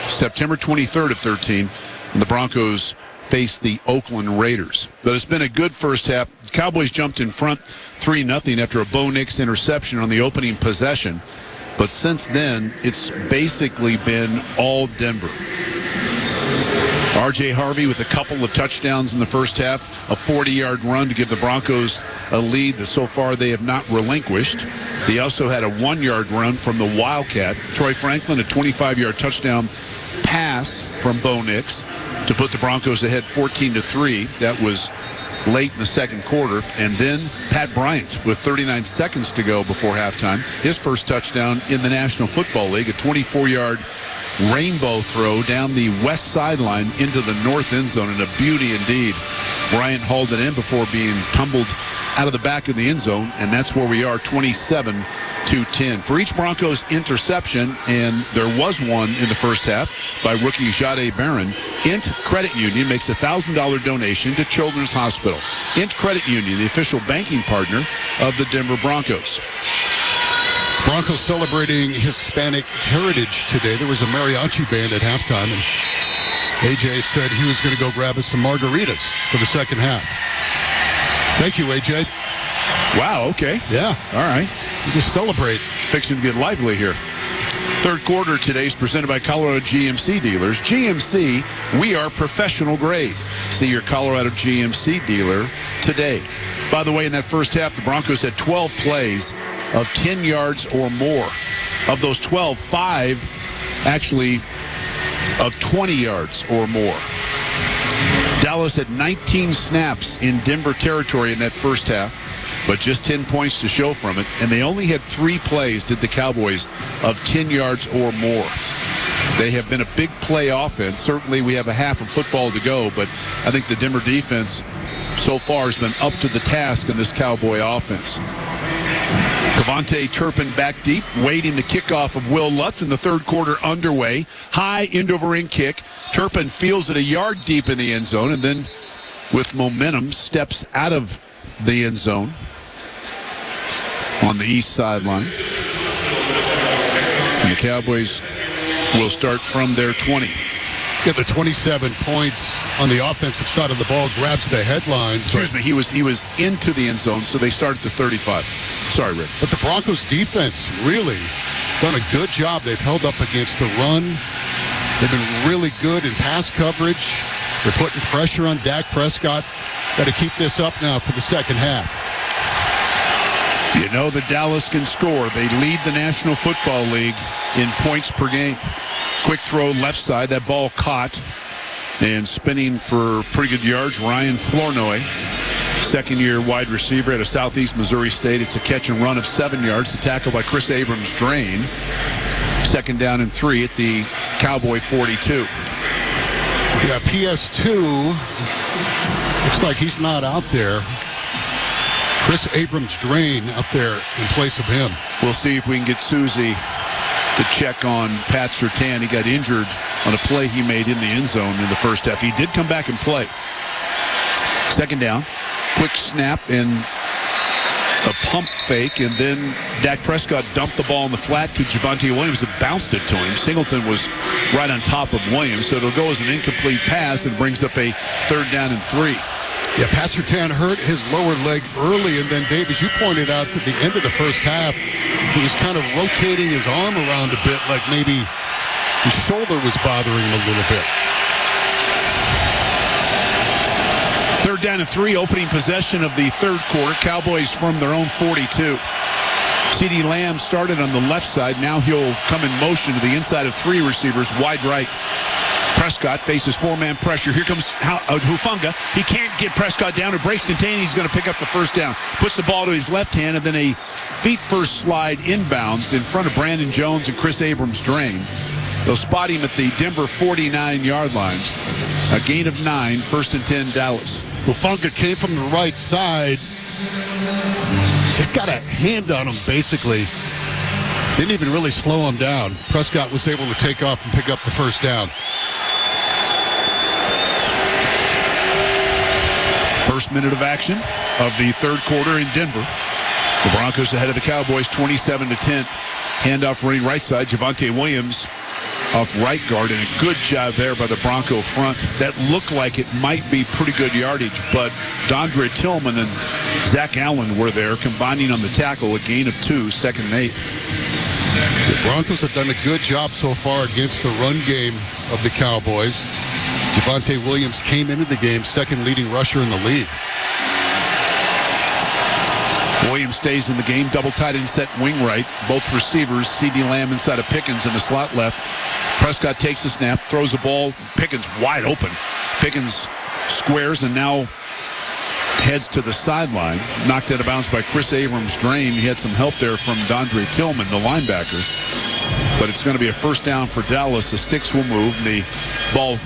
September 23rd of 13. And the Broncos faced the Oakland Raiders. But it's been a good first half. The Cowboys jumped in front 3-0 after a Bo Nix interception on the opening possession. But since then, it's basically been all Denver. R.J. Harvey with a couple of touchdowns in the first half, a 40-yard run to give the Broncos a lead that so far they have not relinquished. They also had a 1-yard run from the Wildcat. Troy Franklin, a 25-yard touchdown pass from Bo Nix to put the Broncos ahead 14-3. That was late in the second quarter. And then Pat Bryant with 39 seconds to go before halftime. His first touchdown in the National Football League, a 24-yard rainbow throw down the west sideline into the north end zone, and a beauty indeed. Bryant hauled it in before being tumbled out of the back of the end zone, and that's where we are, 27-10. For each Broncos interception, and there was one in the first half by rookie Jahdae Barron, Int Credit Union makes a $1,000 donation to Children's Hospital. Int Credit Union, the official banking partner of the Denver Broncos. Broncos celebrating Hispanic heritage today. There was a mariachi band at halftime, and AJ said he was going to go grab us some margaritas for the second half. Thank you, AJ. Wow, okay. Yeah. All right. You just celebrate. Fixing to get lively here. Third quarter today is presented by Colorado GMC dealers. GMC, we are professional grade. See your Colorado GMC dealer today. By the way, in that first half, the Broncos had 12 plays of 10 yards or more. Of those 12, 5 actually of 20 yards or more. Dallas had 19 snaps in Denver territory in that first half, but just 10 points to show from it. And they only had 3 plays, did the Cowboys, of 10 yards or more. They have been a big play offense. Certainly we have a half of football to go, but I think the Denver defense so far has been up to the task in this Cowboy offense. Cavante Turpin back deep, waiting the kickoff of Will Lutz in the third quarter underway. High end-over-end kick. Turpin feels it a yard deep in the end zone, and then with momentum steps out of the end zone on the east sideline. And the Cowboys will start from their 20. Yeah, the 27 points on the offensive side of the ball grabs the headlines. Excuse me, he was into the end zone, so they started at 35. Sorry, Rick. But the Broncos defense really done a good job. They've held up against the run. They've been really good in pass coverage. They're putting pressure on Dak Prescott. Got to keep this up now for the second half. You know that Dallas can score. They lead the National Football League in points per game. Quick throw left side. That ball caught and spinning for pretty good yards. Ryan Flournoy, second-year wide receiver out of Southeast Missouri State. It's a catch and run of 7 yards. The tackle by Chris Abrams-Drain. Second down and 3 at the Cowboy 42. Yeah, PS2 looks like he's not out there. Chris Abrams-Drain up there in place of him. We'll see if we can get Susie to check on Pat Surtain. He got injured on a play he made in the end zone in the first half. He did come back and play. Second down, quick snap, and a pump fake, and then Dak Prescott dumped the ball in the flat to Javonte Williams and bounced it to him. Singleton was right on top of Williams, so it'll go as an incomplete pass and brings up a 3rd down and 3. Yeah, Pat Surtain hurt his lower leg early, and then, Dave, as you pointed out, at the end of the first half, he was kind of rotating his arm around a bit, like maybe his shoulder was bothering him a little bit. 3rd down and 3, opening possession of the 3rd quarter. Cowboys from their own 42. CeeDee Lamb started on the left side. Now he'll come in motion to the inside of 3 receivers, wide right. Prescott faces 4-man pressure. Here comes Hufanga. He can't get Prescott down. It breaks contain. He's going to pick up the 1st down. Puts the ball to his left hand, and then a feet-first slide inbounds in front of Brandon Jones and Chris Abrams-Drain. They'll spot him at the Denver 49-yard line. A gain of 9, 1st and 10, Dallas. Hufanga came from the right side. Just got a hand on him, basically. Didn't even really slow him down. Prescott was able to take off and pick up the 1st down. First minute of action of the 3rd quarter in Denver. The Broncos ahead of the Cowboys, 27-10. Handoff running right side. Javonte Williams off right guard, and a good job there by the Bronco front. That looked like it might be pretty good yardage, but Dondre Tillman and Zach Allen were there combining on the tackle. A gain of 2, 2nd and 8. The Broncos have done a good job so far against the run game of the Cowboys. Javonte Williams came into the game 2nd leading rusher in the league. Williams stays in the game, double tight end set wing right. Both receivers, CeeDee Lamb inside of Pickens in the slot left. Prescott takes the snap, throws the ball. Pickens wide open. Pickens squares and now heads to the sideline. Knocked out of bounds by Chris Abrams-Drain. He had some help there from Dondre Tillman, the linebacker. But it's going to be a 1st down for Dallas. The sticks will move, and the ball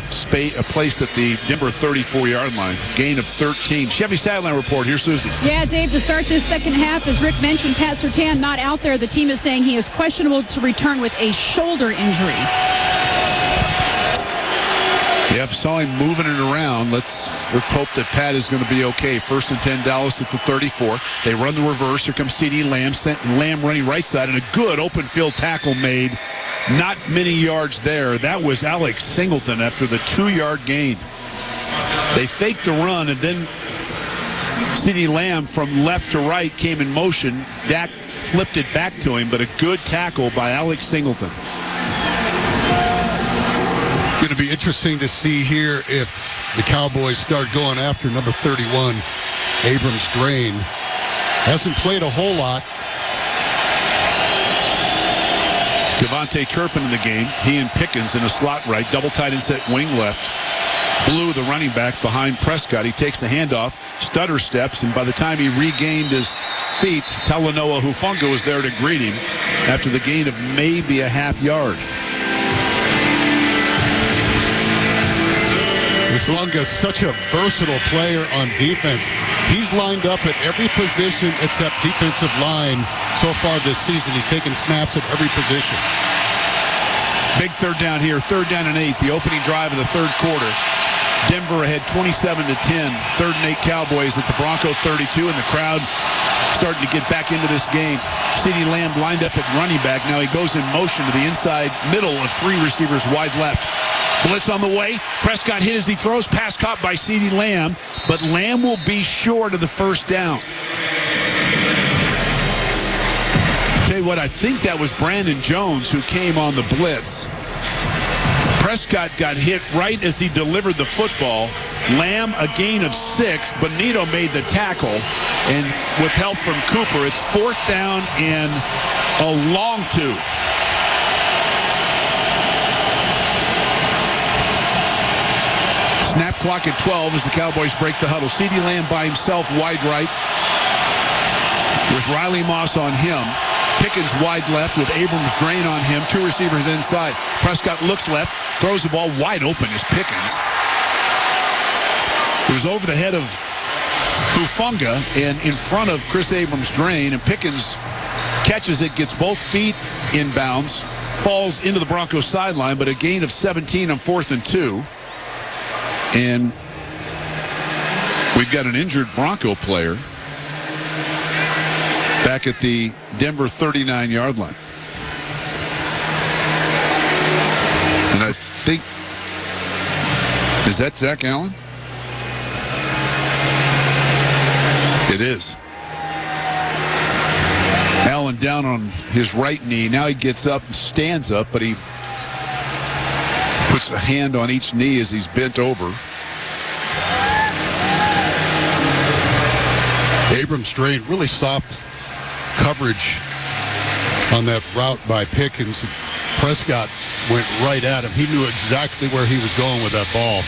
placed at the Denver 34-yard line. Gain of 13. Chevy Sideline Report. Here's Susie. Yeah, Dave, to start this 2nd half, as Rick mentioned, Pat Surtain not out there. The team is saying he is questionable to return with a shoulder injury. Yeah, saw him moving it around. Let's hope that Pat is going to be okay. 1st and 10, Dallas at the 34. They run the reverse. Here comes CeeDee Lamb. Lamb running right side, and a good open field tackle made. Not many yards there. That was Alex Singleton after the 2-yard gain. They faked the run, and then CeeDee Lamb from left to right came in motion. Dak flipped it back to him, but a good tackle by Alex Singleton. Going to be interesting to see here if the Cowboys start going after number 31, Abrams-Drain. Hasn't played a whole lot. Devontae Turpin in the game. He and Pickens in a slot right. Double tight end set wing left. Blue, the running back, behind Prescott. He takes the handoff, stutter steps, and by the time he regained his feet, Talanoa Hufanga was there to greet him after the gain of maybe a half yard. Hufanga's such a versatile player on defense. He's lined up at every position except defensive line so far this season. He's taken snaps at every position. Big 3rd down here, 3rd down and 8, the opening drive of the 3rd quarter. Denver ahead 27-10, 3rd and 8 Cowboys at the Bronco 32, and the crowd starting to get back into this game. CeeDee Lamb lined up at running back. Now he goes in motion to the inside middle of 3 receivers wide left. Blitz on the way. Prescott hit as he throws. Pass caught by CeeDee Lamb, but Lamb will be short of the 1st down. Tell you what, I think that was Brandon Jones who came on the blitz. Prescott got hit right as he delivered the football. Lamb, a gain of 6. Bonito made the tackle, and with help from Cooper, it's 4th down and a long 2. Snap clock at 12 as the Cowboys break the huddle. CeeDee Lamb by himself, wide right, with Riley Moss on him. Pickens wide left with Abrams-Drain on him. 2 receivers inside. Prescott looks left, throws the ball wide open as Pickens. It was over the head of Hufanga and in front of Chris Abrams-Drain, and Pickens catches it, gets both feet inbounds, falls into the Broncos sideline, but a gain of 17 on 4th and 2. And we've got an injured Bronco player. Back at the Denver 39-yard line. And I think, is that Zach Allen? It is. Allen down on his right knee. Now he gets up and stands up, but he puts a hand on each knee as he's bent over. Abrams drained really soft coverage on that route by Pickens. Prescott went right at him. He knew exactly where he was going with that ball.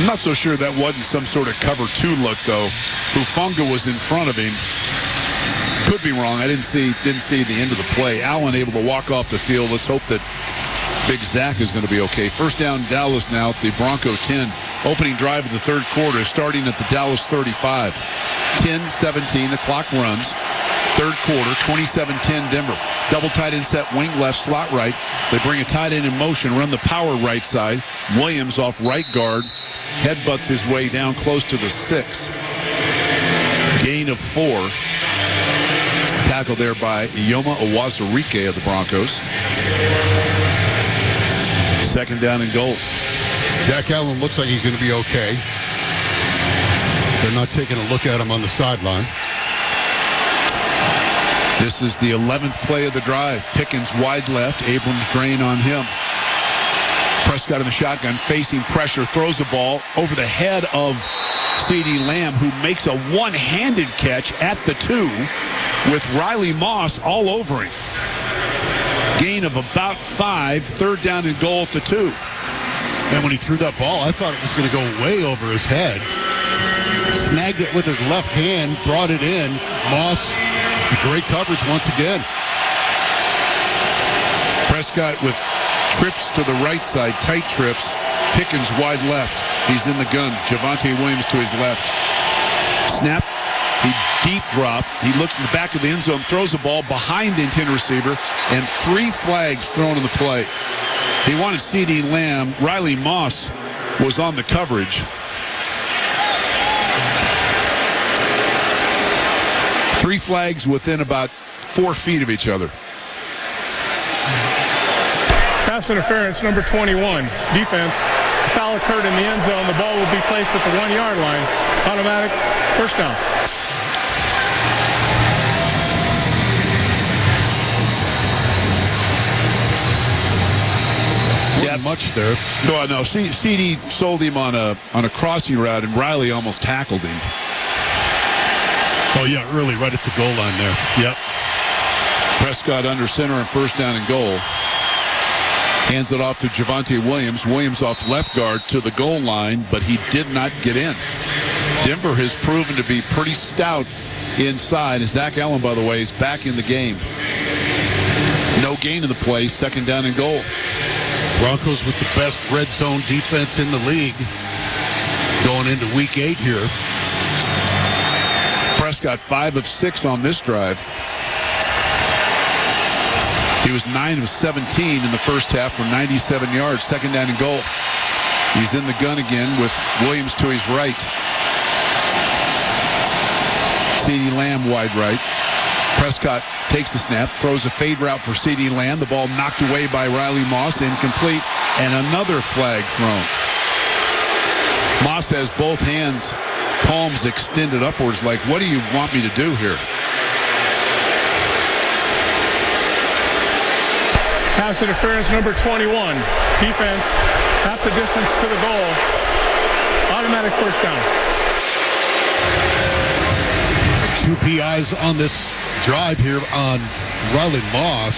I'm not so sure that wasn't some sort of cover two look, though. Hufanga was in front of him. Could be wrong. I didn't see the end of the play. Allen able to walk off the field. Let's hope that Big Zach is going to be okay. First down, Dallas now at the Bronco 10. Opening drive of the third quarter, starting at the Dallas 35. 10-17, the clock runs. Third quarter, 27-10 Denver. Double tight end set, wing left, slot right. They bring a tight end in motion, run the power right side. Williams off right guard, headbutts his way down close to the 6. Gain of 4. Tackle there by Ioma Owazurike of the Broncos. Second down and goal. Zach Allen looks like he's going to be okay. They're not taking a look at him on the sideline. This is the 11th play of the drive. Pickens wide left. Abrams drain on him. Prescott in the shotgun, facing pressure, throws the ball over the head of C.D. Lamb, who makes a one-handed catch at the 2 with Riley Moss all over him. Gain of about 5. Third down and goal at the 2. And when he threw that ball, I thought it was going to go way over his head. Snagged it with his left hand, brought it in. Moss, great coverage once again. Prescott with trips to the right side, tight trips. Pickens wide left. He's in the gun. Javonte Williams to his left. Snap. He deep drop. He looks in the back of the end zone, throws the ball behind the intended receiver, and 3 flags thrown in the play. He wanted C.D. Lamb. Riley Moss was on the coverage. 3 flags within about 4 feet of each other. Pass interference, number 21. Defense. Foul occurred in the end zone. The ball will be placed at the 1-yard line. Automatic first down. Yeah, much there. No. CD sold him on a crossing route, and Riley almost tackled him. Oh, yeah, early, right at the goal line there. Yep. Prescott under center and first down and goal. Hands it off to Javonte Williams. Williams off left guard to the goal line, but he did not get in. Denver has proven to be pretty stout inside. And Zach Allen, by the way, is back in the game. No gain in the play. Second down and goal. Broncos with the best red zone defense in the league going into week 8 here. Prescott 5 of 6 on this drive. He was 9 of 17 in the first half for 97 yards. Second down and goal. He's in the gun again with Williams to his right. C.D. Lamb wide right. Prescott takes the snap, throws a fade route for C.D. Lamb. The ball knocked away by Riley Moss, incomplete, and another flag thrown. Moss has both hands, palms extended upwards like, what do you want me to do here? Pass interference, number 21. Defense, half the distance to the goal. Automatic first down. 2 PIs on this drive here on Riley Moss.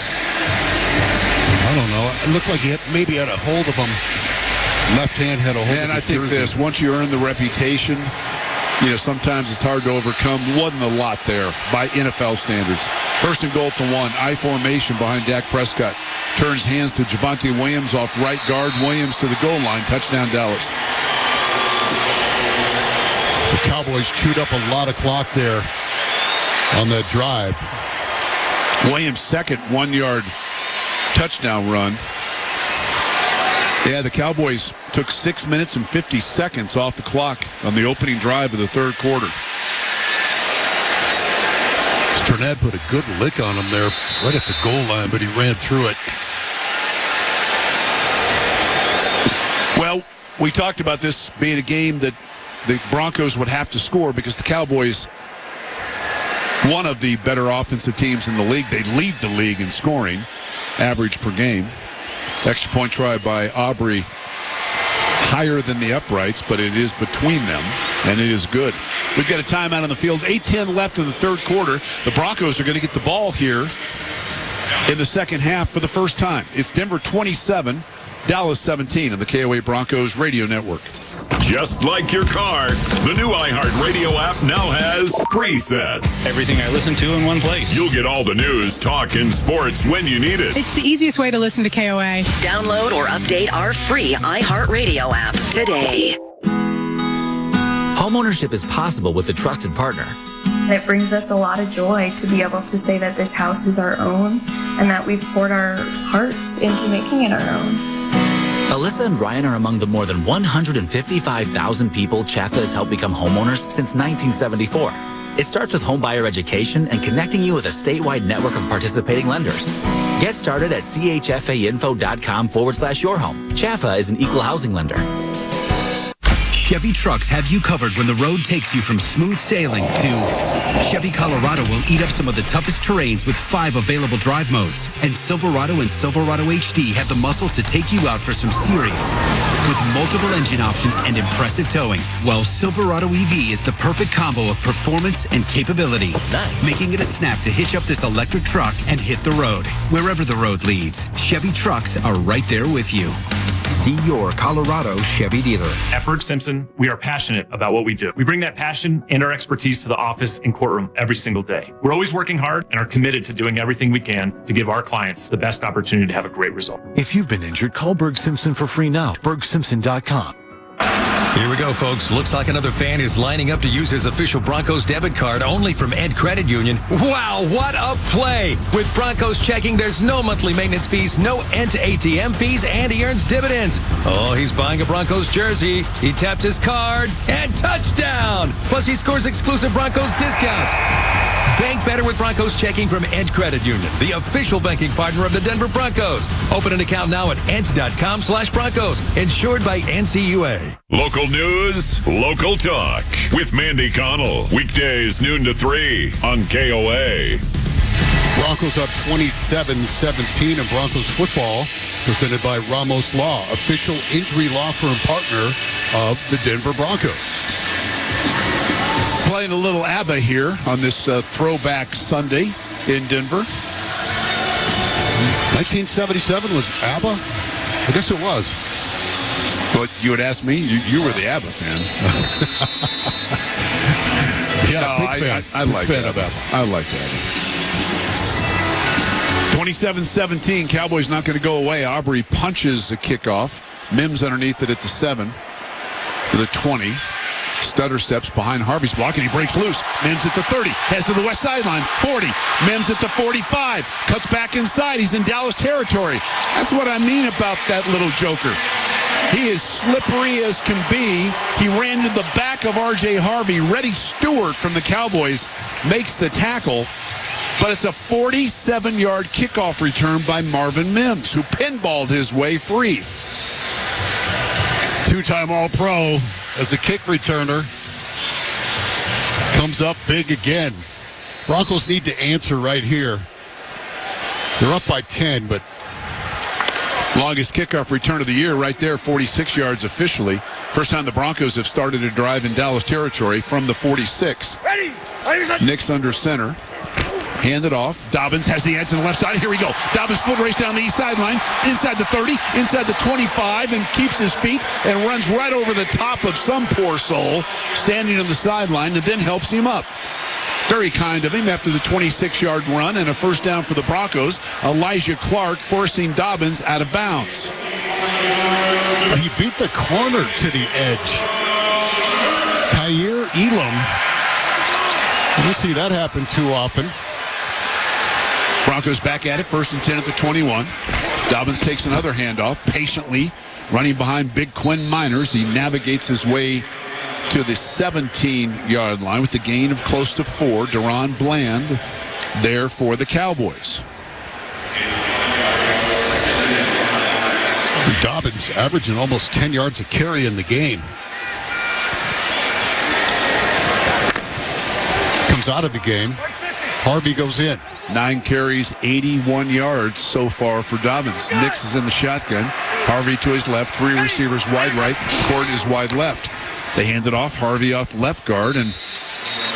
I don't know. It looked like he maybe had a hold of him. Left hand had a hold of him. And I think this, once you earn the reputation, sometimes it's hard to overcome. There wasn't a lot there by NFL standards. First and goal at the 1. I formation behind Dak Prescott. Turns hands to Javonte Williams off right guard. Williams to the goal line. Touchdown, Dallas. The Cowboys chewed up a lot of clock there on that drive. Williams' second 1-yard touchdown run. Yeah, the Cowboys took 6 minutes and 50 seconds off the clock on the opening drive of the third quarter. Trinette put a good lick on him there right at the goal line, but he ran through it. Well, we talked about this being a game that the Broncos would have to score because the Cowboys, one of the better offensive teams in the league. They lead the league in scoring, average per game. Extra point try by Aubrey, higher than the uprights, but it is between them, and it is good. We've got a timeout on the field. 8:10 left in the third quarter. The Broncos are going to get the ball here in the second half for the first time. It's Denver 27, Dallas 17 on the KOA Broncos radio network. Just like your car, the new iHeartRadio app now has presets. Everything I listen to in one place. You'll get all the news, talk, and sports when you need it. It's the easiest way to listen to KOA. Download or update our free iHeartRadio app today. Homeownership is possible with a trusted partner. It brings us a lot of joy to be able to say that this house is our own and that we've poured our hearts into making it our own. Alyssa and Ryan are among the more than 155,000 people Chafa has helped become homeowners since 1974. It starts with homebuyer education and connecting you with a statewide network of participating lenders. Get started at chfainfo.com/yourhome. Chafa is an equal housing lender. Chevy trucks have you covered when the road takes you from smooth sailing to Chevy Colorado will eat up some of the toughest terrains with 5 available drive modes. And Silverado and Silverado HD have the muscle to take you out for some serious with multiple engine options and impressive towing. While Silverado EV is the perfect combo of performance and capability. Nice. Making it a snap to hitch up this electric truck and hit the road. Wherever the road leads, Chevy trucks are right there with you. See your Colorado Chevy dealer. At Berg Simpson, we are passionate about what we do. We bring that passion and our expertise to the office and courtroom every single day. We're always working hard and are committed to doing everything we can to give our clients the best opportunity to have a great result. If you've been injured, call Berg Simpson for free now. BergSimpson.com. Here we go, folks. Looks like another fan is lining up to use his official Broncos debit card only from Ed Credit Union. Wow, what a play! With Broncos checking, there's no monthly maintenance fees, no Ent ATM fees, and he earns dividends. Oh, he's buying a Broncos jersey. He tapped his card, and touchdown! Plus, he scores exclusive Broncos discounts. Bank better with Broncos checking from Ent Credit Union, the official banking partner of the Denver Broncos. Open an account now at ent.com/Broncos. Insured by NCUA. Local news, local talk. With Mandy Connell. Weekdays noon to 3 on KOA. Broncos up 27-17 in Broncos football, presented by Ramos Law, official injury law firm partner of the Denver Broncos. Playing a little ABBA here on this throwback Sunday in Denver. 1977 was ABBA? I guess it was. But you would ask me, you were the ABBA fan. Yeah, no, big fan. I like fan that. of ABBA. I like that. 27-17, Cowboys not going to go away. Aubrey punches a kickoff. Mims underneath it at the 7. To the 20. Stutter steps behind Harvey's block, and he breaks loose. Mims at the 30, heads to the west sideline, 40. Mims at the 45, cuts back inside. He's in Dallas territory. That's what I mean about that little joker. He is slippery as can be. He ran into the back of R.J. Harvey. Reddy Stewart from the Cowboys makes the tackle, but it's a 47-yard kickoff return by Marvin Mims, who pinballed his way free. Two-time All-Pro as the kick returner comes up big again. Broncos need to answer right here. They're up by 10, but longest kickoff return of the year right there, 46 yards officially. First time the Broncos have started a drive in Dallas territory from the 46. Nick's under center. Hand it off. Dobbins has the edge to the left side. Here we go. Dobbins foot race down the east sideline. Inside the 30, inside the 25, and keeps his feet and runs right over the top of some poor soul standing on the sideline, and then helps him up. Very kind of him after the 26-yard run and a first down for the Broncos. Elijah Clark forcing Dobbins out of bounds. He beat the corner to the edge. Kyer Elam. You don't see that happen too often. Broncos back at it, 1st and 10 at the 21. Dobbins takes another handoff, patiently running behind big Quinn Miners. He navigates his way to the 17-yard line with the gain of close to 4. Deron Bland there for the Cowboys. Dobbins averaging almost 10 yards a carry in the game. Comes out of the game. Harvey goes in. 9 carries, 81 yards so far for Dobbins. Nix is in the shotgun. Harvey to his left, 3 receivers wide right. Gordon is wide left. They hand it off. Harvey off left guard, and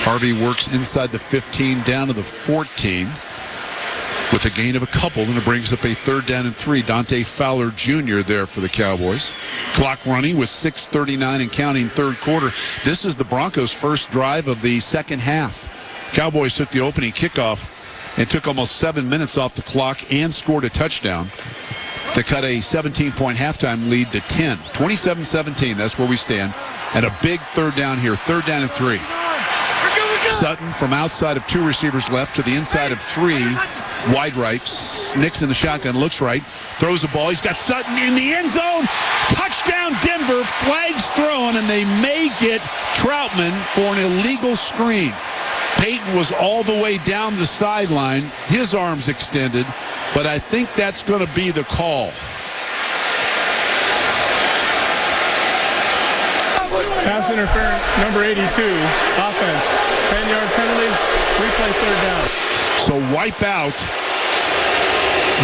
Harvey works inside the 15 down to the 14 with a gain of a couple, and it brings up a 3rd down and 3. Dante Fowler Jr. there for the Cowboys. Clock running with 6:39 and counting, third quarter. This is the Broncos' first drive of the second half. Cowboys took the opening kickoff and took almost 7 minutes off the clock and scored a touchdown to cut a 17-point halftime lead to 10. 27-17, that's where we stand. And a big 3rd down here, 3rd down and 3. Sutton from outside of 2 receivers left to the inside of 3 wide right. Nix in the shotgun, looks right, throws the ball. He's got Sutton in the end zone. Touchdown Denver, flags thrown, and they may get Troutman for an illegal screen. Peyton was all the way down the sideline, his arms extended, but I think that's going to be the call. Pass interference, number 82, offense. 10-yard penalty, replay 3rd down. So wipe out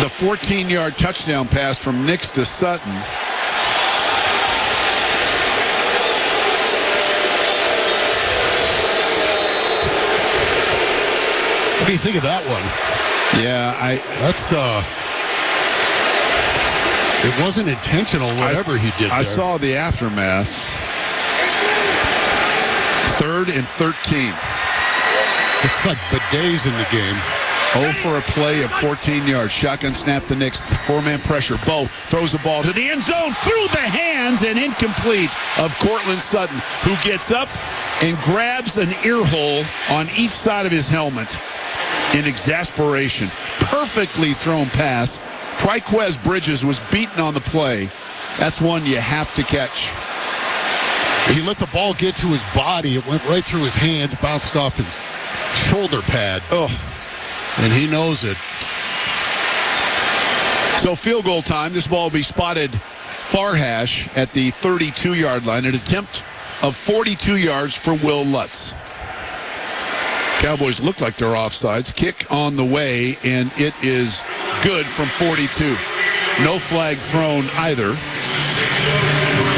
the 14-yard touchdown pass from Nix to Sutton. What do you think of that one? Yeah, it wasn't intentional, whatever he did there. I saw the aftermath. 3rd and 13. It's like bidets in the game. 0 for a play of 14 yards. Shotgun snap to Nix. 4-man pressure. Bo throws the ball to the end zone through the hands and incomplete of Cortland Sutton, who gets up and grabs an ear hole on each side of his helmet in exasperation. Perfectly thrown pass. Triquez Bridges was beaten on the play. That's one you have to catch. He let the ball get to his body. It went right through his hand, bounced off his shoulder pad. Oh. And he knows it. So field goal time. This ball will be spotted far hash at the 32-yard line. An attempt of 42 yards for Will Lutz. Cowboys look like they're offsides. Kick on the way, and it is good from 42. No flag thrown either.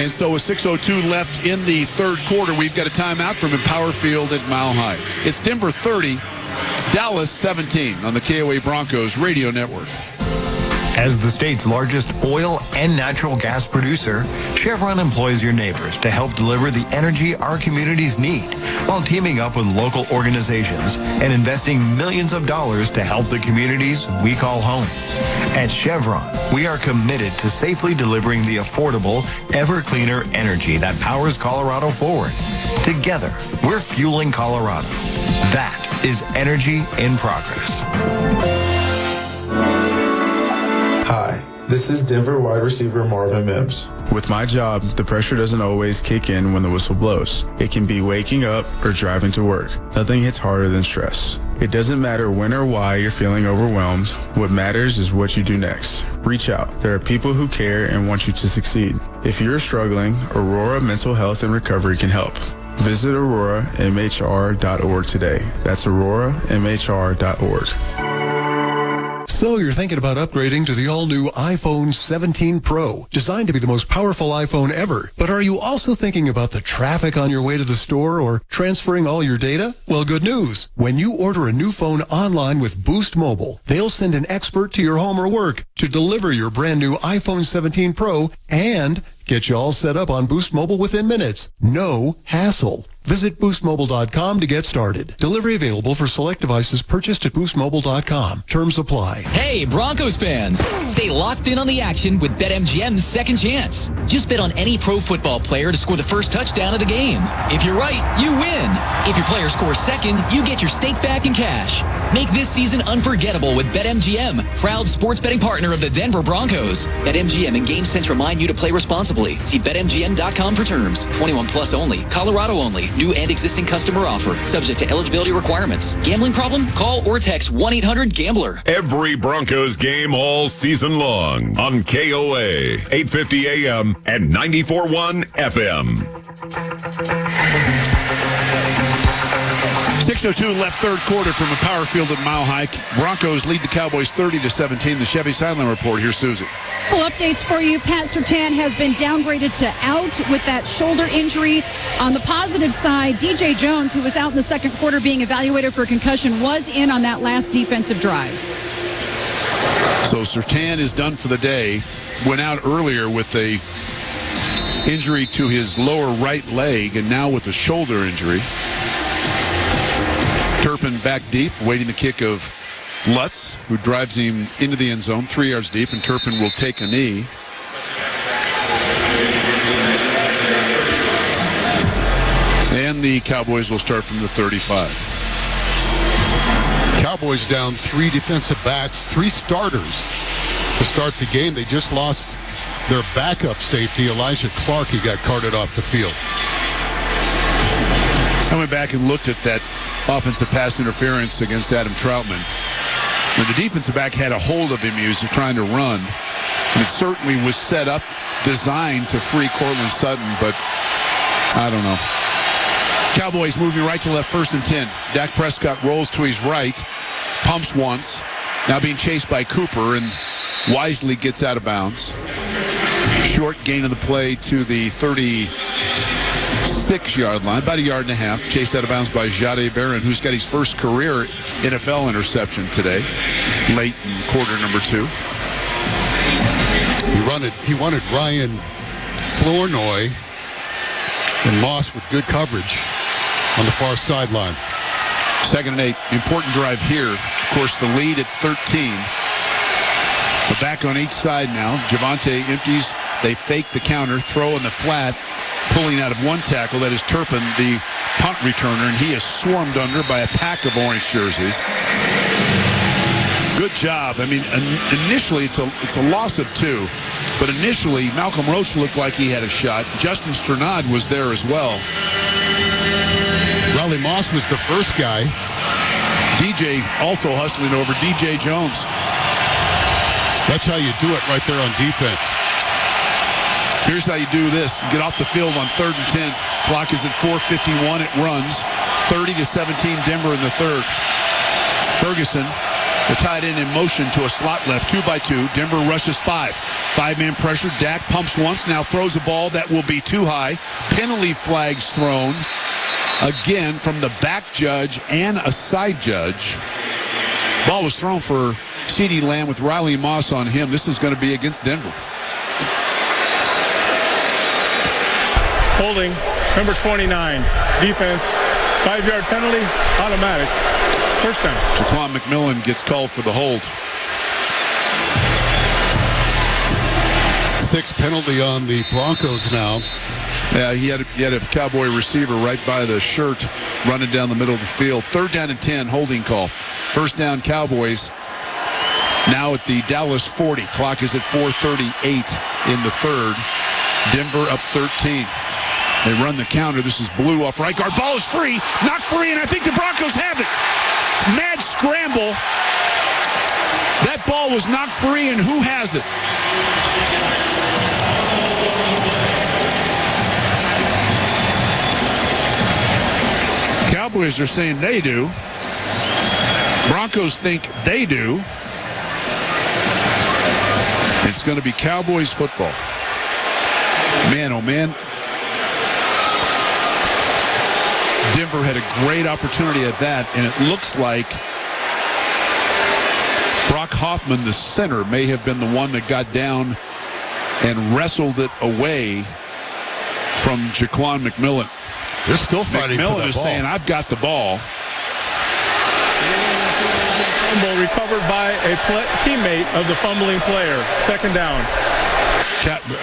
And so with 6:02 left in the third quarter, we've got a timeout from Empower Field at Mile High. It's Denver 30, Dallas 17 on the KOA Broncos Radio Network. As the state's largest oil and natural gas producer, Chevron employs your neighbors to help deliver the energy our communities need while teaming up with local organizations and investing millions of dollars to help the communities we call home. At Chevron, we are committed to safely delivering the affordable, ever cleaner energy that powers Colorado forward. Together, we're fueling Colorado. That is energy in progress. Hi, this is Denver wide receiver Marvin Mims. With my job, the pressure doesn't always kick in when the whistle blows. It can be waking up or driving to work. Nothing hits harder than stress. It doesn't matter when or why you're feeling overwhelmed. What matters is what you do next. Reach out. There are people who care and want you to succeed. If you're struggling, Aurora Mental Health and Recovery can help. Visit auroramhr.org today. That's auroramhr.org. So you're thinking about upgrading to the all-new iPhone 17 Pro, designed to be the most powerful iPhone ever. But are you also thinking about the traffic on your way to the store or transferring all your data? Well, good news. When you order a new phone online with Boost Mobile, they'll send an expert to your home or work to deliver your brand new iPhone 17 Pro and get you all set up on Boost Mobile within minutes. No hassle. Visit boostmobile.com to get started. Delivery available for select devices purchased at boostmobile.com. Terms apply. Hey, Broncos fans. Stay locked in on the action with BetMGM's Second Chance. Just bet on any pro football player to score the first touchdown of the game. If you're right, you win. If your player scores second, you get your stake back in cash. Make this season unforgettable with BetMGM, proud sports betting partner of the Denver Broncos. BetMGM and GameSense remind you to play responsibly. See BetMGM.com for terms. 21 plus only. Colorado only. New and existing customer offer. Subject to eligibility requirements. Gambling problem? Call or text 1-800-GAMBLER. Every Broncos game all season long on KOA, 850 AM and 94.1 FM. 6:02 left third quarter from a power field at Mile High. Broncos lead the Cowboys 30-17. The Chevy Sideline Report. Here's Susie. Full updates for you. Pat Surtain has been downgraded to out with that shoulder injury. On the positive side, DJ Jones, who was out in the second quarter being evaluated for concussion, was in on that last defensive drive. So Surtain is done for the day. Went out earlier with a injury to his lower right leg, and now with a shoulder injury. Turpin back deep, waiting the kick of Lutz, who drives him into the end zone, 3 yards deep, and Turpin will take a knee. And the Cowboys will start from the 35. Cowboys down 3 defensive backs, 3 starters to start the game. They just lost their backup safety, Elijah Clark. He got carted off the field. I went back and looked at that offensive pass interference against Adam Troutman. When the defensive back had a hold of him, he was trying to run. And it certainly was set up, designed to free Cortland Sutton, but I don't know. Cowboys moving right to left, 1st and 10. Dak Prescott rolls to his right, pumps once, now being chased by Cooper, and wisely gets out of bounds. Short gain of the play to the 36-yard line, about a yard and a half. Chased out of bounds by Jahdae Barron, who's got his first career NFL interception today, late in quarter number 2. He wanted Ryan Flournoy and Moss with good coverage on the far sideline. 2nd and 8. Important drive here. Of course, the lead at 13. But back on each side now. Javonte empties. They fake the counter, throw in the flat, pulling out of one tackle. That is Turpin, the punt returner, and he is swarmed under by a pack of orange jerseys. Good job. I mean, initially it's a loss of 2, but initially Malcolm Roach looked like he had a shot. Justin Strnad was there as well. Riley Moss was the first guy. DJ also hustling over DJ Jones. That's how you do it right there on defense. Here's how you do this. Get off the field on 3rd and 10. Clock is at 4:51. It runs 30-17 Denver in the third. Ferguson, the tight end, in motion to a slot left, 2-by-2. Denver rushes 5. 5-man pressure. Dak pumps once, now throws a ball that will be too high. Penalty flags thrown again from the back judge and a side judge. Ball was thrown for CeeDee Lamb with Riley Moss on him. This is going to be against Denver. Holding, number 29, defense, 5-yard penalty, automatic, first down. Jaquan McMillan gets called for the hold. 6th penalty on the Broncos now. Yeah, he had a Cowboy receiver right by the shirt running down the middle of the field. 3rd down and 10, holding call. 1st down Cowboys. Now at the Dallas 40. Clock is at 4:38 in the third. Denver up 13. They run the counter. This is Blue off right guard. Ball is free. Not free, and I think the Broncos have it. Mad scramble. That ball was knocked free, and who has it? Cowboys are saying they do. Broncos think they do. It's going to be Cowboys football. Man, oh man. Denver had a great opportunity at that, and it looks like Brock Hoffman, the center, may have been the one that got down and wrestled it away from Jaquan McMillan. They're still fighting for that McMillan is ball. saying, I've got the ball. Fumble recovered by a teammate of the fumbling player. 2nd down.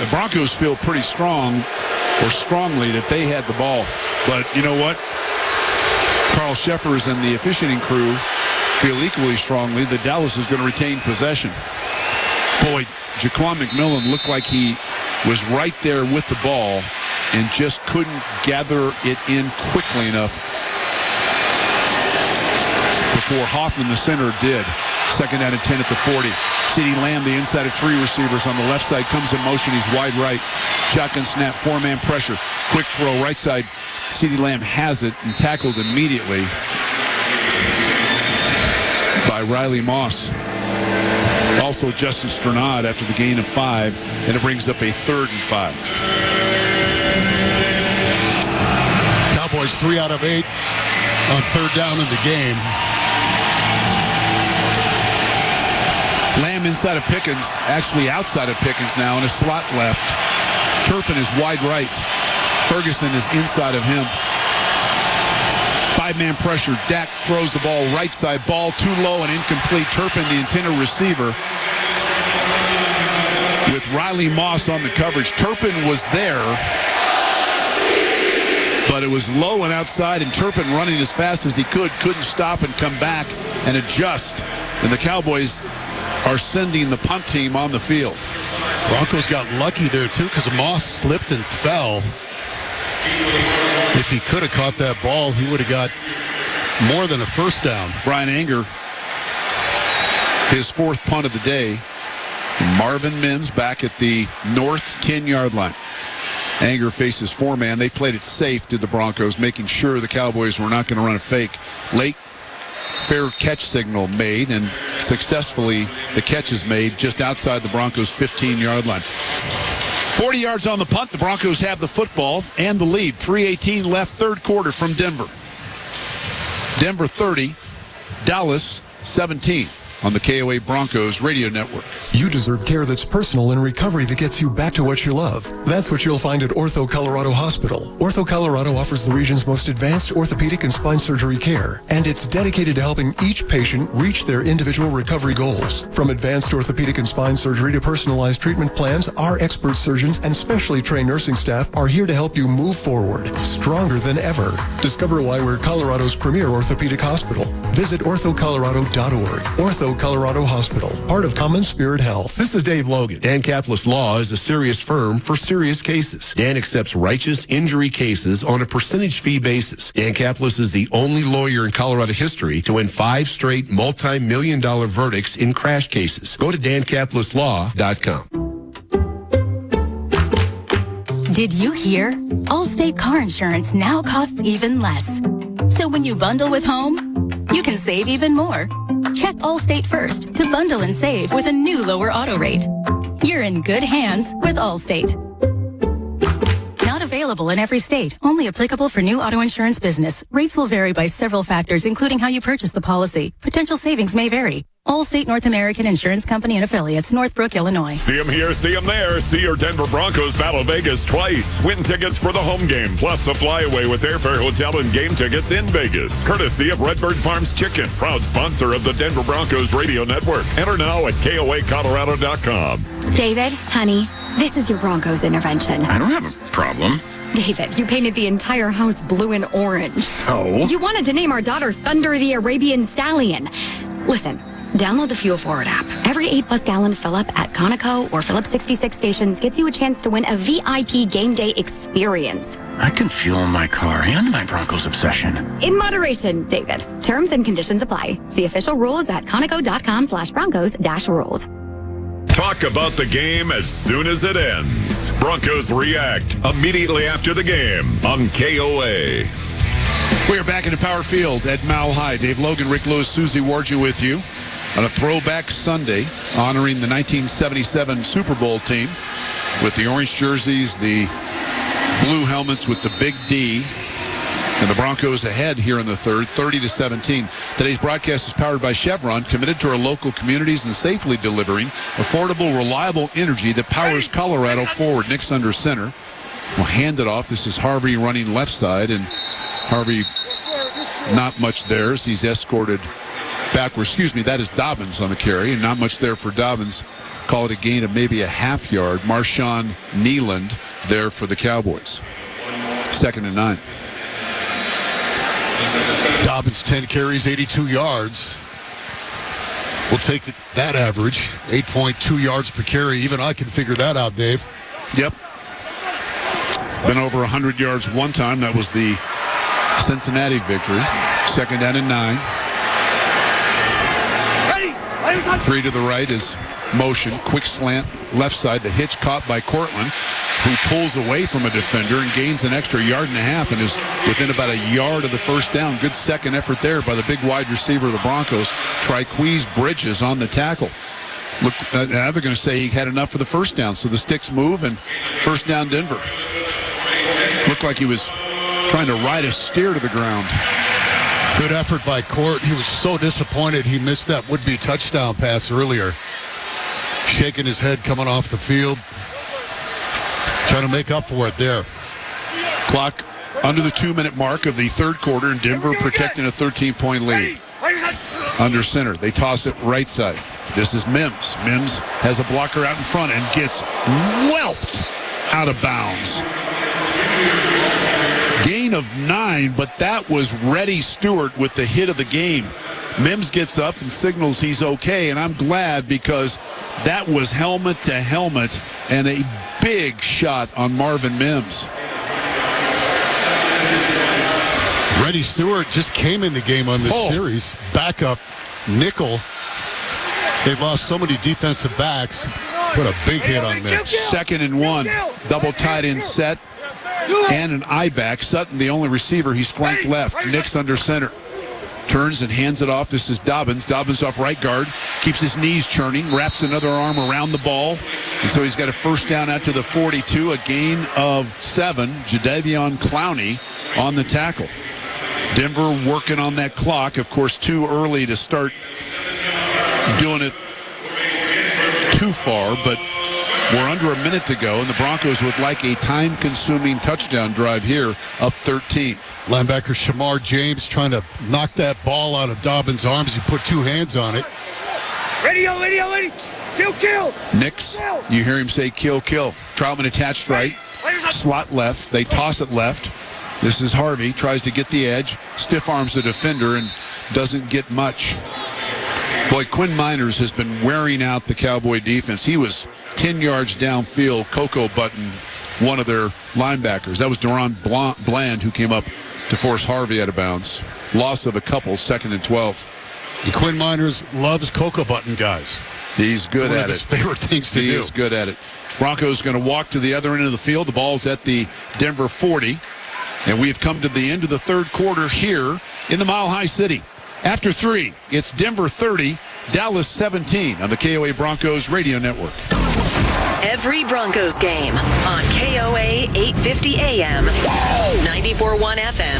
Broncos feel pretty strongly that they had the ball. But you know what? Carl Sheffers and the officiating crew feel equally strongly that Dallas is going to retain possession. Boy, Jaquan McMillan looked like he was right there with the ball. and just couldn't gather it in quickly enough before Hoffman, the center, did. 2nd down and 10 at the 40. CeeDee Lamb, the inside of 3 receivers on the left side, comes in motion. He's wide right. Shotgun snap, 4-man pressure. Quick throw right side. CeeDee Lamb has it and tackled immediately by Riley Moss. Also Justin Strnad after the gain of 5, and it brings up a 3rd and 5. Cowboys 3 out of 8 on 3rd down in the game. Lamb inside of Pickens, actually outside of Pickens now, in a slot left. Turpin is wide right. Ferguson is inside of him. 5-man pressure. Dak throws the ball right side. Ball too low and incomplete. Turpin, the intended receiver, with Riley Moss on the coverage. Turpin was there, but it was low and outside, and Turpin running as fast as he couldn't stop and come back and adjust. And the Cowboys are sending the punt team on the field. Broncos got lucky there, too, because Moss slipped and fell. If he could have caught that ball, he would have got more than a 1st down. Brian Anger, his 4th punt of the day. And Marvin Mims back at the north 10-yard line. Anger faces 4-man. They played it safe, did the Broncos, making sure the Cowboys were not going to run a fake. Late fair catch signal made, and successfully the catch is made just outside the Broncos' 15-yard line. 40 yards on the punt. The Broncos have the football and the lead. 3:18 left, 3rd quarter from Denver. Denver 30, Dallas 17 on the KOA Broncos radio network. You deserve care that's personal and recovery that gets you back to what you love. That's what you'll find at Ortho Colorado Hospital. Ortho Colorado offers the region's most advanced orthopedic and spine surgery care, and it's dedicated to helping each patient reach their individual recovery goals. From advanced orthopedic and spine surgery to personalized treatment plans, our expert surgeons and specially trained nursing staff are here to help you move forward, stronger than ever. Discover why we're Colorado's premier orthopedic hospital. Visit orthocolorado.org. Ortho Colorado Hospital, part of Common Spirit Health. This is Dave Logan. Dan Capitalist Law is a serious firm for serious cases. Dan accepts righteous injury cases on a percentage fee basis. Dan Capitalist is the only lawyer in Colorado history to win 5 straight multi-million-dollar verdicts in crash cases. Go to dancapitalistlaw.com. Did you hear? Allstate car insurance now costs even less. So when you bundle with home, you can save even more. Check Allstate first to bundle and save with a new lower auto rate. You're in good hands with Allstate. Not available in every state. Only applicable for new auto insurance business. Rates will vary by several factors, including how you purchase the policy. Potential savings may vary. Allstate North American Insurance Company and Affiliates, Northbrook, Illinois. See them here, see them there. See your Denver Broncos battle Vegas twice. Win tickets for the home game, plus a flyaway with airfare, hotel, and game tickets in Vegas. Courtesy of Redbird Farms Chicken, proud sponsor of the Denver Broncos radio network. Enter now at KOAColorado.com. David, honey, this is your Broncos intervention. I don't have a problem. David, you painted the entire house blue and orange. So? You wanted to name our daughter Thunder the Arabian Stallion. Listen. Download the Fuel Forward app. Every 8+ gallon fill-up at Conoco or Phillips 66 stations gives you a chance to win a VIP game day experience. I can fuel my car and my Broncos obsession. In moderation, David. Terms and conditions apply. See official rules at conoco.com/Broncos-rules. Talk about the game as soon as it ends. Broncos react immediately after the game on KOA. We are back in the Power Field at Mile High. Dave Logan, Rick Lewis, Susie Warju with you on a throwback Sunday honoring the 1977 Super Bowl team with the orange jerseys, the blue helmets with the big D, and the Broncos ahead here in the third, 30-17. Today's broadcast is powered by Chevron, committed to our local communities and safely delivering affordable, reliable energy that powers Colorado forward. Nick's under center. We'll hand it off. This is Harvey running left side, and Harvey not much there as he's escorted backwards. Excuse me, that is Dobbins on the carry, and not much there for Dobbins. Call it a gain of maybe a half yard. Marshawn Neeland there for the Cowboys. 2nd and 9. Dobbins 10 carries, 82 yards. We'll take that average, 8.2 yards per carry. Even I can figure that out, Dave. Yep. Been over 100 yards one time. That was the Cincinnati victory. 2nd down and 9. 3 to the right is motion. Quick slant left side. The hitch caught by Cortland, who pulls away from a defender and gains an extra 1.5 yards and is within about a yard of the first down. Good second effort there by the big wide receiver of the Broncos, Triqueze Bridges, on the tackle. Look, now they're going to say he had enough for the first down, so the sticks move and first down Denver. Looked like he was trying to ride a steer to the ground. Good effort by Court. He was so disappointed he missed that would-be touchdown pass earlier. Shaking his head coming off the field. Trying to make up for it there. Clock under the 2-minute mark of the third quarter, and Denver protecting a 13-point lead. Under center, they toss it right side. This is Mims. Mims has a blocker out in front and gets whelped out of bounds. Gain of 9, but that was Reddy Stewart with the hit of the game. Mims gets up and signals he's okay, and I'm glad because that was helmet to helmet and a big shot on Marvin Mims. Reddy Stewart just came in the game on this series. Backup, nickel. They've lost so many defensive backs. Put a big hit on Mims. 2nd and 1. Double tight end set and an I-back. Sutton, the only receiver. He's flanked left. Nick's under center. Turns and hands it off. This is Dobbins. Dobbins off right guard. Keeps his knees churning. Wraps another arm around the ball. And so he's got a first down out to the 42. A gain of 7. Jadeveon Clowney on the tackle. Denver working on that clock. Of course, too early to start doing it too far, but we're under a minute to go, and the Broncos would like a time-consuming touchdown drive here, up 13. Linebacker Shamar James trying to knock that ball out of Dobbins' arms. He put 2 hands on it. Ready. Kill. Nix, you hear him say kill. Troutman attached right, slot left. They toss it left. This is Harvey, tries to get the edge, stiff arms the defender and doesn't get much. Boy, Quinn Miners has been wearing out the Cowboy defense. He was 10 yards downfield, Coco button one of their linebackers. That was Deron Bland who came up to force Harvey out of bounds. Loss of a couple, 2nd and 12. And Quinn Miners loves Coco button guys. He's good at it. His favorite things to do. He is good at it. Broncos going to walk to the other end of the field. The ball's at the Denver 40. And we've come to the end of the third quarter here in the Mile High City. After 3, it's Denver 30, Dallas 17 on the KOA Broncos Radio Network. Every Broncos game on KOA 850 AM, 94.1 FM,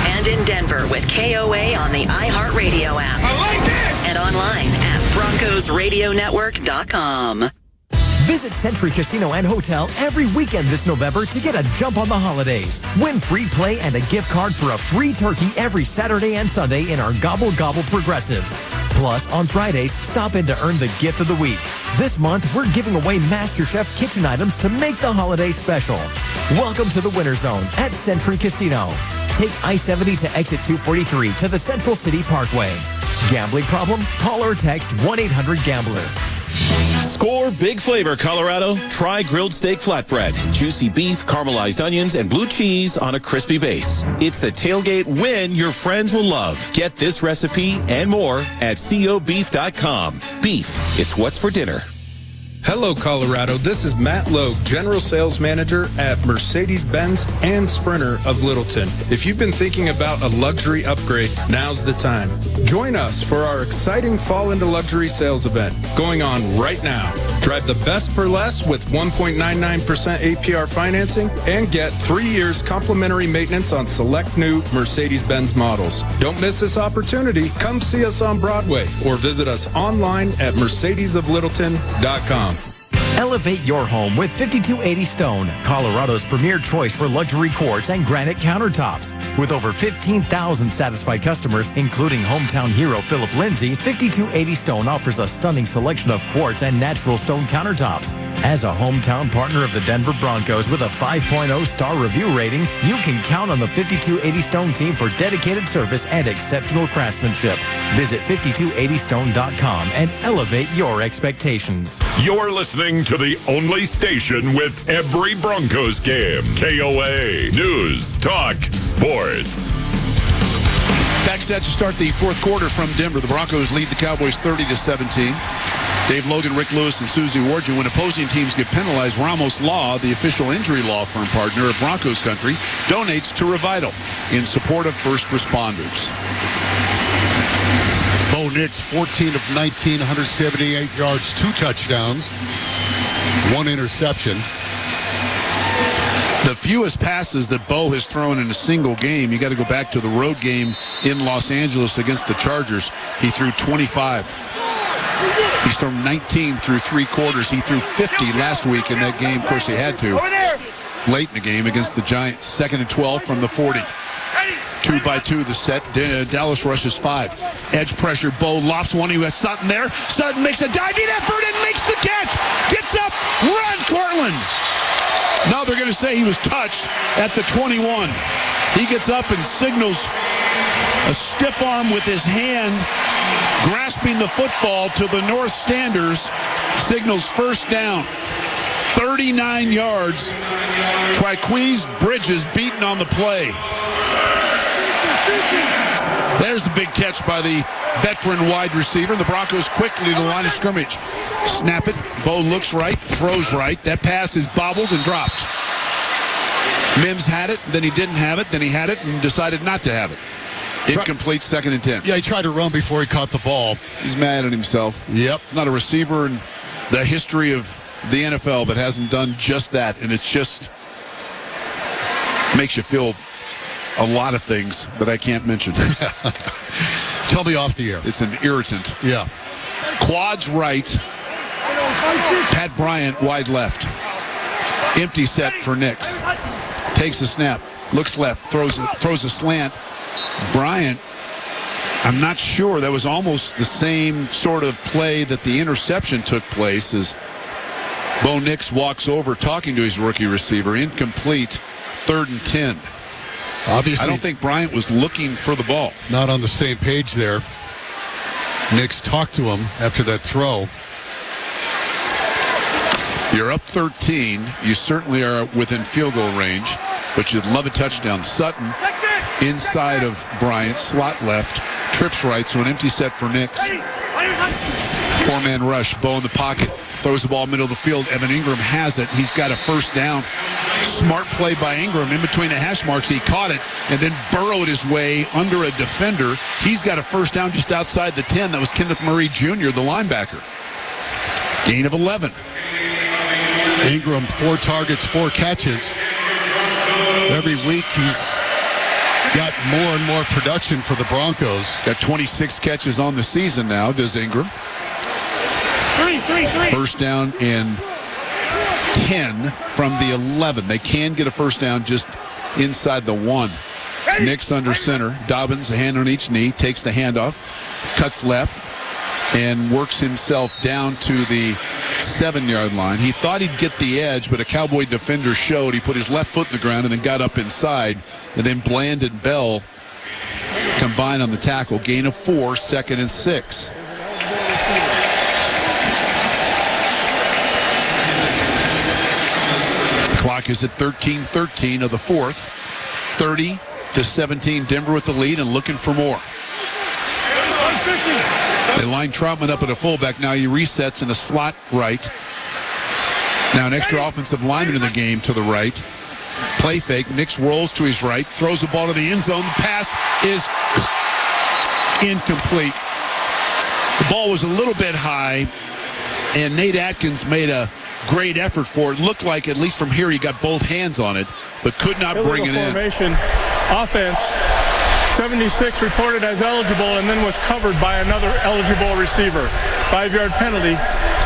and in Denver with KOA on the iHeartRadio app. I like it! And online at BroncosRadioNetwork.com. Visit Century Casino and Hotel every weekend this November to get a jump on the holidays. Win free play and a gift card for a free turkey every Saturday and Sunday in our Gobble Gobble Progressives. Plus, on Fridays, stop in to earn the gift of the week. This month, we're giving away MasterChef kitchen items to make the holidays special. Welcome to the Winter Zone at Century Casino. Take I-70 to exit 243 to the Central City Parkway. Gambling problem? Call or text 1-800-GAMBLER. Score big flavor, Colorado. Try grilled steak flatbread, juicy beef, caramelized onions, and blue cheese on a crispy base. It's the tailgate win your friends will love. Get this recipe and more at cobeef.com. Beef, it's what's for dinner. Hello, Colorado. This is Matt Logue, General Sales Manager at Mercedes-Benz and Sprinter of Littleton. If you've been thinking about a luxury upgrade, now's the time. Join us for our exciting Fall into Luxury sales event going on right now. Drive the best for less with 1.99% APR financing and get 3 years complimentary maintenance on select new Mercedes-Benz models. Don't miss this opportunity. Come see us on Broadway or visit us online at mercedesoflittleton.com. Elevate your home with 5280 Stone, Colorado's premier choice for luxury quartz and granite countertops. With over 15,000 satisfied customers, including hometown hero Philip Lindsay, 5280 Stone offers a stunning selection of quartz and natural stone countertops. As a hometown partner of the Denver Broncos with a 5.0 star review rating, you can count on the 5280 Stone team for dedicated service and exceptional craftsmanship. Visit 5280stone.com and elevate your expectations. You're listening listening to the only station with every Broncos game. KOA News Talk Sports. Back set to start the fourth quarter from Denver. The Broncos lead the Cowboys 30-17. Dave Logan, Rick Lewis, and Susie Warju. When opposing teams get penalized, Ramos Law, the official injury law firm partner of Broncos Country, donates to Revital in support of first responders. Bo Nix, 14 of 19, 178 yards, 2 touchdowns, 1 interception. The fewest passes that Bo has thrown in a single game. You got to go back to the road game in Los Angeles against the Chargers. He threw 25. He's thrown 19 through 3 quarters. He threw 50 last week in that game. Of course, he had to late in the game against the Giants. 2nd and 12 from the 40. 2-by-2 the set. Dallas rushes 5. Edge pressure. Bo lofts one. He has Sutton there. Sutton makes a diving effort and makes the catch. Gets up. Run, Cortland. Now they're going to say he was touched at the 21. He gets up and signals a stiff arm with his hand, grasping the football to the North Standers, signals first down. 39 yards. Triqueze Bridges beaten on the play. There's the big catch by the veteran wide receiver. The Broncos quickly to the line of scrimmage. Snap it. Bo looks right, throws right. That pass is bobbled and dropped. Mims had it, then he didn't have it, then he had it and decided not to have it. Incomplete, 2nd and 10. Yeah, he tried to run before he caught the ball. He's mad at himself. Yep. He's not a receiver in the history of the NFL that hasn't done just that, and it's just makes you feel a lot of things that I can't mention. Tell me off the air. It's an irritant. Yeah. Quads right. Pat Bryant wide left. Empty set for Nix. Takes a snap. Looks left. Throws a slant. Bryant, I'm not sure. That was almost the same sort of play that the interception took place as Bo Nix walks over talking to his rookie receiver. Incomplete. 3rd and 10. Obviously, I don't think Bryant was looking for the ball. Not on the same page there. Nix talked to him after that throw. You're up 13. You certainly are within field goal range, but you'd love a touchdown. Sutton inside of Bryant, slot left, trips right, so an empty set for Nix. 4-man rush. Bo in the pocket. Throws the ball middle of the field. Evan Ingram has it. He's got a first down. Smart play by Ingram in between the hash marks. He caught it and then burrowed his way under a defender. He's got a first down just outside the 10. That was Kenneth Murray Jr., the linebacker. Gain of 11. Ingram, 4 targets, 4 catches. Every week he's got more and more production for the Broncos. Got 26 catches on the season now, does Ingram. First down in 10 from the 11. They can get a first down just inside the 1. Nix under center. Dobbins, a hand on each knee, takes the handoff, cuts left, and works himself down to the 7-yard line. He thought he'd get the edge, but a Cowboy defender showed. He put his left foot in the ground and then got up inside. And then Bland and Bell combined on the tackle. Gain of 4, 2nd and 6. Clock is at 13:13 of the 4th. 30-17, Denver with the lead and looking for more. They line Troutman up at a fullback. Now he resets in a slot right. Now an extra offensive lineman in the game to the right. Play fake. Nix rolls to his right. Throws the ball to the end zone. The pass is incomplete. The ball was a little bit high, and Nate Atkins made a great effort for it. Looked like, at least from here, he got both hands on it, but could not bring it in. Formation offense. 76 reported as eligible and then was covered by another eligible receiver. 5-yard penalty,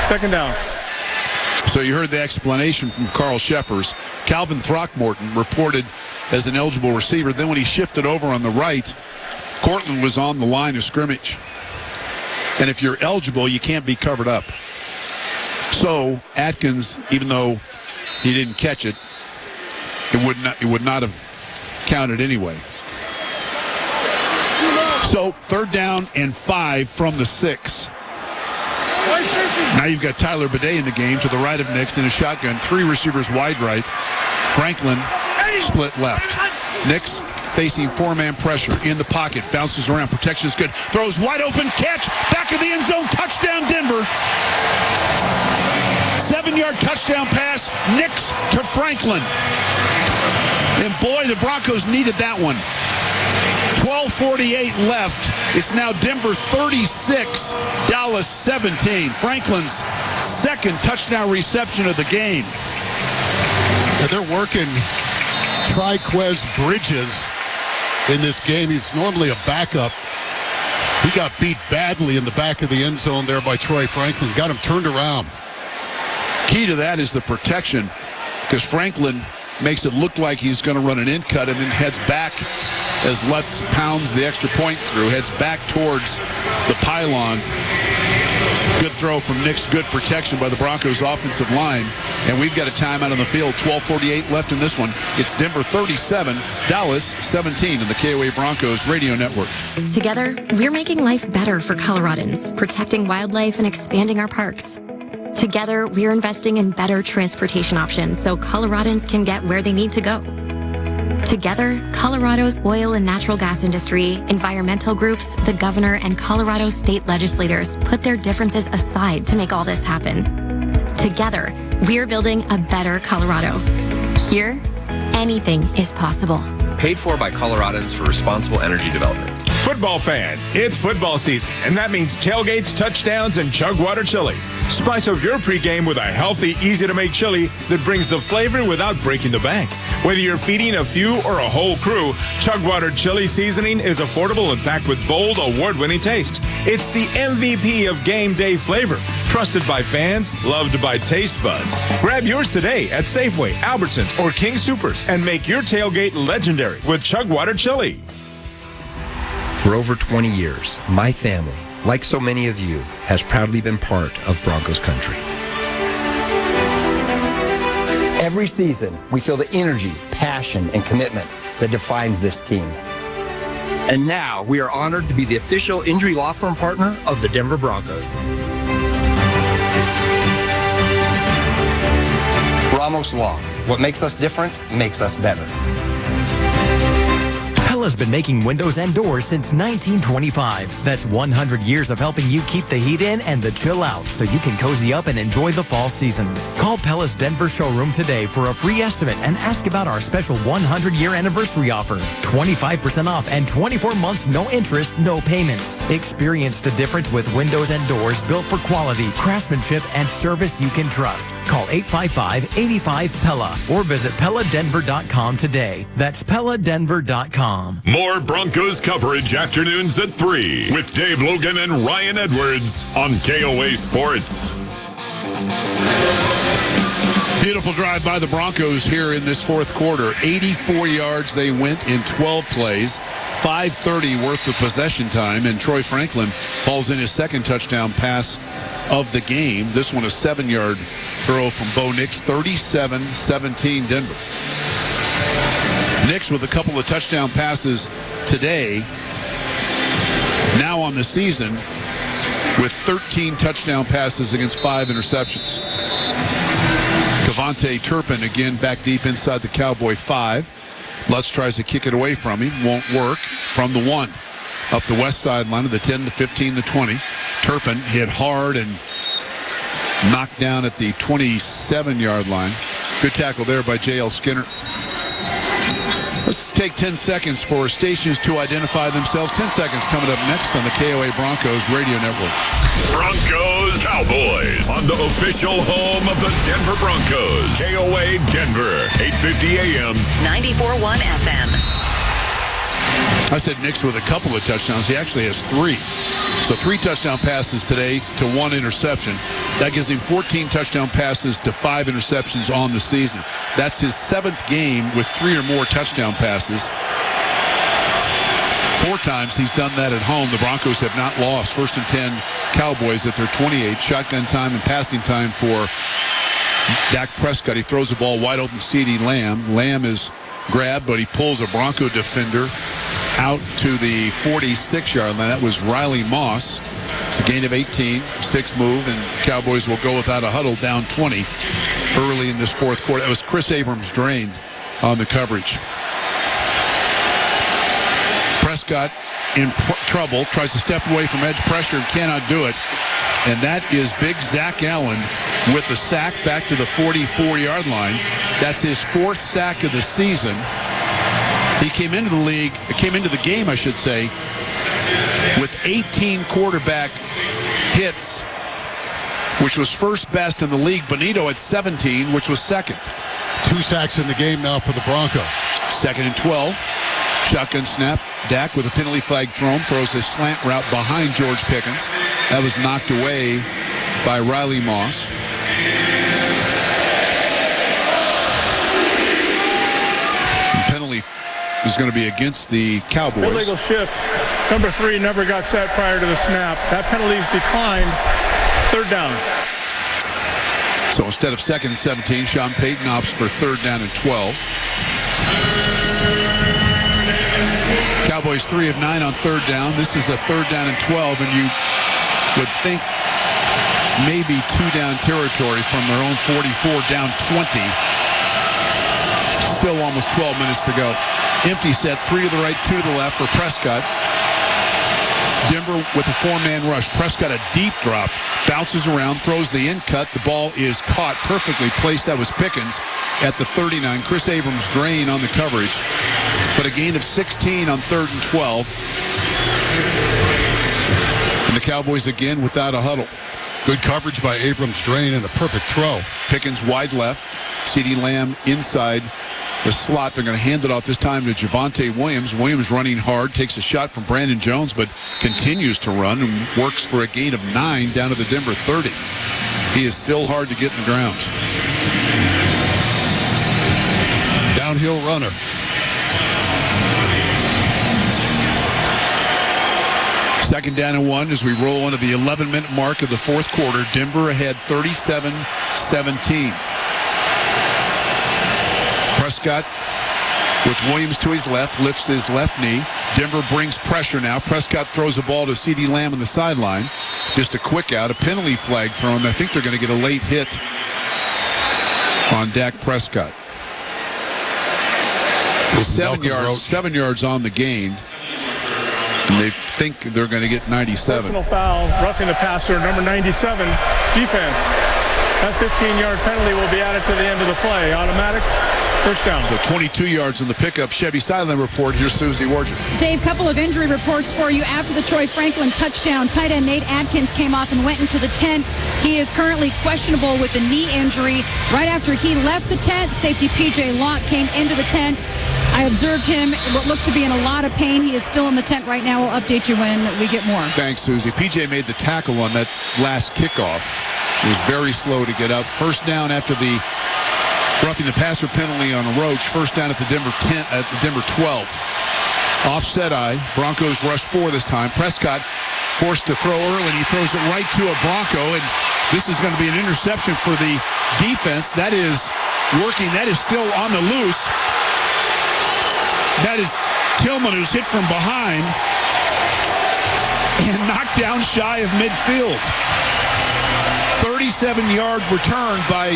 2nd down. So you heard the explanation from Carl Sheffers. Calvin Throckmorton reported as an eligible receiver. Then when he shifted over on the right, Cortland was on the line of scrimmage. And if you're eligible, you can't be covered up. So Atkins, even though he didn't catch it, it would not have counted anyway. So 3rd down and 5 from the 6. Now you've got Tyler Bidet in the game to the right of Nix in a shotgun. 3 receivers wide right. Franklin split left. Nix facing 4-man pressure in the pocket. Bounces around. Protection is good. Throws wide open. Catch. Back of the end zone. Touchdown Denver. 7-yard touchdown pass. Nix to Franklin. And boy, the Broncos needed that one. 12:48 left. It's now Denver 36, Dallas 17. Franklin's second touchdown reception of the game. And they're working Triquez Bridges in this game. He's normally a backup. He got beat badly in the back of the end zone there by Troy Franklin. Got him turned around. Key to that is the protection, because Franklin makes it look like he's going to run an in cut and then heads back as Lutz pounds the extra point through, heads back towards the pylon. Good throw from Nix, good protection by the Broncos offensive line. And we've got a timeout on the field, 12:48 left in this one. It's Denver 37, Dallas 17 in the KOA Broncos radio network. Together, we're making life better for Coloradans, protecting wildlife and expanding our parks. Together, we're investing in better transportation options so Coloradans can get where they need to go. Together, Colorado's oil and natural gas industry, environmental groups, the governor, and Colorado state legislators put their differences aside to make all this happen. Together, we're building a better Colorado. Here, anything is possible. Paid for by Coloradans for responsible energy development. Football fans, it's football season, and that means tailgates, touchdowns, and Chugwater chili. Spice up your pregame with a healthy, easy-to-make chili that brings the flavor without breaking the bank. Whether you're feeding a few or a whole crew, Chugwater chili seasoning is affordable and packed with bold, award-winning taste. It's the MVP of game day flavor, trusted by fans, loved by taste buds. Grab yours today at Safeway, Albertsons, or King Soopers and make your tailgate legendary with Chugwater chili. For over 20 years, my family, like so many of you, has proudly been part of Broncos country. Every season, we feel the energy, passion, and commitment that defines this team. And now, we are honored to be the official injury law firm partner of the Denver Broncos. Ramos Law. What makes us different makes us better. Pella's been making windows and doors since 1925. That's 100 years of helping you keep the heat in and the chill out so you can cozy up and enjoy the fall season. Call Pella's Denver showroom today for a free estimate and ask about our special 100-year anniversary offer. 25% off and 24 months, no interest, no payments. Experience the difference with windows and doors built for quality, craftsmanship, and service you can trust. Call 855-85-PELLA or visit PellaDenver.com today. That's PellaDenver.com. More Broncos coverage afternoons at 3 with Dave Logan and Ryan Edwards on KOA Sports. Beautiful drive by the Broncos here in this fourth quarter. 84 yards they went in 12 plays. 5:30 worth of possession time, and Troy Franklin falls in his second touchdown pass of the game. This one a 7-yard throw from Bo Nix. 37-17 Denver. Nix with a couple of touchdown passes today. Now on the season with 13 touchdown passes against 5 interceptions. Devontae Turpin again back deep inside the Cowboy 5. Lutz tries to kick it away from him. Won't work. From the 1. Up the west sideline of the 10, the 15, the 20. Turpin hit hard and knocked down at the 27-yard line. Good tackle there by J.L. Skinner. Let's take 10 seconds for stations to identify themselves. 10 seconds coming up next on the KOA Broncos radio network. Broncos Cowboys on the official home of the Denver Broncos. KOA Denver, 850 AM. 94.1 FM. I said Nix with a couple of touchdowns. He actually has 3. So 3 touchdown passes today to 1 interception. That gives him 14 touchdown passes to 5 interceptions on the season. That's his 7th game with 3 or more touchdown passes. 4 times he's done that at home. The Broncos have not lost. 1st and 10 Cowboys at their 28. Shotgun time and passing time for Dak Prescott. He throws the ball wide open, CeeDee Lamb. Lamb is grabbed, but he pulls a Bronco defender out to the 46-yard line. That was Riley Moss. It's a gain of 18. Sticks move, and Cowboys will go without a huddle down 20 early in this fourth quarter. That was Chris Abrams drained on the coverage. Prescott in trouble, tries to step away from edge pressure and cannot do it. And that is big Zach Allen with the sack back to the 44-yard line. That's his fourth sack of the season. He came into the game, I should say, with 18 quarterback hits, which was first best in the league. Benito at 17, which was second. 2 sacks in the game now for the Broncos. 2nd and 12. Shotgun snap. Dak with a penalty flag thrown, throws a slant route behind George Pickens. That was knocked away by Riley Moss. The penalty is going to be against the Cowboys. Illegal shift. Number 3 never got set prior to the snap. That penalty's declined. 3rd down. So instead of 2nd and 17, Sean Payton opts for 3rd down and 12. Cowboys 3 of 9 on 3rd down. This is a 3rd down and 12, and you would think maybe 2-down territory from their own 44, down 20. Still almost 12 minutes to go. Empty set, 3 to the right, 2 to the left for Prescott. Denver with a 4-man rush. Prescott a deep drop, bounces around, throws the in cut. The ball is caught, perfectly placed. That was Pickens at the 39. Chris Abrams drain on the coverage, but a gain of 16 on 3rd and 12. And the Cowboys again without a huddle. Good coverage by Abrams drain and a perfect throw. Pickens wide left, CeeDee Lamb inside the slot. They're going to hand it off this time to Javonte Williams. Williams running hard, takes a shot from Brandon Jones, but continues to run and works for a gain of 9 down to the Denver 30. He is still hard to get in the ground. Downhill runner. Second down and 1 as we roll into the 11-minute mark of the fourth quarter. Denver ahead 37-17. Prescott with Williams to his left, lifts his left knee. Denver brings pressure now. Prescott throws the ball to CeeDee Lamb on the sideline. Just a quick out, a penalty flag thrown. I think they're going to get a late hit on Dak Prescott. 7 yards on the gain. And they think they're going to get 97. Personal foul, roughing the passer, number 97, defense. That 15-yard penalty will be added to the end of the play. Automatic, first down. So 22 yards in the pickup. Chevy Sideline report. Here's Susie Wargent. Dave, couple of injury reports for you. After the Troy Franklin touchdown, tight end Nate Adkins came off and went into the tent. He is currently questionable with a knee injury. Right after he left the tent, safety P.J. Locke came into the tent. I observed him, what looked to be in a lot of pain. He is still in the tent right now. We'll update you when we get more. Thanks, Susie. PJ made the tackle on that last kickoff. It was very slow to get up. First down after the roughing the passer penalty on Roach. First down at the Denver 10, at the Denver 12. Offset eye. Broncos rush 4 this time. Prescott forced to throw early, and he throws it right to a Bronco. And this is going to be an interception for the defense. That is working. That is still on the loose. That is Tillman, who's hit from behind and knocked down shy of midfield. 37-yard return by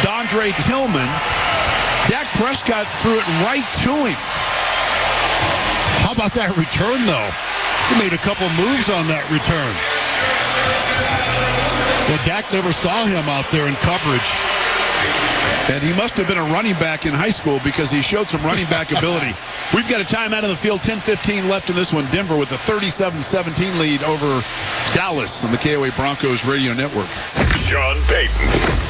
Dondre Tillman. Dak Prescott threw it right to him. How about that return, though? He made a couple moves on that return. Well, Dak never saw him out there in coverage. And he must have been a running back in high school because he showed some running back ability. We've got a timeout on the field, 10:15 left in this one. Denver with a 37-17 lead over Dallas on the KOA Broncos radio network. Sean Payton.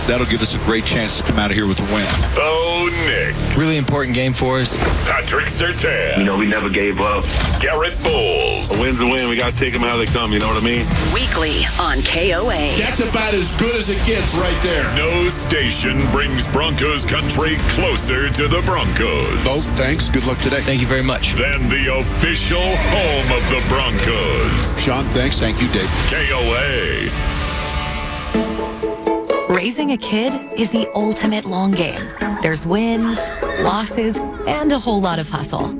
That'll give us a great chance to come out of here with a win. Bo Nick. Really important game for us. Patrick Surtain. You know, we never gave up. Garrett Bowles. A win's a win. We got to take them how they come, you know what I mean? Weekly on KOA. That's about as good as it gets right there. No station brings Broncos country closer to the Broncos. Bo, thanks. Good luck today. Thank you very much. Then the official home of the Broncos. Sean, thanks. Thank you, Dave. KOA. Raising a kid is the ultimate long game. There's wins, losses, and a whole lot of hustle.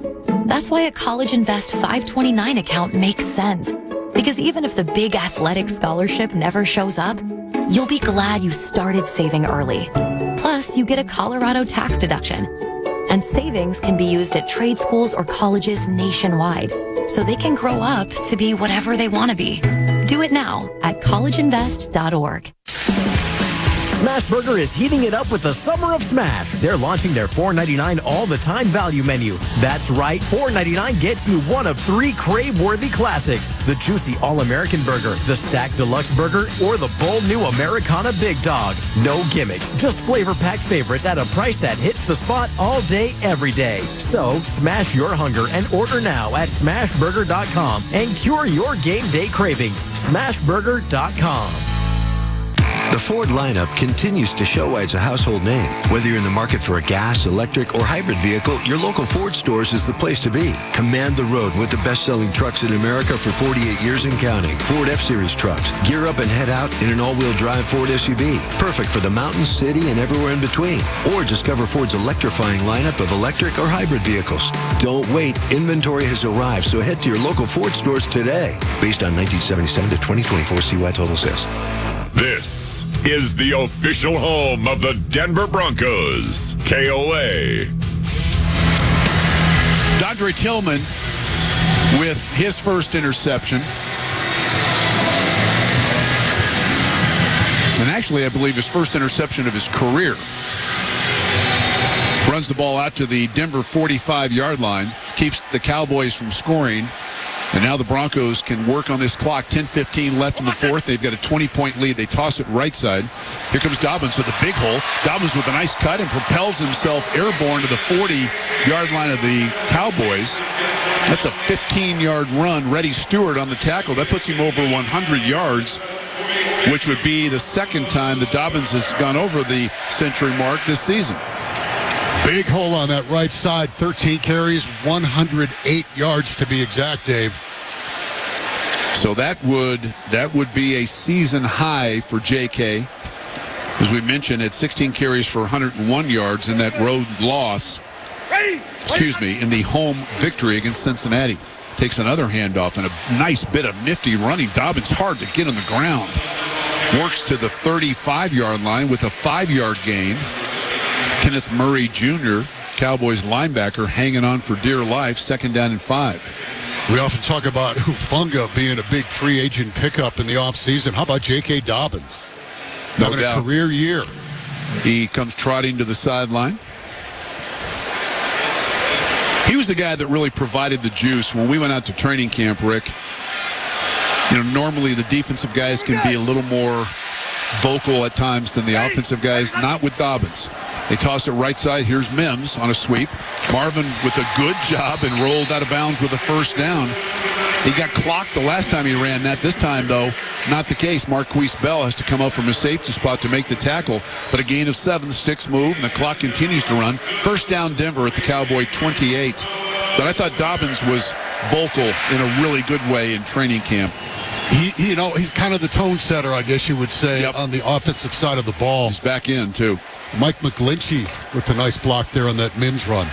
That's why a College Invest 529 account makes sense. Because even if the big athletic scholarship never shows up, you'll be glad you started saving early. Plus, you get a Colorado tax deduction. And savings can be used at trade schools or colleges nationwide, so they can grow up to be whatever they want to be. Do it now at collegeinvest.org. Smashburger is heating it up with the Summer of Smash. They're launching their $4.99 all-the-time value menu. That's right, $4.99 gets you one of 3 crave-worthy classics. The juicy All-American Burger, the Stacked Deluxe Burger, or the bold new Americana Big Dog. No gimmicks, just flavor-packed favorites at a price that hits the spot all day, every day. So, smash your hunger and order now at smashburger.com and cure your game day cravings. Smashburger.com. The Ford lineup continues to show why it's a household name. Whether you're in the market for a gas, electric, or hybrid vehicle, your local Ford stores is the place to be. Command the road with the best-selling trucks in America for 48 years and counting. Ford F-Series trucks. Gear up and head out in an all-wheel drive Ford SUV. Perfect for the mountains, city, and everywhere in between. Or discover Ford's electrifying lineup of electric or hybrid vehicles. Don't wait. Inventory has arrived, so head to your local Ford stores today. Based on 1977 to 2024 CY total sales. This is the official home of the Denver Broncos, KOA. Dondre Tillman with his first interception. And actually, I believe his first interception of his career. Runs the ball out to the Denver 45-yard line, keeps the Cowboys from scoring. And now the Broncos can work on this clock. 10:15 left in the fourth. They've got a 20-point lead. They toss it right side. Here comes Dobbins with a big hole. Dobbins with a nice cut and propels himself airborne to the 40-yard line of the Cowboys. That's a 15-yard run. Reddy Stewart on the tackle. That puts him over 100 yards, which would be the second time that Dobbins has gone over the century mark this season. Big hole on that right side. 13 carries, 108 yards to be exact, Dave. So that would be a season high for J.K. As we mentioned, at 16 carries for 101 yards in that road loss. In the home victory against Cincinnati. Takes another handoff and a nice bit of nifty running. Dobbins hard to get on the ground. Works to the 35-yard line with a 5-yard gain. Kenneth Murray Jr., Cowboys linebacker, hanging on for dear life. 2nd down and 5. We often talk about Hufanga being a big free agent pickup in the offseason. How about J.K. Dobbins? No Having doubt. a career year. He comes trotting to the sideline. He was the guy that really provided the juice. When we went out to training camp, Rick, normally the defensive guys can be a little more vocal at times than the offensive guys. Not with Dobbins. They toss it right side. Here's Mims on a sweep. Marvin with a good job and rolled out of bounds with a first down. He got clocked the last time he ran that. This time, though, not the case. Marquise Bell has to come up from a safety spot to make the tackle. But a gain of 7, sticks move, and the clock continues to run. First down, Denver at the Cowboy 28. But I thought Dobbins was vocal in a really good way in training camp. He's kind of the tone setter, I guess you would say, on the offensive side of the ball. He's back in, too. Mike McGlinchey with the nice block there on that Mims run.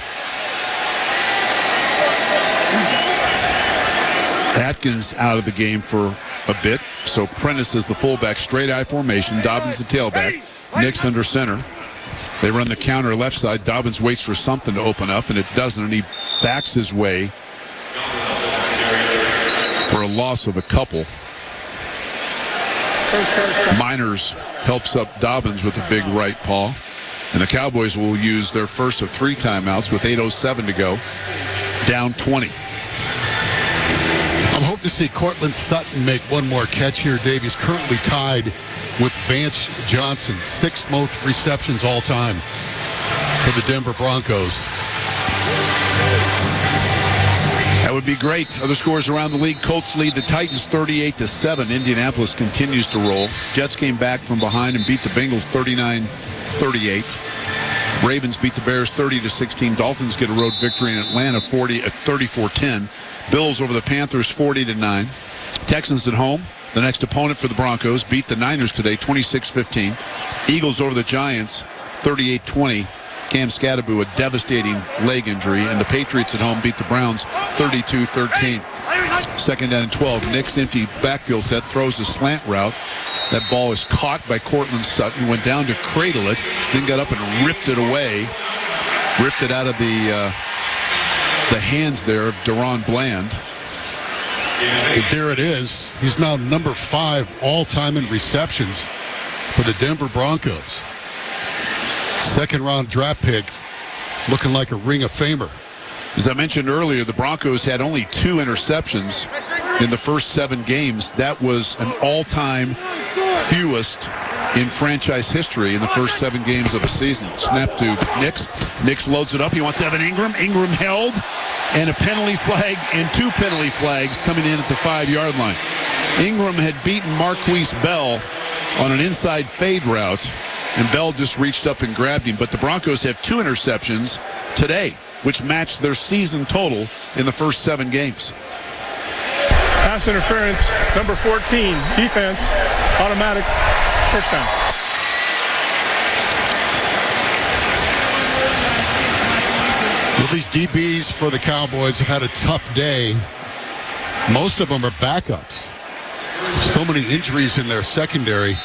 Atkins out of the game for a bit. So Prentice is the fullback, straight I formation. Dobbins the tailback. Nix under center. They run the counter left side. Dobbins waits for something to open up, and it doesn't, and he backs his way for a loss of a couple. Miners helps up Dobbins with a big right paw. And the Cowboys will use their first of 3 timeouts with 8:07 to go. Down 20. I'm hoping to see Cortland Sutton make one more catch here, Dave. He's currently tied with Vance Johnson. 6 most receptions all time for the Denver Broncos. That would be great. Other scores around the league. Colts lead the Titans 38-7. Indianapolis continues to roll. Jets came back from behind and beat the Bengals 39-38. Ravens beat the Bears 30-16. Dolphins get a road victory in Atlanta 34-10. Bills over the Panthers 40-9. Texans at home. The next opponent for the Broncos beat the Niners today 26-15. Eagles over the Giants 38-20. Cam Scatterbu, a devastating leg injury, and the Patriots at home beat the Browns 32-13. Second down and 12. Nick's empty backfield set, throws a slant route. That ball is caught by Cortland Sutton, went down to cradle it, then got up and ripped it away. Ripped it out of the hands there of Deron Bland. And there it is. He's now number 5 all-time in receptions for the Denver Broncos. Second-round draft pick, looking like a Ring of Famer. As I mentioned earlier, the Broncos had only 2 interceptions in the first 7 games. That was an all-time fewest in franchise history in the first 7 games of a season. Snap to Nix. Nix loads it up. He wants to have an Ingram. Ingram held. And a penalty flag and 2 penalty flags coming in at the 5-yard line. Ingram had beaten Marquise Bell on an inside fade route, and Bell just reached up and grabbed him. But the Broncos have 2 interceptions today, which matched their season total in the first 7 games. Pass interference, number 14, defense, automatic first down. Well, these DBs for the Cowboys have had a tough day. Most of them are backups. So many injuries in their secondary.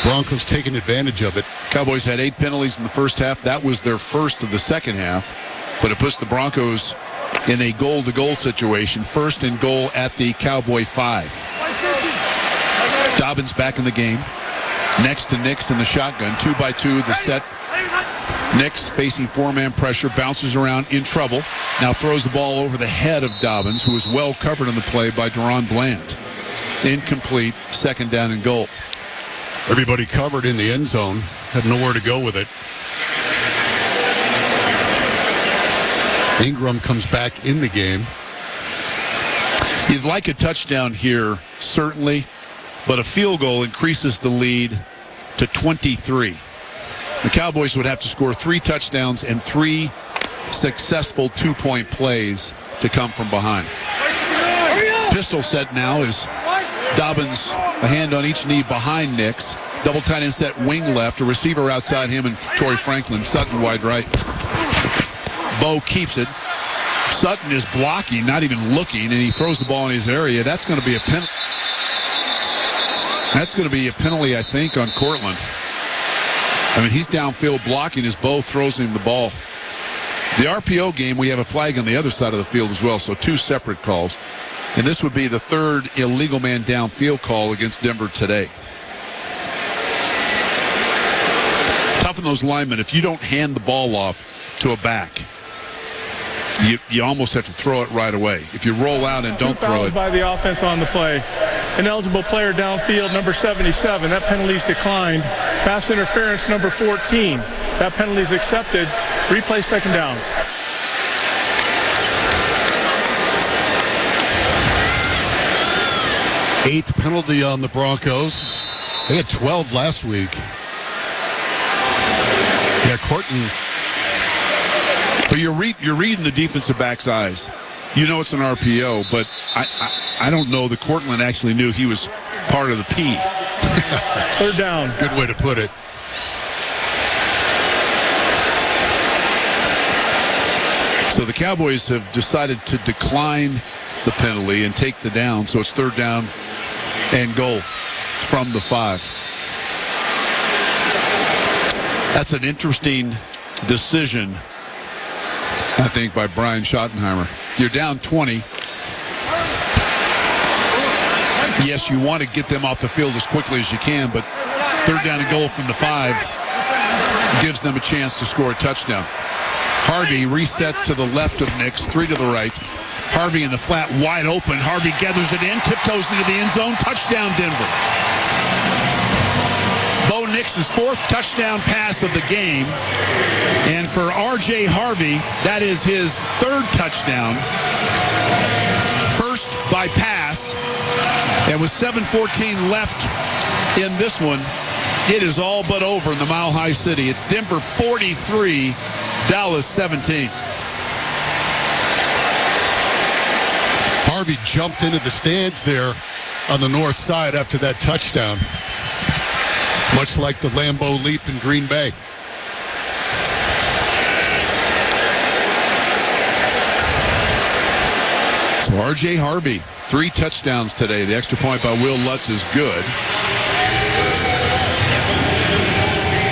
Broncos taking advantage of it. Cowboys had 8 penalties in the first half. That was their first of the second half. But it puts the Broncos in a goal-to-goal situation. First and goal at the Cowboy 5. Dobbins back in the game. Next to Nix in the shotgun. 2-by-2, the set. Nix facing 4-man pressure, bounces around in trouble. Now throws the ball over the head of Dobbins, who was well covered on the play by Deron Bland. Incomplete, second down and goal. Everybody covered in the end zone. Had nowhere to go with it. Ingram comes back in the game. You'd like a touchdown here, certainly, but a field goal increases the lead to 23. The Cowboys would have to score 3 touchdowns and 3 successful 2-point plays to come from behind. Pistol set now is Dobbins, a hand on each knee behind Nix. Double tight end set, wing left, a receiver outside him and Torrey Franklin. Sutton wide right. Bo keeps it. Sutton is blocking, not even looking, and he throws the ball in his area. That's going to be a penalty. That's going to be a penalty, I think, on Cortland. I mean, he's downfield blocking as Bo throws him the ball. The RPO game, we have a flag on the other side of the field as well, so 2 separate calls. And this would be the 3rd illegal man downfield call against Denver today. Toughen those linemen. If you don't hand the ball off to a back, you almost have to throw it right away. If you roll out and don't throw it. By the offense on the play. Ineligible player downfield, number 77. That penalty's declined. Pass interference, number 14. That penalty's accepted. Replay second down. Eighth penalty on the Broncos. They had 12 last week. Yeah, Cortland. But you're reading the defensive back's eyes. You know it's an RPO, but I don't know that Cortland actually knew he was part of the P. Third down. Good way to put it. So the Cowboys have decided to decline the penalty and take the down, so it's third down and goal from the 5. That's an interesting decision, I think, by Brian Schottenheimer. You're down 20. Yes, you want to get them off the field as quickly as you can, but third down and goal from the 5 gives them a chance to score a touchdown. Harvey resets to the left of Nix, 3 to the right. Harvey in the flat, wide open. Harvey gathers it in, tiptoes into the end zone. Touchdown, Denver. Bo Nix's 4th touchdown pass of the game. And for R.J. Harvey, that is his 3rd touchdown. First by pass. And with 7:14 left in this one, it is all but over in the Mile High City. It's Denver 43, Dallas 17. Harvey jumped into the stands there on the north side after that touchdown. Much like the Lambeau Leap in Green Bay. So R.J. Harvey, 3 touchdowns today. The extra point by Will Lutz is good.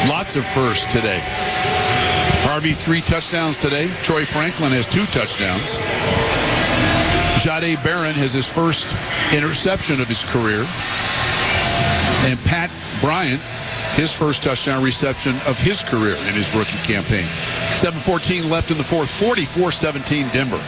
Lots of firsts today. Harvey, 3 touchdowns today. Troy Franklin has 2 touchdowns. Jahdae Barron has his first interception of his career. And Pat Bryant, his first touchdown reception of his career in his rookie campaign. 7:14 left in the fourth, 44-17 Denver.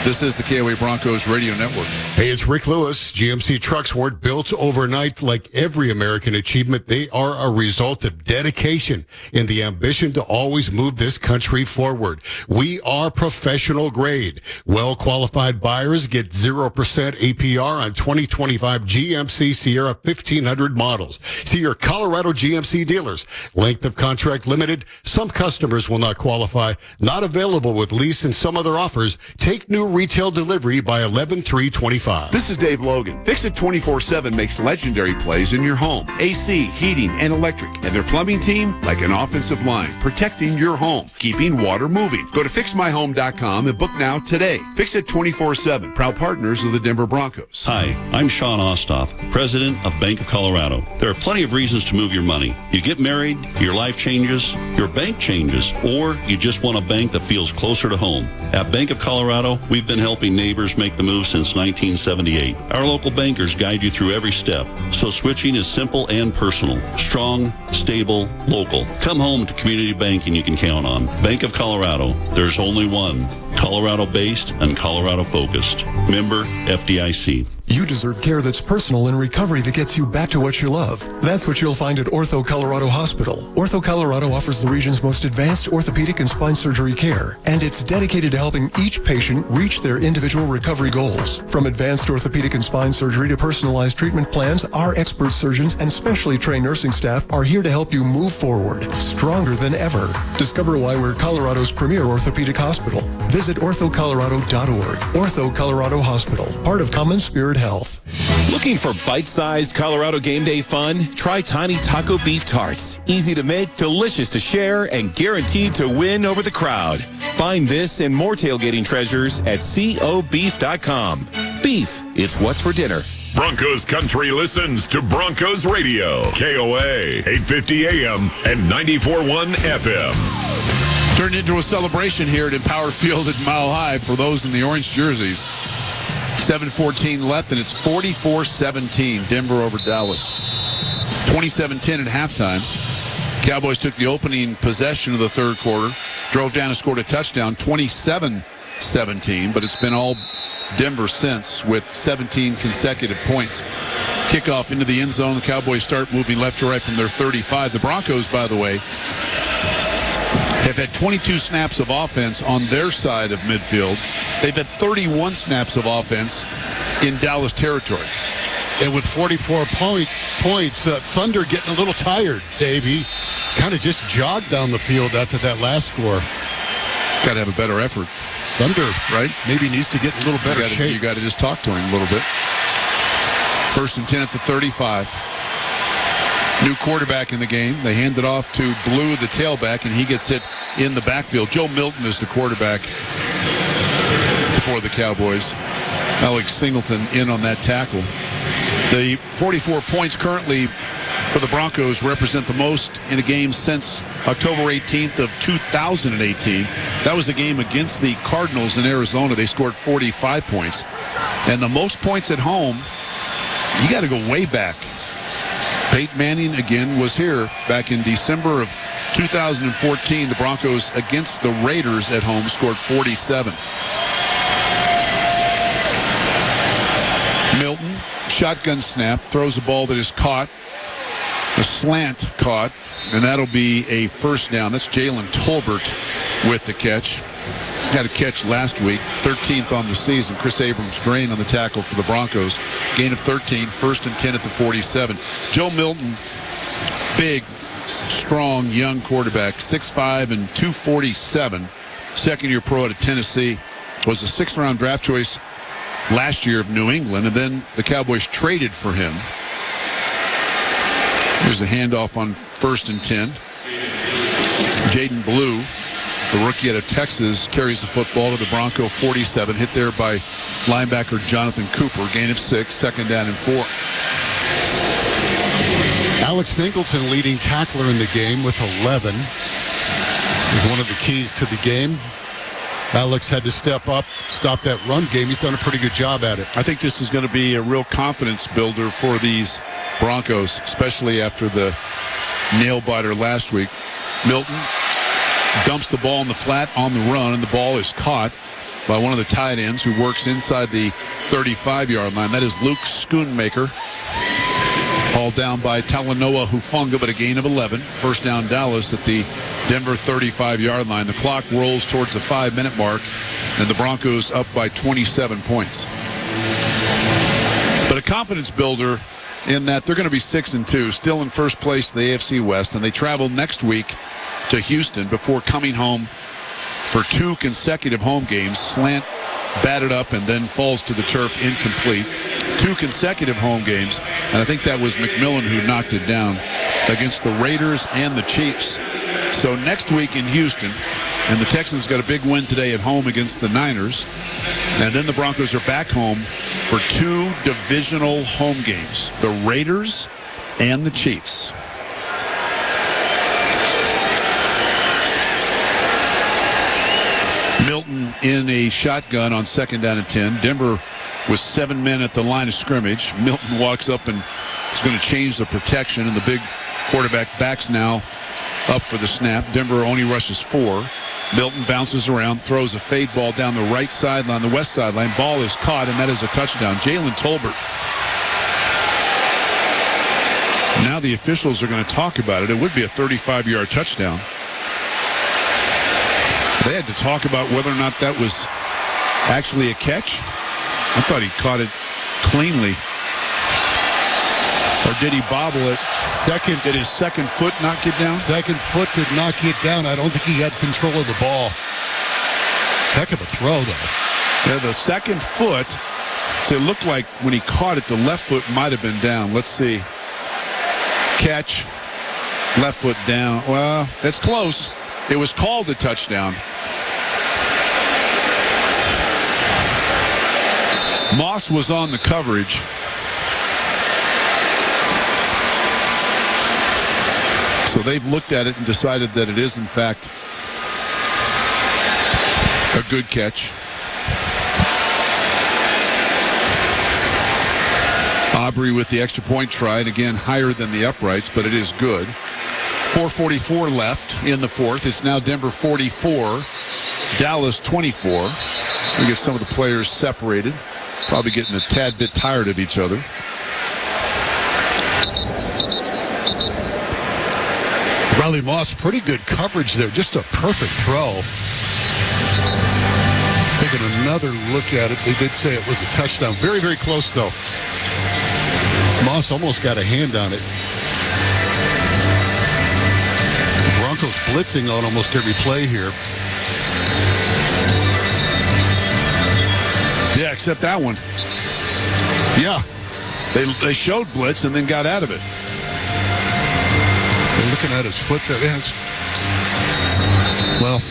This is the KOA Broncos Radio Network. Hey, it's Rick Lewis. GMC trucks weren't built overnight like every American achievement. They are a result of dedication and the ambition to always move this country forward. We are professional grade. Well-qualified buyers get 0% APR on 2025 GMC Sierra 1500 models. See your Colorado GMC dealers. Length of contract limited. Some customers will not qualify. Not available with lease and some other offers. Take new retail delivery by 11/3/25. This is Dave Logan. Fix It 24/7 makes legendary plays in your home. AC, heating, and electric. And their plumbing team, like an offensive line, protecting your home, keeping water moving. Go to fixmyhome.com and book now today. Fix It 24/7, proud partners of the Denver Broncos. Hi, I'm Sean Ostoff, president of Bank of Colorado. There are plenty of reasons to move your money. You get married, your life changes, your bank changes, or you just want a bank that feels closer to home. At Bank of Colorado, we've been helping neighbors make the move since 1978. Our local bankers guide you through every step, so switching is simple and personal. Strong, stable, local. Come home to community banking you can count on. Bank of Colorado. There's only one. Colorado-based and Colorado-focused. Member FDIC. You deserve care that's personal and recovery that gets you back to what you love. That's what you'll find at Ortho Colorado Hospital. Ortho Colorado offers the region's most advanced orthopedic and spine surgery care, and it's dedicated to helping each patient reach their individual recovery goals. From advanced orthopedic and spine surgery to personalized treatment plans, our expert surgeons and specially trained nursing staff are here to help you move forward, stronger than ever. Discover why we're Colorado's premier orthopedic hospital. Visit orthocolorado.org. Ortho Colorado Hospital, part of Common Spirit Health. Looking for bite-sized Colorado game day fun? Try Tiny Taco Beef Tarts. Easy to make, delicious to share, and guaranteed to win over the crowd. Find this and more tailgating treasures at cobeef.com. Beef, it's what's for dinner. Broncos Country listens to Broncos Radio. KOA, 850 AM and 94.1 FM. Turned into a celebration here at Empower Field at Mile High for those in the orange jerseys. 7:14 left, and it's 44-17, Denver over Dallas. 27-10 at halftime. Cowboys took the opening possession of the third quarter, drove down and scored a touchdown, 27-17, but it's been all Denver since with 17 consecutive points. Kickoff into the end zone. The Cowboys start moving left to right from their 35. The Broncos, by the way, have had 22 snaps of offense on their side of midfield. They've had 31 snaps of offense in Dallas territory. And with 44 points, Thunder getting a little tired, Dave. He kind of just jogged down the field after that last score. Got to have a better effort. Thunder, right? Maybe needs to get in a little better shape. You got to just talk to him a little bit. 1st and 10 at the 35. New quarterback in the game. They hand it off to Blue, the tailback, and he gets hit in the backfield. Joe Milton is the quarterback for the Cowboys. Alex Singleton in on that tackle. The 44 points currently for the Broncos represent the most in a game since October 18th of 2018. That was a game against the Cardinals in Arizona. They scored 45 points. And the most points at home, you got to go way back. Peyton Manning, again, was here back in December of 2014. The Broncos against the Raiders at home scored 47. Milton, shotgun snap, throws a ball that is caught. A slant caught, and that'll be a first down. That's Jalen Tolbert with the catch. Had a catch last week, 13th on the season. Chris Abrams drained on the tackle for the Broncos. Gain of 13, 1st and 10 at the 47. Joe Milton, big, strong, young quarterback, 6'5" and 247. Second-year pro out of Tennessee. Was a 6th-round draft choice last year of New England, and then the Cowboys traded for him. Here's the handoff on 1st and 10. Jaden Blue, the rookie out of Texas, carries the football to the Bronco 47, hit there by linebacker Jonathan Cooper. Gain of 6, second down and 4. Alex Singleton, leading tackler in the game with 11. He's one of the keys to the game. Alex had to step up, stop that run game. He's done a pretty good job at it. I think this is going to be a real confidence builder for these Broncos, especially after the nail-biter last week. Milton dumps the ball in the flat on the run, and the ball is caught by one of the tight ends who works inside the 35-yard line. That is Luke Schoonmaker. Hauled down by Talanoa Hufanga, but a gain of 11. First down Dallas at the Denver 35-yard line. The clock rolls towards the 5-minute mark, and the Broncos up by 27 points. But a confidence builder in that they're going to be 6-2, still in first place in the AFC West, and they travel next week to Houston before coming home for 2 consecutive home games. Slant batted up and then falls to the turf incomplete. 2 consecutive home games, and I think that was McMillan who knocked it down against the Raiders and the Chiefs. So next week in Houston, and the Texans got a big win today at home against the Niners, and then the Broncos are back home for 2 divisional home games, the Raiders and the Chiefs. Milton in a shotgun on second down and 10. Denver with 7 men at the line of scrimmage. Milton walks up and is going to change the protection, and the big quarterback backs now up for the snap. Denver only rushes 4. Milton bounces around, throws a fade ball down the right sideline, the west sideline. Ball is caught, and that is a touchdown. Jalen Tolbert. Now the officials are going to talk about it. It would be a 35-yard touchdown. They had to talk about whether or not that was actually a catch. I thought he caught it cleanly. Or did he bobble it? Did his second foot not get down? Second foot did not get down. I don't think he had control of the ball. Heck of a throw, though. Yeah, the second foot, so it looked like when he caught it, the left foot might have been down. Let's see. Catch, left foot down. Well, that's close. It was called a touchdown. Moss was on the coverage. So they've looked at it and decided that it is, in fact, a good catch. Aubrey with the extra point try, and again, higher than the uprights, but it is good. 4:44 left in the fourth. It's now Denver 44, Dallas 24. We get some of the players separated, probably getting a tad bit tired of each other. Riley Moss, pretty good coverage there. Just a perfect throw. Taking another look at it. They did say it was a touchdown. Very, very close, though. Moss almost got a hand on it. The Broncos blitzing on almost every play here. Yeah, except that one. Yeah. They showed blitz and then got out of it. They're looking at his foot there. Yes. Well,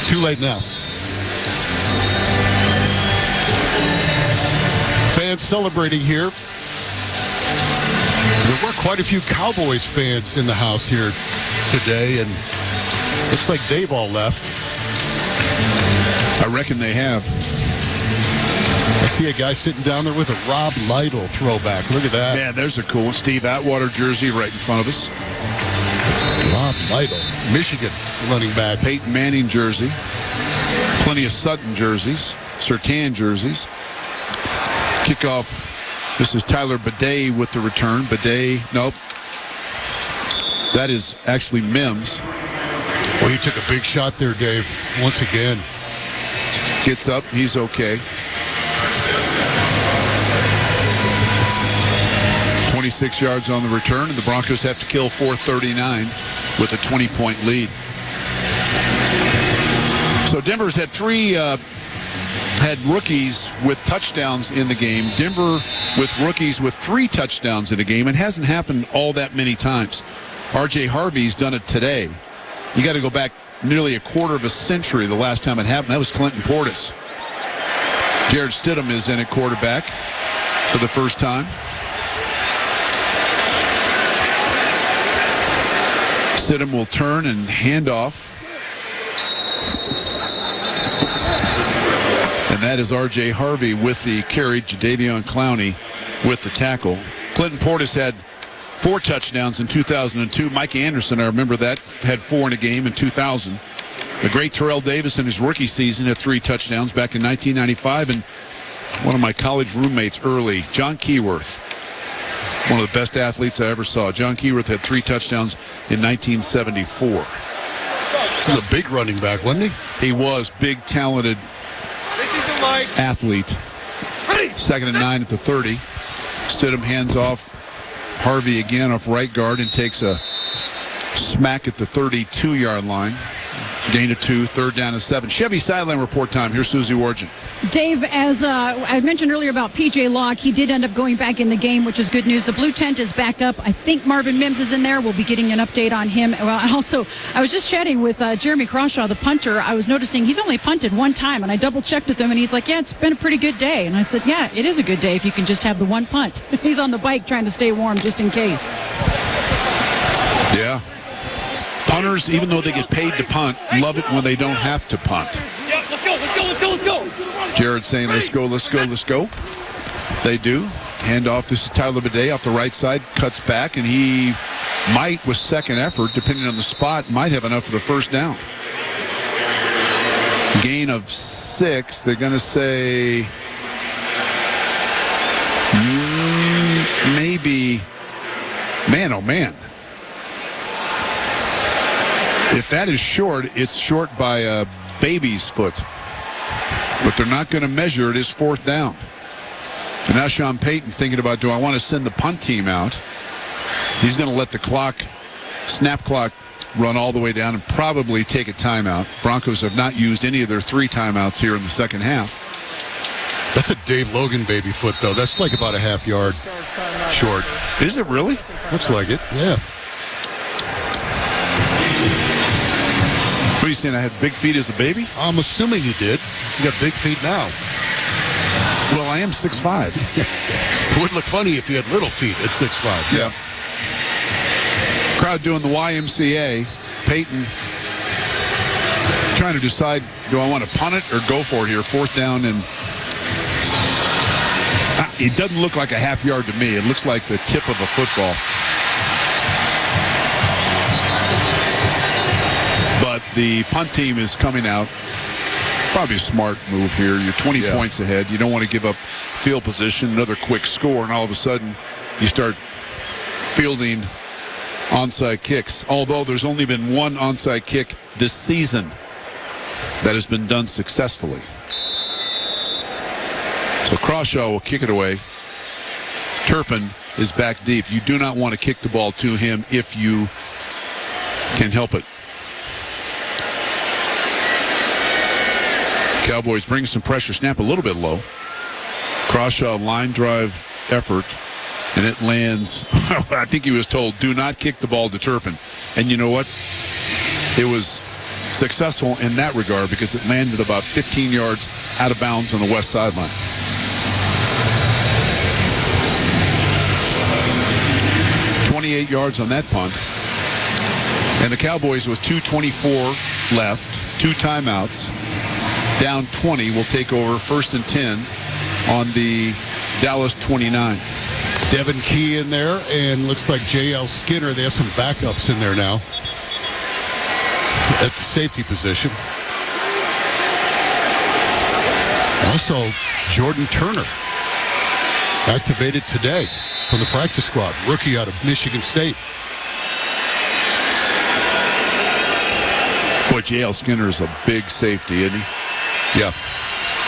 too late now. Fans celebrating here. There were quite a few Cowboys fans in the house here today, and looks like they've all left. I reckon they have. I see a guy sitting down there with a Rob Lytle throwback. Look at that. Man, there's a cool one. Steve Atwater jersey right in front of us. Rob Lytle, Michigan running back. Peyton Manning jersey. Plenty of Sutton jerseys. Surtain jerseys. Kickoff. This is Tyler Bidet with the return. Bidet, nope. That is actually Mims. Well, he took a big shot there, Dave, once again. Gets up. He's okay. 26 yards on the return, and the Broncos have to kill 439 with a 20-point lead. So Denver's had had rookies with touchdowns in the game. Denver with rookies with 3 touchdowns in a game. It hasn't happened all that many times. R.J. Harvey's done it today. You got to go back nearly a quarter of a century the last time it happened. That was Clinton Portis. Jared Stidham is in at quarterback for the first time. Stidham will turn and hand off. And that is R.J. Harvey with the carry. Jadeveon Clowney with the tackle. Clinton Portis had 4 touchdowns in 2002. Mike Anderson, I remember that, had 4 in a game in 2000. The great Terrell Davis in his rookie season had 3 touchdowns back in 1995. And one of my college roommates early, John Keyworth, one of the best athletes I ever saw. John Keyworth had 3 touchdowns in 1974. He was a big running back, wasn't he? He was. Big, talented athlete. 2nd and 9 at the 30. Stidham hands off. Harvey again off right guard and takes a smack at the 32-yard line. Gain of 2, 3rd down and 7. Chevy sideline report time. Here's Susie Wargent. Dave, as I mentioned earlier about P.J. Locke, he did end up going back in the game, which is good news. The blue tent is back up. I think Marvin Mims is in there. We'll be getting an update on him. Well, also, I was just chatting with Jeremy Crawshaw, the punter. I was noticing he's only punted 1 time, and I double-checked with him, and he's like, yeah, it's been a pretty good day. And I said, yeah, it is a good day if you can just have the 1 punt. He's on the bike trying to stay warm just in case. Yeah. Punters, even though they get paid to punt, love it when they don't have to punt. Yeah, let's go, let's go, let's go, let's go. Jared saying, let's go, let's go, let's go. They do. Hand off. This is Tyler Bidet off the right side. Cuts back, and he might, with second effort, depending on the spot, might have enough for the first down. Gain of 6. They're going to say maybe, man, oh, man. If that is short, it's short by a baby's foot. But they're not going to measure it as 4th down. And now Sean Payton thinking about, do I want to send the punt team out? He's going to let the snap clock run all the way down and probably take a timeout. Broncos have not used any of their 3 timeouts here in the second half. That's a Dave Logan baby foot, though. That's like about a half yard short. Is it really? Looks like it, yeah. What are you saying, I had big feet as a baby? I'm assuming you did. You got big feet now. Well, I am 6'5". It would look funny if you had little feet at 6'5". Yeah. Crowd doing the YMCA. Peyton trying to decide, do I want to punt it or go for it here? 4th down, and it doesn't look like a half yard to me. It looks like the tip of a football. But the punt team is coming out. Probably a smart move here. You're 20 points ahead. You don't want to give up field position, another quick score, and all of a sudden you start fielding onside kicks. Although there's only been 1 onside kick this season that has been done successfully. So Crawshaw will kick it away. Turpin is back deep. You do not want to kick the ball to him if you can help it. Cowboys bring some pressure, snap a little bit low. Crawshaw line drive effort, and it lands. I think he was told, do not kick the ball to Turpin. And you know what? It was successful in that regard because it landed about 15 yards out of bounds on the west sideline. .28 yards on that punt. And the Cowboys with 2:24 left, 2 timeouts. Down 20 will take over 1st and 10 on the Dallas 29. Devin Key in there, and looks like J.L. Skinner. They have some backups in there now at the safety position. Also, Jordan Turner activated today from the practice squad, rookie out of Michigan State. Boy, J.L. Skinner is a big safety, isn't he? Yeah.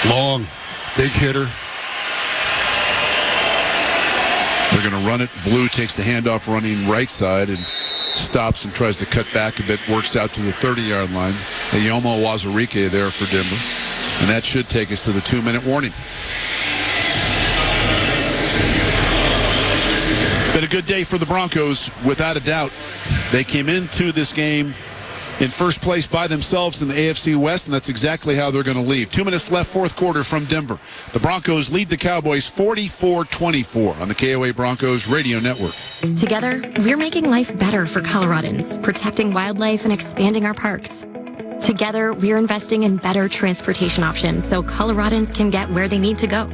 Long, big hitter. They're going to run it. Blue takes the handoff running right side and stops and tries to cut back a bit, works out to the 30-yard line. Ayomo Wazarike there for Denver. And that should take us to the 2-minute warning. Been a good day for the Broncos, without a doubt. They came into this game in first place by themselves in the AFC West, and that's exactly how they're going to leave. 2 minutes left, fourth quarter from Denver. The Broncos lead the Cowboys 44-24 on the KOA Broncos Radio Network. Together, we're making life better for Coloradans, protecting wildlife and expanding our parks. Together, we're investing in better transportation options so Coloradans can get where they need to go.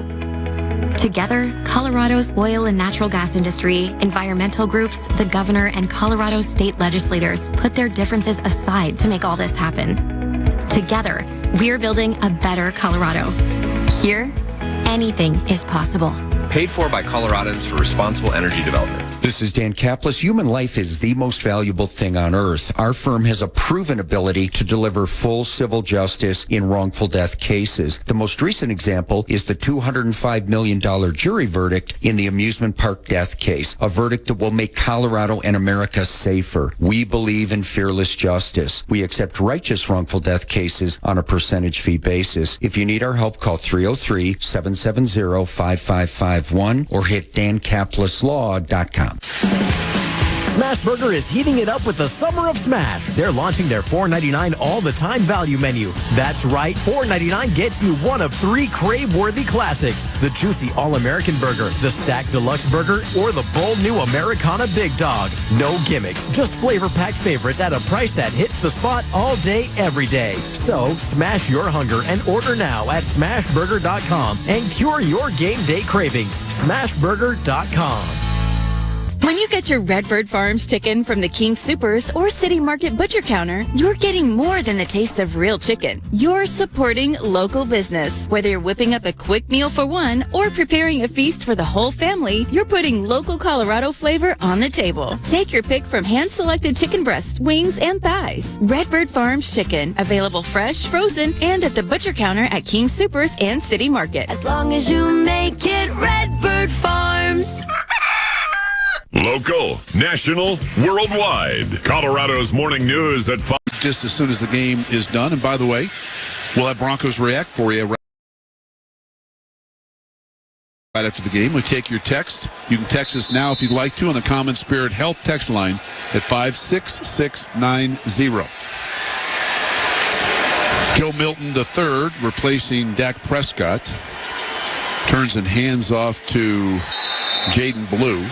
Together, Colorado's oil and natural gas industry, environmental groups, the governor, and Colorado state legislators put their differences aside to make all this happen. Together, we're building a better Colorado. Here, anything is possible. Paid for by Coloradans for responsible energy development. This is Dan Kaplis. Human life is the most valuable thing on earth. Our firm has a proven ability to deliver full civil justice in wrongful death cases. The most recent example is the $205 million jury verdict in the amusement park death case, a verdict that will make Colorado and America safer. We believe in fearless justice. We accept righteous wrongful death cases on a percentage fee basis. If you need our help, call 303-770-5551 or hit dankapleslaw.com. Smash Burger is heating it up with the Summer of Smash. They're launching their $4.99 all-the-time value menu. That's right, $4.99 gets you one of 3 crave-worthy classics. The juicy All-American Burger, the Stacked Deluxe Burger, or the bold new Americana Big Dog. No gimmicks, just flavor-packed favorites at a price that hits the spot all day, every day. So, smash your hunger and order now at smashburger.com and cure your game day cravings. Smashburger.com. When you get your Redbird Farms chicken from the King Soopers or City Market Butcher Counter, you're getting more than the taste of real chicken. You're supporting local business. Whether you're whipping up a quick meal for one or preparing a feast for the whole family, you're putting local Colorado flavor on the table. Take your pick from hand-selected chicken breasts, wings, and thighs. Redbird Farms chicken, available fresh, frozen, and at the Butcher Counter at King Soopers and City Market. As long as you make it Redbird Farms. Local, national, worldwide. Colorado's Morning News at 5. Just as soon as the game is done. And by the way, we'll have Broncos React for you right after the game. We take your text. You can text us now if you'd like to on the Common Spirit Health text line at 56690. Joe Milton III replacing Dak Prescott. Turns and hands off to Jaden Blue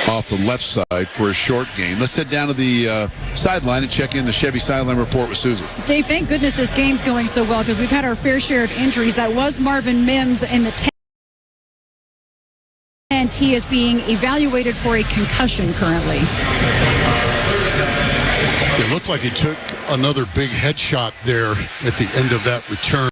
off the left side for a short game. Let's head down to the sideline and check in the Chevy Sideline Report with Susan. Dave, thank goodness this game's going so well because we've had our fair share of injuries. That was Marvin Mims in the 10th, and he is being evaluated for a concussion currently. It looked like he took another big headshot there at the end of that return.